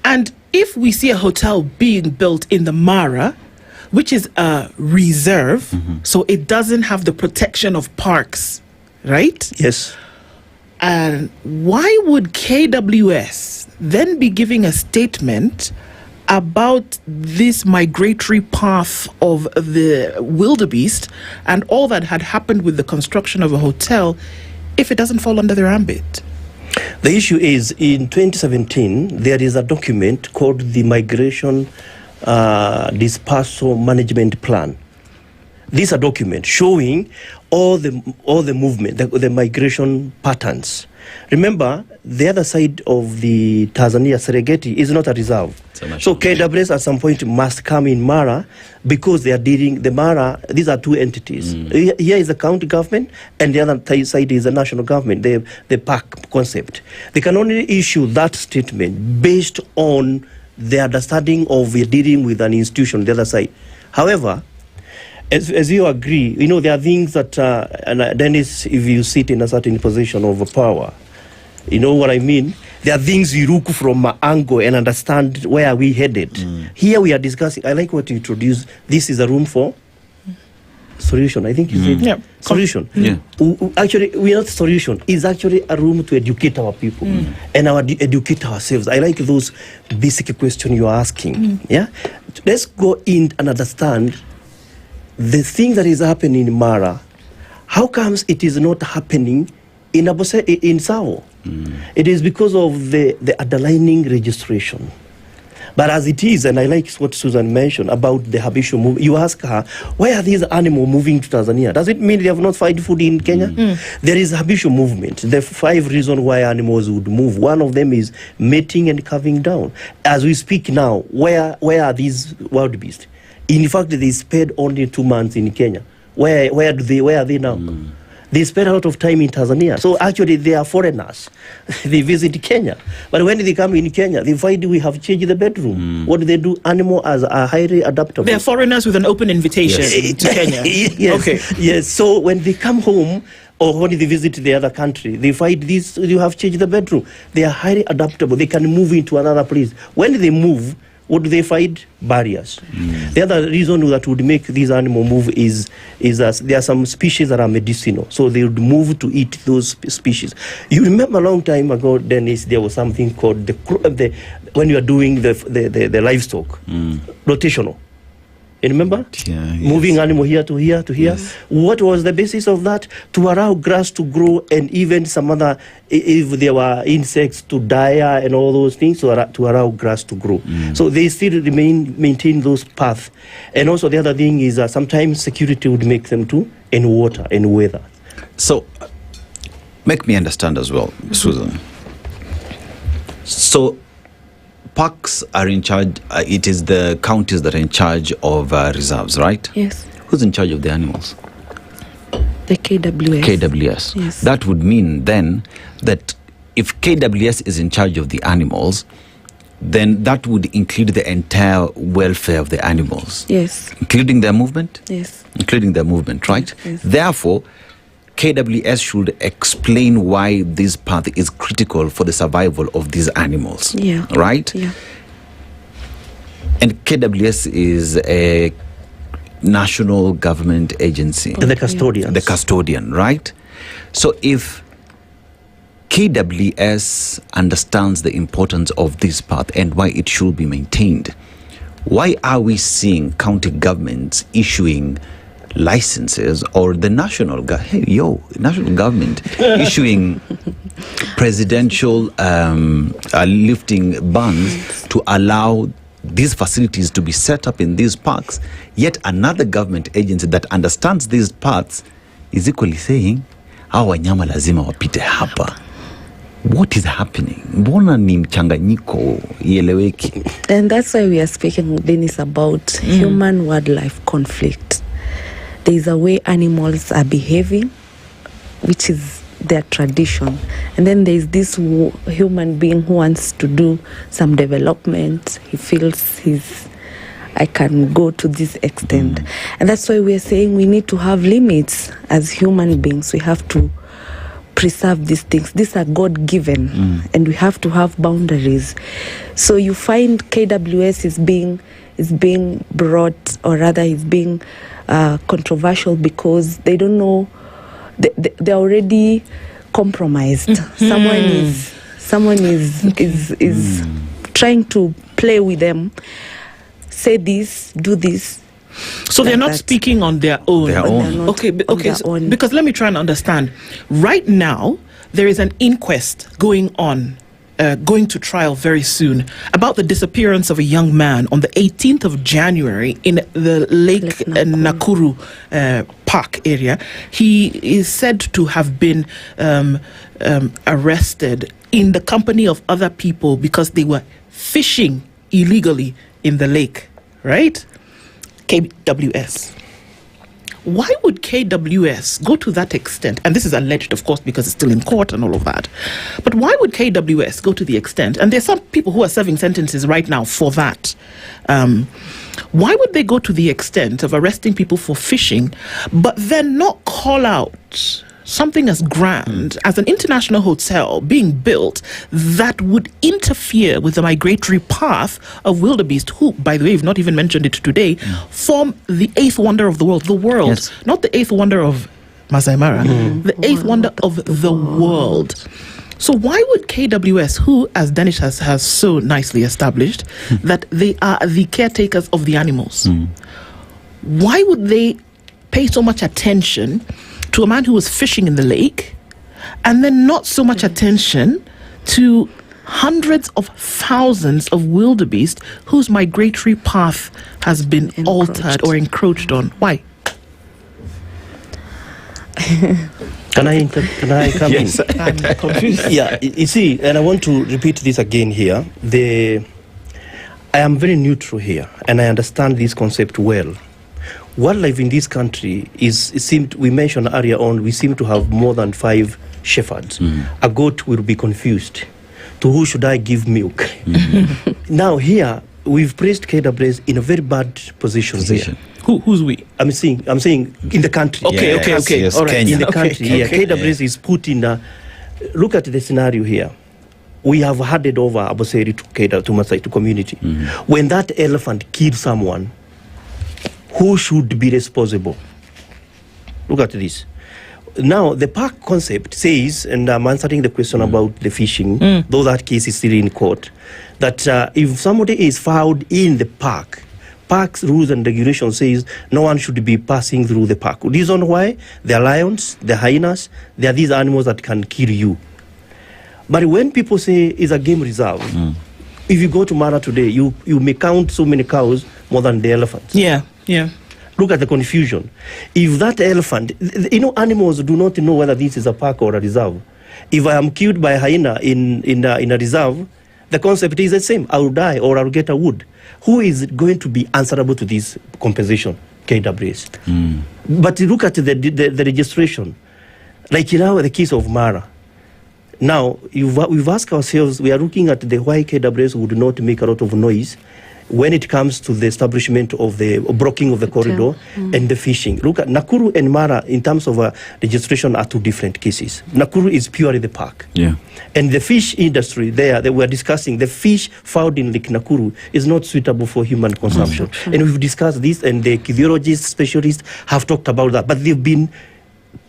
and if we see a hotel being built in the Mara, which is a reserve, so it doesn't have the protection of parks, right? Yes. And why would KWS then be giving a statement about this migratory path of the wildebeest and all that had happened with the construction of a hotel if it doesn't fall under their ambit? The issue is, in 2017, there is a document called the Migration Dispersal Management Plan. This is a document showing all the movement, the migration patterns. Remember, the other side of the Tanzania, Serengeti, is not a reserve. So KWS at some point must come in Mara because they are dealing, the Mara, these are two entities. Here is the county government and the other side is the national government, the park concept. They can only issue that statement based on the understanding of dealing with an institution, the other side. However, as you agree, you know, there are things that, and Dennis, if you sit in a certain position of power, you know what I mean? There are things you look from an angle and understand where are we headed. Here we are discussing, I like what you introduced, this is a room for solution. I think you said solution. Actually, we are not solution. It's actually a room to educate our people and educate ourselves. I like those basic questions you are asking. Let's go in and understand the thing that is happening in Mara. How comes it is not happening in Sao? It is because of the underlying registration. But as it is, and I like what Susan mentioned about the habitual movement, you ask her, why are these animals moving to Tanzania? Does it mean they have not found food in Kenya? There is habitual movement. There are 5 reasons why animals would move. One of them is mating and calving down. As we speak now, where are these wildebeest? In fact, they spent only 2 months in Kenya. Where are they now? They spend a lot of time in Tanzania. So actually, they are foreigners. They visit Kenya. But when they come in Kenya, they find we have changed the bedroom. What do they do? Animals are highly adaptable. They are foreigners with an open invitation to Kenya. Yes. Okay. Yes. So when they come home, or when they visit the other country, they find you have changed the bedroom. They are highly adaptable. They can move into another place. When they move, What do they find? Barriers. The other reason that would make these animals move is that there are some species that are medicinal, so they would move to eat those species. You remember a long time ago, Dennis, there was something called the when you are doing the livestock rotational. You remember? Moving animal here to here to here. Yes. What was the basis of that? To allow grass to grow and even some other, if there were insects to die and all those things, to allow grass to grow. So they still maintain those paths. And also the other thing is that sometimes security would make them too, and water and weather. So make me understand as well, Susan. So parks are in charge, it is the counties that are in charge of reserves, right? Yes. Who's in charge of the animals? The KWS. KWS. Yes. That would mean then that if KWS is in charge of the animals, then that would include the entire welfare of the animals. Yes. Including their movement? Yes. Including their movement, right? Yes. Therefore, KWS should explain why this path is critical for the survival of these animals. Yeah. Right? Yeah. And KWS is a national government agency. The custodian. The custodian, right? So if KWS understands the importance of this path and why it should be maintained, why are we seeing county governments issuing licenses, or the national government issuing presidential lifting bans to allow these facilities to be set up in these parks, yet another government agency that understands these paths is equally saying hawa wanyama lazima wapite hapa. What is happening? Mbona ni mchanganyiko ieleweki? And that's why we are speaking, Dennis, about human wildlife conflict. There is a way animals are behaving, which is their tradition. And then there is this human being who wants to do some development. He feels I can go to this extent. And that's why we are saying we need to have limits as human beings. We have to preserve these things. These are God-given, and we have to have boundaries. So you find KWS is being brought, or rather is being controversial because they don't know, they're already compromised. Someone is trying to play with them, say this, do this. So they're not speaking on their own. Okay, because let me try and understand. Right now, there is an inquest going on, going to trial very soon, about the disappearance of a young man on the 18th of January in the Lake Nakuru Park area. He is said to have been arrested in the company of other people because they were fishing illegally in the lake, right? KWS. Why would KWS go to that extent? And this is alleged, of course, because it's still in court and all of that. But why would KWS go to the extent? And there's some people who are serving sentences right now for that. Why would they go to the extent of arresting people for fishing, but then not call out something as grand as an international hotel being built that would interfere with the migratory path of wildebeest, who, by the way, we've not even mentioned it today, form the eighth wonder of the world. Yes. Not the eighth wonder of Masai Mara, the eighth wonder of the world. So why would KWS, who, as Danish has so nicely established, that they are the caretakers of the animals, why would they pay so much attention to a man who was fishing in the lake, and then not so much attention to hundreds of thousands of wildebeest whose migratory path has been altered or encroached on? Why? Can I come in? I'm confused. Yeah, you see, and I want to repeat this again here. I am very neutral here, and I understand this concept well. Wildlife in this country we mentioned earlier on, we seem to have more than 5 shepherds. A goat will be confused. To who should I give milk? Now here, we've placed KWS in a very bad position here. Who's we? I'm saying in the country. Okay. All right. Kenya. In the country, Okay. KWS is put in look at the scenario here. we have handed over Aboseri to cater to Masai to community. When that elephant kills someone, who should be responsible? Look at this. Now, the park concept says, and I'm answering the question about the fishing, though that case is still in court, that if somebody is found in the park, park's rules and regulations says no one should be passing through the park. Reason why? They are lions, the hyenas, they are these animals that can kill you. But when people say it's a game reserve, if you go to Mara today, you may count so many cows more than the elephants. Yeah. Look at the confusion. If that elephant, animals do not know whether this is a park or a reserve. If I am killed by a hyena in a reserve, the concept is the same. I will die or I will get a wood. Who is going to be answerable to this compensation? KWS. But look at the registration. Like the case of Mara. Now, we've asked ourselves, we are looking at why KWS would not make a lot of noise when it comes to the establishment of the blocking of the corridor and the fishing. Look at Nakuru and Mara in terms of registration are two different cases. Nakuru is purely the park. Yeah. And the fish industry there that we're discussing, the fish found in Lake Nakuru is not suitable for human consumption. And we've discussed this, and the ichthyologists, specialists have talked about that. But they've been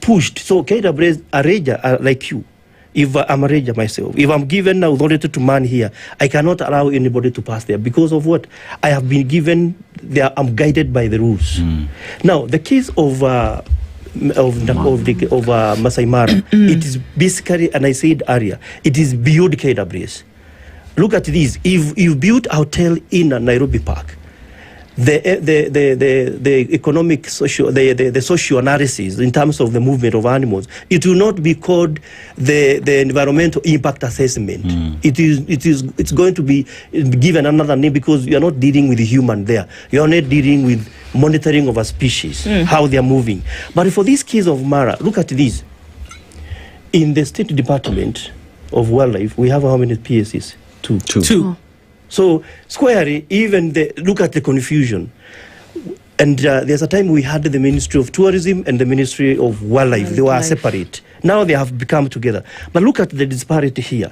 pushed. So KWS, a ranger like you, if I'm a ranger myself, if I'm given authority to man here, I cannot allow anybody to pass there because of what? I have been given, I'm guided by the rules. Now, the case of Masai Mara, it is basically, and I said earlier, it is beyond KWS. Look at this. If you build a hotel in a Nairobi Park, the economic the social analysis in terms of the movement of animals, it will not be called the environmental impact assessment. It's going to be given another name because you are not dealing with the human there. You are not dealing with monitoring of a species, how they are moving. But for this case of Mara, look at this. In the State Department of Wildlife, we have how many PSCs? Two. So squarely, even look at the confusion. And there's a time we had the Ministry of Tourism and the Ministry of Wildlife. They were separate. Now they have become together. But look at the disparity here.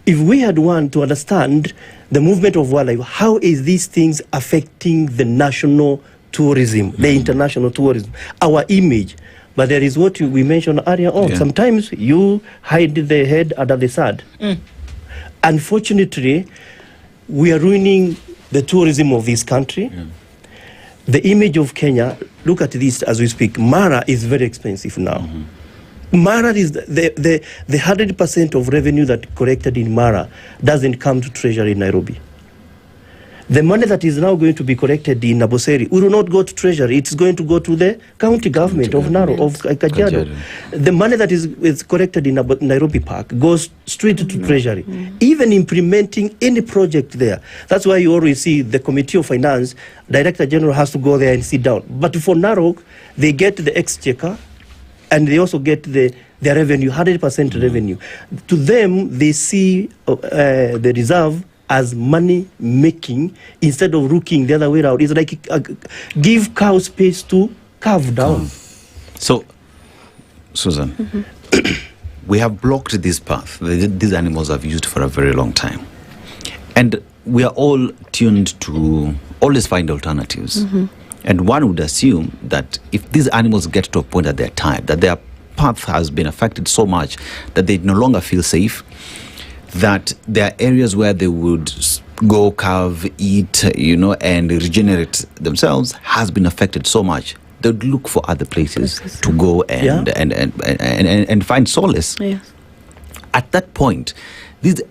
If we had wanted to understand the movement of wildlife, how is these things affecting the national tourism, the international tourism, our image? But there is what we mentioned earlier on. Sometimes you hide the head under the sand. Unfortunately, we are ruining the tourism of this country. The image of Kenya, look at this as we speak. Mara is very expensive now. Mara is the 100% of revenue that collected in Mara doesn't come to treasury in Nairobi. The money that is now going to be collected in Aboseri will not go to treasury. It's going to go to the county government of Naro, of Kajiado. The money that is collected in Nairobi Park goes straight to treasury. Even implementing any project there. That's why you always see the Committee of Finance, Director General has to go there and sit down. But for Narok, they get the exchequer and they also get their revenue, 100% revenue. To them, they see the reserve as money making instead of looking the other way around. It's like give cow space to carve down. So, Susan, we have blocked this path. These animals have used for a very long time. And we are all tuned to always find alternatives. And one would assume that if these animals get to a point that they're tired, that their path has been affected so much that they no longer feel safe, that there are areas where they would go carve, eat, and regenerate themselves has been affected so much. They would look for other places to go and find solace. At that point, this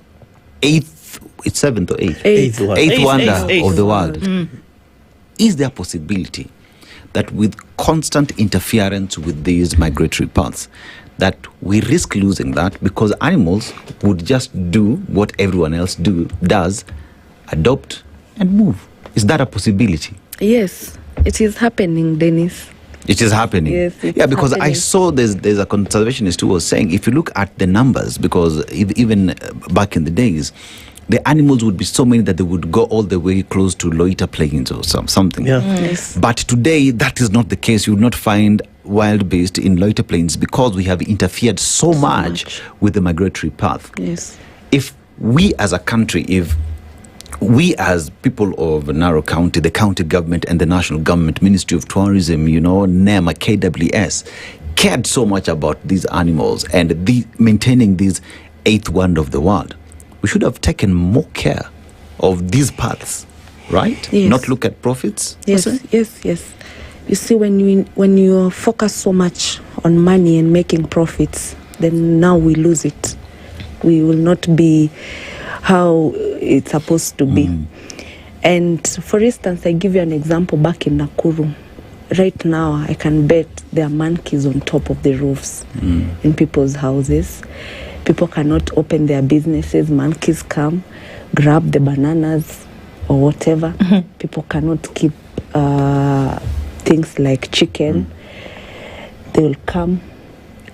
eighth wonder of the world, is there a possibility that with constant interference with these migratory paths, that we risk losing that because animals would just do what everyone else does, adopt and move? Is that a possibility? Yes, it is happening, Dennis. It is happening. Yes, because happening. I saw there's a conservationist who was saying, if you look at the numbers, because even back in the days, the animals would be so many that they would go all the way close to Loita Plains or something. But today, that is not the case. You would not find wild beast in Loita Plains because we have interfered so much with the migratory path. Yes. If we as a country, if we as people of Narok County, the county government and the national government, Ministry of Tourism, NEMA, KWS, cared so much about these animals and maintaining this eighth wonder of the world, we should have taken more care of these paths, right? Yes. Not look at profits. Yes. You see, when you focus so much on money and making profits, then now we lose it. We will not be how it's supposed to be. And for instance, I give you an example back in Nakuru. Right now, I can bet there are monkeys on top of the roofs in people's houses. People cannot open their businesses. Monkeys come, grab the bananas or whatever. People cannot keep things like chicken. They will come,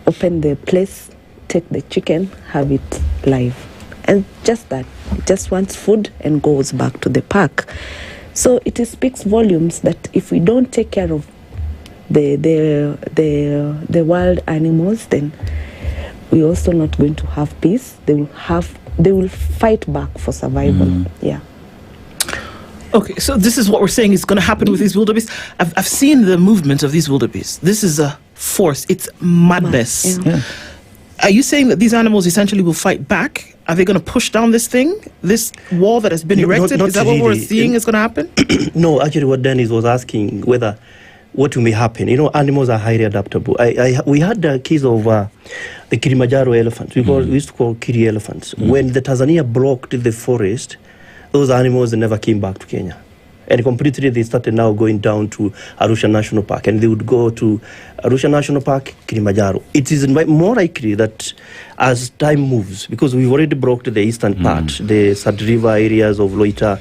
open the place, take the chicken, have it live. And just that. It just wants food and goes back to the park. So it speaks volumes that if we don't take care of the wild animals, then we're also not going to have peace. They will fight back for survival. Yeah. Okay, so this is what we're saying is going to happen with these wildebeest. I've seen the movement of these wildebeest. This is a force. It's madness. Yeah. Are you saying that these animals essentially will fight back? Are they going to push down this thing, this wall that has been erected? Not is that really. what we're seeing is going to happen? No, actually what Dennis was asking, what may happen. Animals are highly adaptable. We had a case of the Kilimanjaro elephants. We used to call Kiri elephants. When the Tanzania blocked the forest, those animals never came back to Kenya. And completely they started now going down to Arusha National Park. And they would go to Arusha National Park, Kilimanjaro. It is more likely that as time moves, because we've already blocked the eastern part, the Sad River areas of Loita,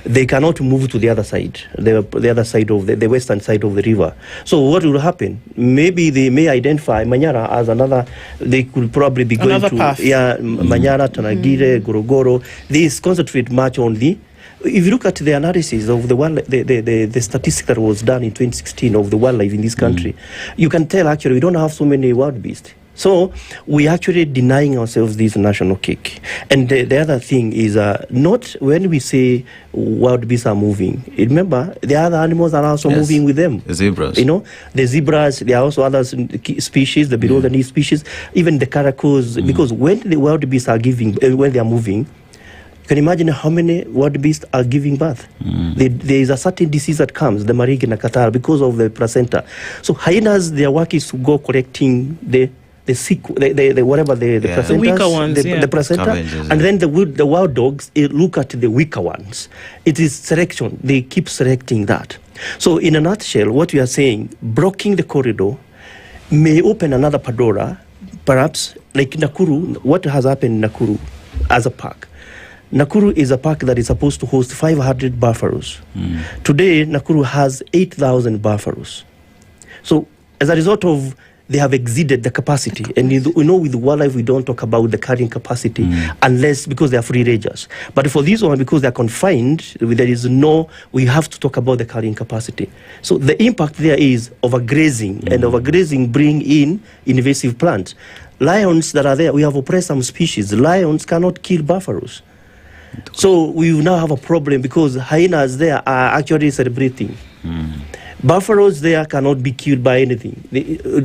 they cannot move to the other side, the other side of the western side of the river. So what will happen? Maybe they may identify Manyara as another, they could probably be going Another to path. Manyara, Tanagire, Gorogoro. They concentrate much on the. If you look at the analysis of the statistic that was done in 2016 of the wildlife in this country, you can tell actually we don't have so many wild beasts. So we actually denying ourselves this national cake. And the other thing is not when we say wild beasts are moving. Remember, the other animals are also moving with them. The zebras. The zebras, there are also other species, the below the knee species, even the caracals, because when the wild beasts are when they are moving, you can imagine how many wild beasts are giving birth. There is a certain disease that comes, the Marigina catarrh, because of the placenta. So hyenas, their work is to go collecting the placentas, the weaker ones, the placenta, Scavengers, and then the wild dogs look at the weaker ones. It is selection. They keep selecting that. So in a nutshell, what we are saying, blocking the corridor may open another Pandora, perhaps like Nakuru. What has happened in Nakuru as a park? Nakuru is a park that is supposed to host 500 buffaloes. Today, Nakuru has 8,000 buffaloes. So, as a result of, they have exceeded the capacity. And with wildlife, we don't talk about the carrying capacity unless because they are free rangers. But for this one, because they are confined, we have to talk about the carrying capacity. So the impact there is overgrazing, and overgrazing bring in invasive plants. Lions that are there, we have oppressed some species. Lions cannot kill buffaloes. So we now have a problem because hyenas there are actually celebrating. Buffaloes there cannot be killed by anything.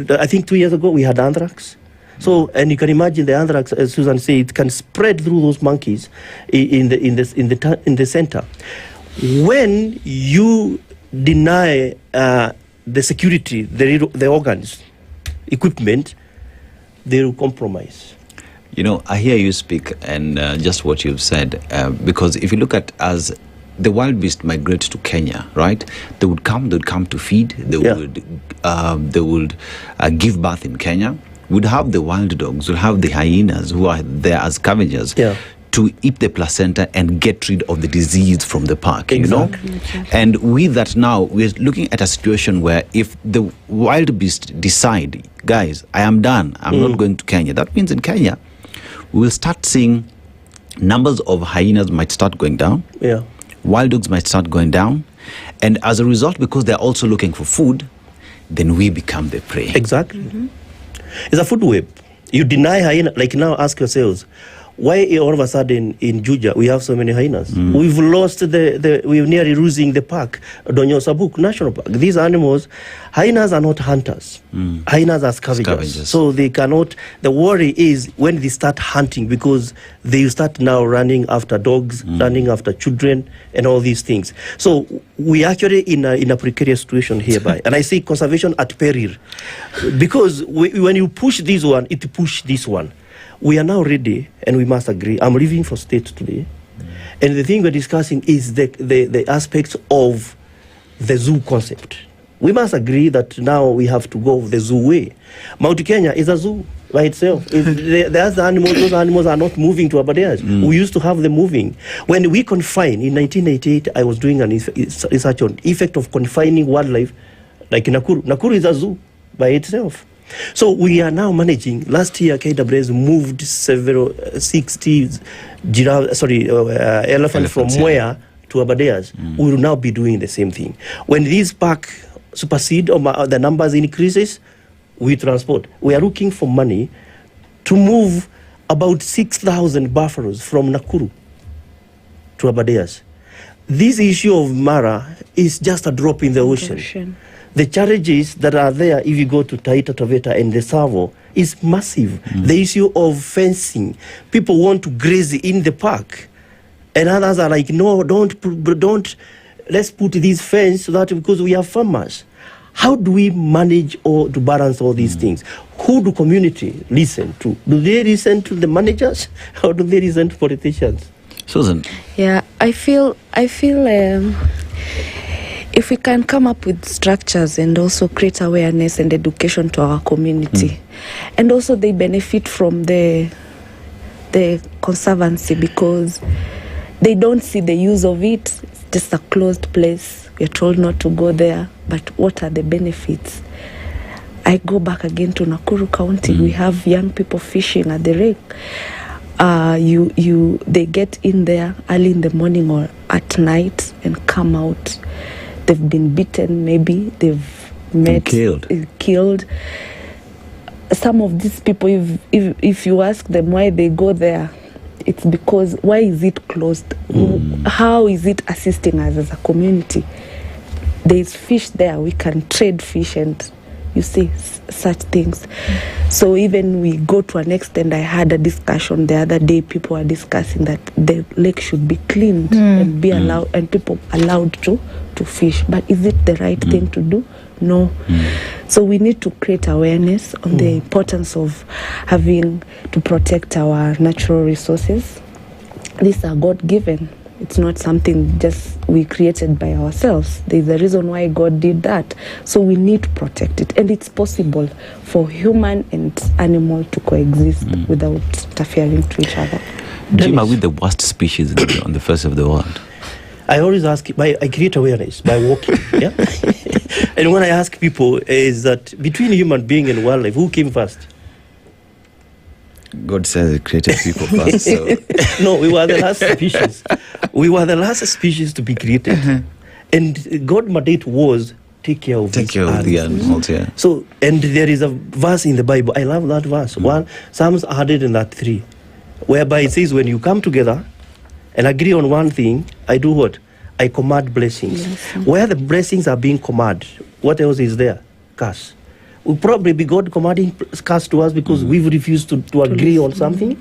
I think 2 years ago we had anthrax. So, and you can imagine the anthrax, as Susan said, it can spread through those monkeys in the center. When you deny the security, the organs, equipment, they will compromise. I hear you speak and just what you've said, because if you look at as the wild beasts migrate to Kenya, right? They would come to feed, they would give birth in Kenya. We'd have the wild dogs, we'd have the hyenas who are there as scavengers to eat the placenta and get rid of the disease from the park, Exactly. And with that now, we're looking at a situation where if the wild beasts decide, guys, I am done, I'm not going to Kenya, that means in Kenya, we'll start seeing numbers of hyenas might start going down. Wild dogs might start going down. And as a result, because they're also looking for food, then we become the prey. Exactly. It's a food web. You deny hyena, like now ask yourselves, Why all of a sudden in Juja we have so many hyenas? We've lost we're nearly losing the park, Donyo Sabuk National Park. These animals, hyenas are not hunters. Hyenas are scavengers. So they cannot, the worry is when they start hunting, because they start now running after dogs, running after children and all these things. So we actually in a precarious situation hereby. And I say conservation at peril. Because when you push this one, it push this one. We are now ready, and we must agree. I'm leaving for state today, and the thing we're discussing is the aspects of the zoo concept. We must agree that now we have to go the zoo way. Mount Kenya is a zoo by itself. There's the animals; those animals are not moving to Abadeas. We used to have them moving. When we confine in 1988, I was doing an research on effect of confining wildlife, like in Nakuru. Nakuru is a zoo by itself. So we are now managing. Last year, KWS moved 60 elephants from Nyamweya to Abadeas. We will now be doing the same thing. When these park supersede or the numbers increases, we transport. We are looking for money to move about 6,000 buffaloes from Nakuru to Abadeas. This issue of Mara is just a drop in the ocean. The challenges that are there, if you go to Taita Taveta and the Savo, is massive. The issue of fencing. People want to graze in the park. And others are like, no, don't, let's put this fence so that because we have farmers. How do we manage or to balance all these things? Who do community listen to? Do they listen to the managers or do they listen to politicians? Susan? Yeah, I feel if we can come up with structures and also create awareness and education to our community, and also they benefit from the conservancy because they don't see the use of it. It's just a closed place. We're told not to go there, but what are the benefits? I go back again to Nakuru County. We have young people fishing at the lake. They get in there early in the morning or at night and come out. They've been beaten, maybe they've met killed. Some of these people, if you ask them why they go there, it's because why is it closed? How is it assisting us as a community? There's fish there, we can trade fish and you see such things. So even we go to an extent, I had a discussion the other day, people are discussing that the lake should be cleaned and be allowed, and people allowed to fish. But is it the right thing to do? No. So we need to create awareness on the importance of having to protect our natural resources. These are God-given. It's not something just we created by ourselves. There's a reason why God did that. So we need to protect it. And it's possible for human and animal to coexist without interfering to each other. Jim, are we the worst species on the face of the world? I always ask, I create awareness by walking. Yeah? And when I ask people is that between human being and wildlife, who came first? God says He created people first. So. No, we were the last species. We were the last species to be created. And God's mandate was take care of the animals. Yeah. So, and there is a verse in the Bible. I love that verse. Psalms 103, whereby it says, when you come together and agree on one thing, I do what? I command blessings. Yes. Where the blessings are being commanded, what else is there? Curse. Will probably be God commanding curse to us because we've refused to agree on something.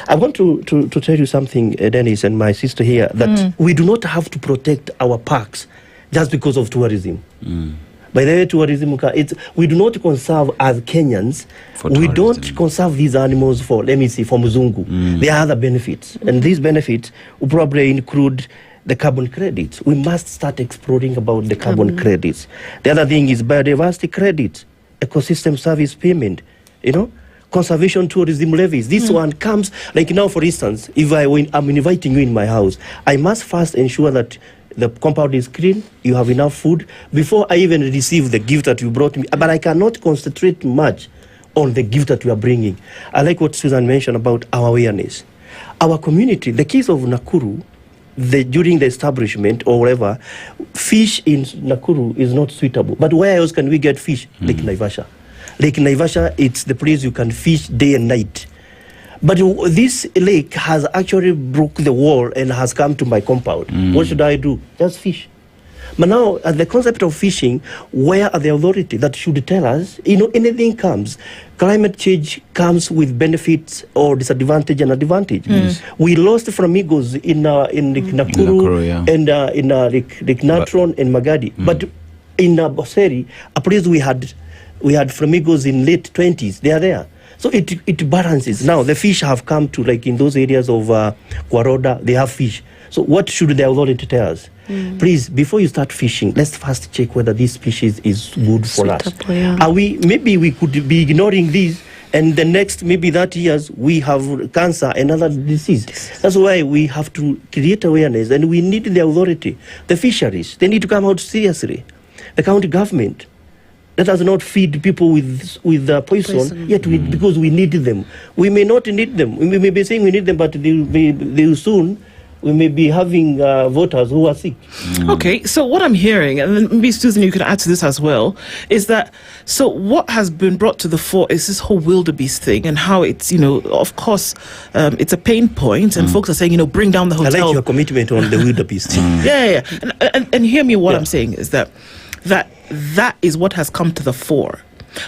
I want to tell you something, Dennis and my sister here, that we do not have to protect our parks just because of tourism. By the way, tourism, we do not conserve as Kenyans. We don't conserve these animals for, let me see, for Muzungu. There are other benefits. And these benefits will probably include the carbon credits. We must start exploring about the carbon credits. The other thing is biodiversity credits. Ecosystem service payment, conservation tourism levies. This one comes, like now, for instance, if I'm inviting you in my house, I must first ensure that the compound is clean, you have enough food, before I even receive the gift that you brought me. But I cannot concentrate much on the gift that you are bringing. I like what Susan mentioned about our awareness. Our community, the case of Nakuru, during the establishment or whatever, fish in Nakuru is not suitable. But where else can we get fish? Lake Naivasha. Lake Naivasha, it's the place you can fish day and night. But this lake has actually broke the wall and has come to my compound. What should I do? Just fish. But now, at the concept of fishing, where are the authority that should tell us, anything comes. Climate change comes with benefits or disadvantage and advantage. We lost flamingos in Nakuru and in Natron and Magadi. But in Boseri, a place we had flamingos in late 20s. They are there. So it balances. Now, the fish have come to, like in those areas of Kwaroda, they have fish. So what should the authority tell us? Please, before you start fishing, let's first check whether this species is good for us. Maybe we could be ignoring this, and the next, maybe that years, we have cancer and other disease. That's why we have to create awareness, and we need the authority. The fisheries, they need to come out seriously. The county government, let us not feed people with poison. Yet because we need them. We may not need them. We may be saying we need them, but they soon we may be having voters who are sick. Okay, so what I'm hearing, and then maybe Susan, you can add to this as well, is that, so what has been brought to the fore is this whole wildebeest thing and how it's, of course, it's a pain point, and folks are saying, bring down the hotel. I like your commitment on the wildebeest. Yeah. And hear me, what I'm saying is that is what has come to the fore.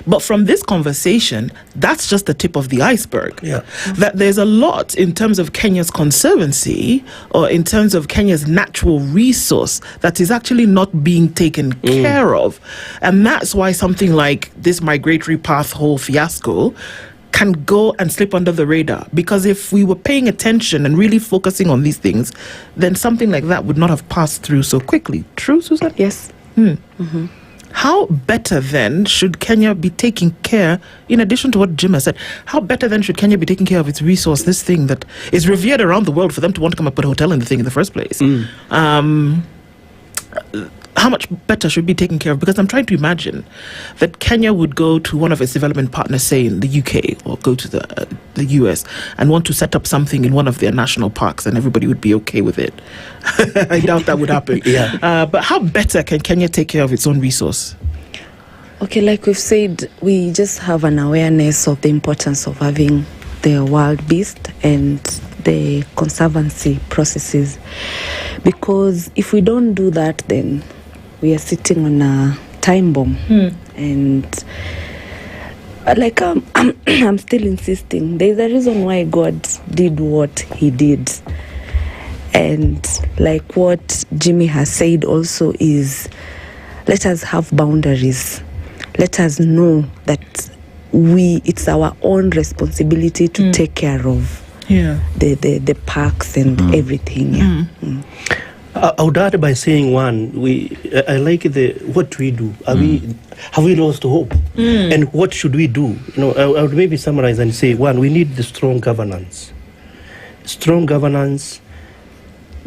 But from this conversation, that's just the tip of the iceberg. That there's a lot in terms of Kenya's conservancy or in terms of Kenya's natural resource that is actually not being taken care of. And that's why something like this migratory path whole fiasco can go and slip under the radar. Because if we were paying attention and really focusing on these things, then something like that would not have passed through so quickly. True, Susan? Yes. How better then should Kenya be taking care, in addition to what Jim has said, how better then should Kenya be taking care of its resource, this thing that is revered around the world for them to want to come and put a hotel in the thing in the first place? How much better should be taken care of? Because I'm trying to imagine that Kenya would go to one of its development partners, say in the UK, or go to the US, and want to set up something in one of their national parks, and everybody would be okay with it. I doubt that would happen. But how better can Kenya take care of its own resource? Okay, like we've said, we just have an awareness of the importance of having the wild beast and the conservancy processes. Because if we don't do that, then we are sitting on a time bomb. And like I'm still insisting, there's a reason why God did what he did. And like what Jimmy has said also is, let us have boundaries. Let us know that it's our own responsibility to take care of the parks and everything. I would add by saying I like what we do. Have we lost hope? And what should we do? I would maybe summarize and say, we need the strong governance. Strong governance,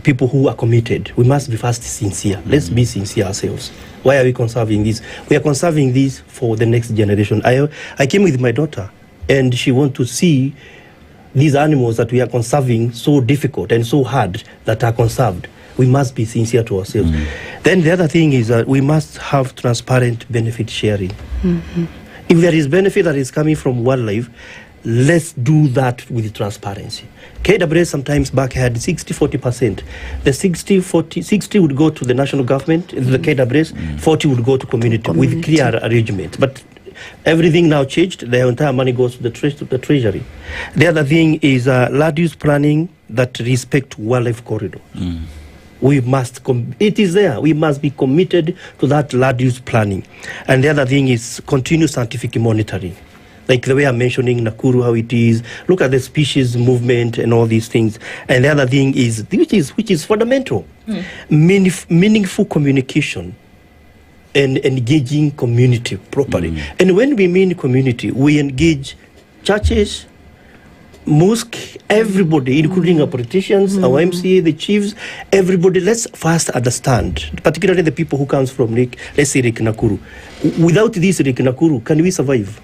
people who are committed. We must be first sincere. Let's be sincere ourselves. Why are we conserving this? We are conserving this for the next generation. I came with my daughter, and she wants to see these animals that we are conserving so difficult and so hard that are conserved. We must be sincere to ourselves. Then the other thing is that we must have transparent benefit sharing. If there is benefit that is coming from wildlife, let's do that with transparency. KWS sometimes back had 60-40%. The 60 would go to the national government, the KWS, 40 would go to community with clear arrangement. But everything now changed. The entire money goes to the treasury. The other thing is land use planning that respect wildlife corridor. We must, it is there. We must be committed to that land use planning. And the other thing is continuous scientific monitoring. Like the way I'm mentioning Nakuru, how it is. Look at the species movement and all these things. And the other thing is, which is fundamental, meaningful communication and engaging community properly. And when we mean community, we engage churches, mosque, everybody, including our politicians, our MCA, the chiefs, everybody. Let's first understand, particularly the people who comes from let's say Lake Nakuru. Without this Lake Nakuru, can we survive?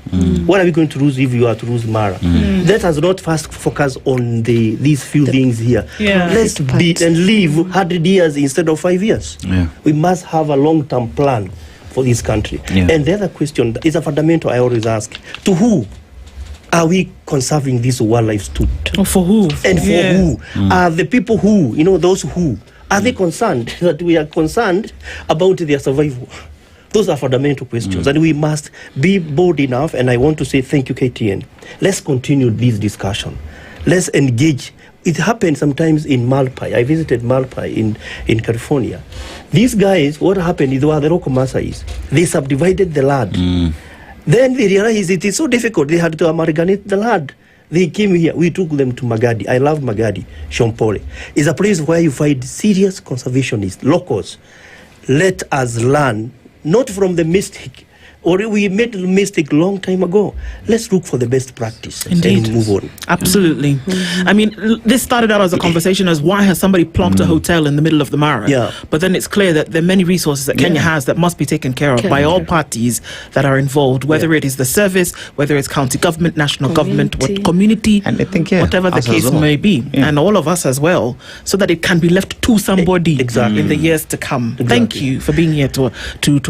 What are we going to lose if you are to lose Mara? Let us not first focus on these few things here. Let's be and live 100 years instead of 5 years. We must have a long-term plan for this country. And the other question is a fundamental I always ask: to who? Are we conserving these wildlife too? For who? And for who? Are the people who, those who, are they concerned that we are concerned about their survival? Those are fundamental questions, and we must be bold enough, and I want to say thank you, KTN. Let's continue this discussion. Let's engage. It happened sometimes in Malpai. I visited Malpai in California. These guys, what happened is, they were the local Maasais. They subdivided the land. Then they realized it is so difficult. They had to amalgamate the land. They came here. We took them to Magadi. I love Magadi, Shompole. It's a place where you find serious conservationists, locals. Let us learn, not from the mystic, or we made the mistake long time ago. Let's look for the best practice and move on. Absolutely. I mean, this started out as a conversation as why has somebody plonked a hotel in the middle of the Mara? Yeah. But then it's clear that there are many resources that Kenya has that must be taken care of by all parties that are involved, whether it is the service, whether it's county government, national government, community, and I think, whatever the case may be, and all of us as well, so that it can be left to somebody in the years to come. Thank you for being here to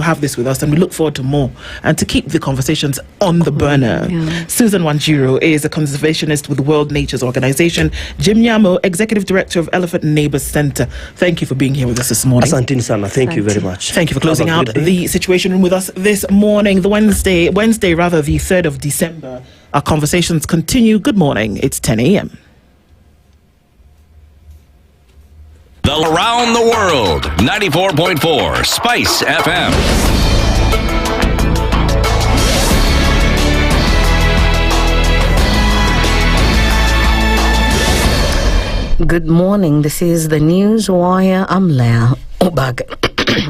have this with us, and we look forward to more. And to keep the conversations on the burner. Susan Wanjiru is a conservationist with the World Nature's Organization. Jim Nyamo, Executive Director of Elephant Neighbours Centre. Thank you for being here with us this morning. Asante sana. Thank you very much. Thank you for closing out the Situation Room with us this morning. The Wednesday, the 3rd of December. Our conversations continue. Good morning. It's 10 a.m. Around the world, 94.4 Spice FM. Good morning. This is the News Wire. I'm Leah Obag.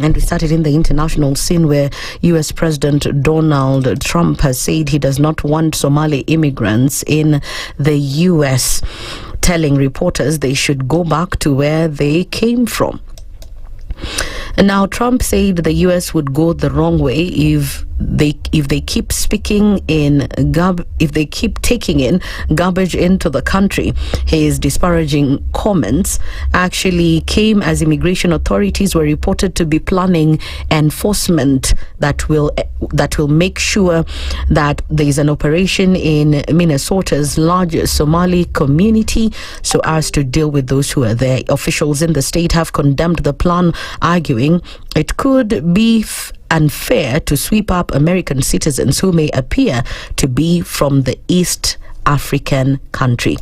And we started in the international scene where U.S. President Donald Trump has said he does not want Somali immigrants in the U.S., telling reporters they should go back to where they came from. And now Trump said the U.S. would go the wrong way if they keep taking in garbage into the country. His disparaging comments actually came as immigration authorities were reported to be planning enforcement that will make sure that there is an operation in Minnesota's largest Somali community so as to deal with those who are there. Officials in the state have condemned the plan, arguing it could be unfair to sweep up American citizens who may appear to be from the East African country.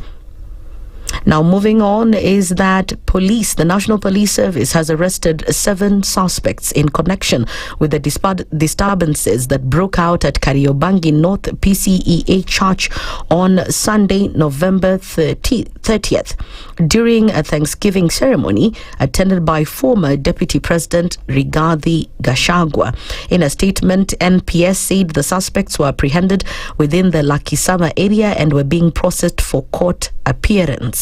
Now, moving on is that the National Police Service has arrested 7 suspects in connection with the disturbances that broke out at Kariobangi North PCEA Church on Sunday, November 30th, during a Thanksgiving ceremony attended by former Deputy President Rigathi Gachagua. In a statement, NPS said the suspects were apprehended within the Lakisama area and were being processed for court appearance.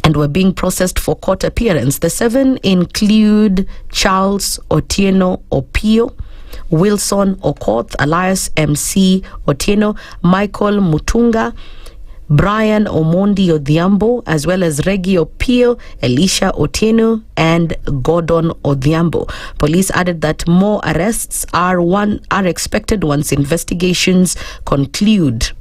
The 7 include Charles Otieno Opio, Wilson Okoh, alias MC Otieno, Michael Mutunga, Brian Omondi Odhiambo, as well as Regi Opio, Elisha Otieno, and Gordon Odhiambo. Police added that more arrests are expected once investigations conclude.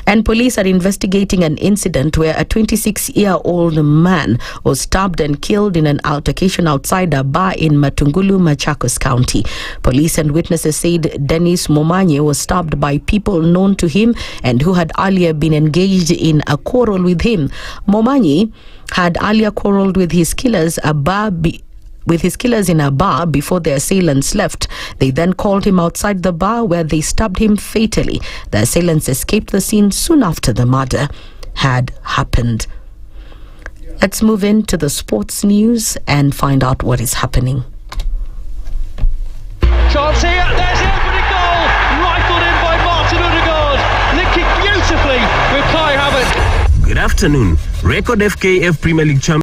And police are investigating an incident where a 26-year-old man was stabbed and killed in an altercation outside a bar in Matungulu, Machakos County. Police and witnesses said Dennis Momanye was stabbed by people known to him and who had earlier been engaged in a quarrel with him. Momanye had earlier quarreled with his killers in a bar before the assailants left. They then called him outside the bar where they stabbed him fatally. The assailants escaped the scene soon after the murder had happened. Let's move into the sports news and find out what is happening. Chance here, there's the opening goal, rifled in by Martin Odegaard, linking beautifully with Kai Havertz. Good afternoon. Record FKF Premier League champion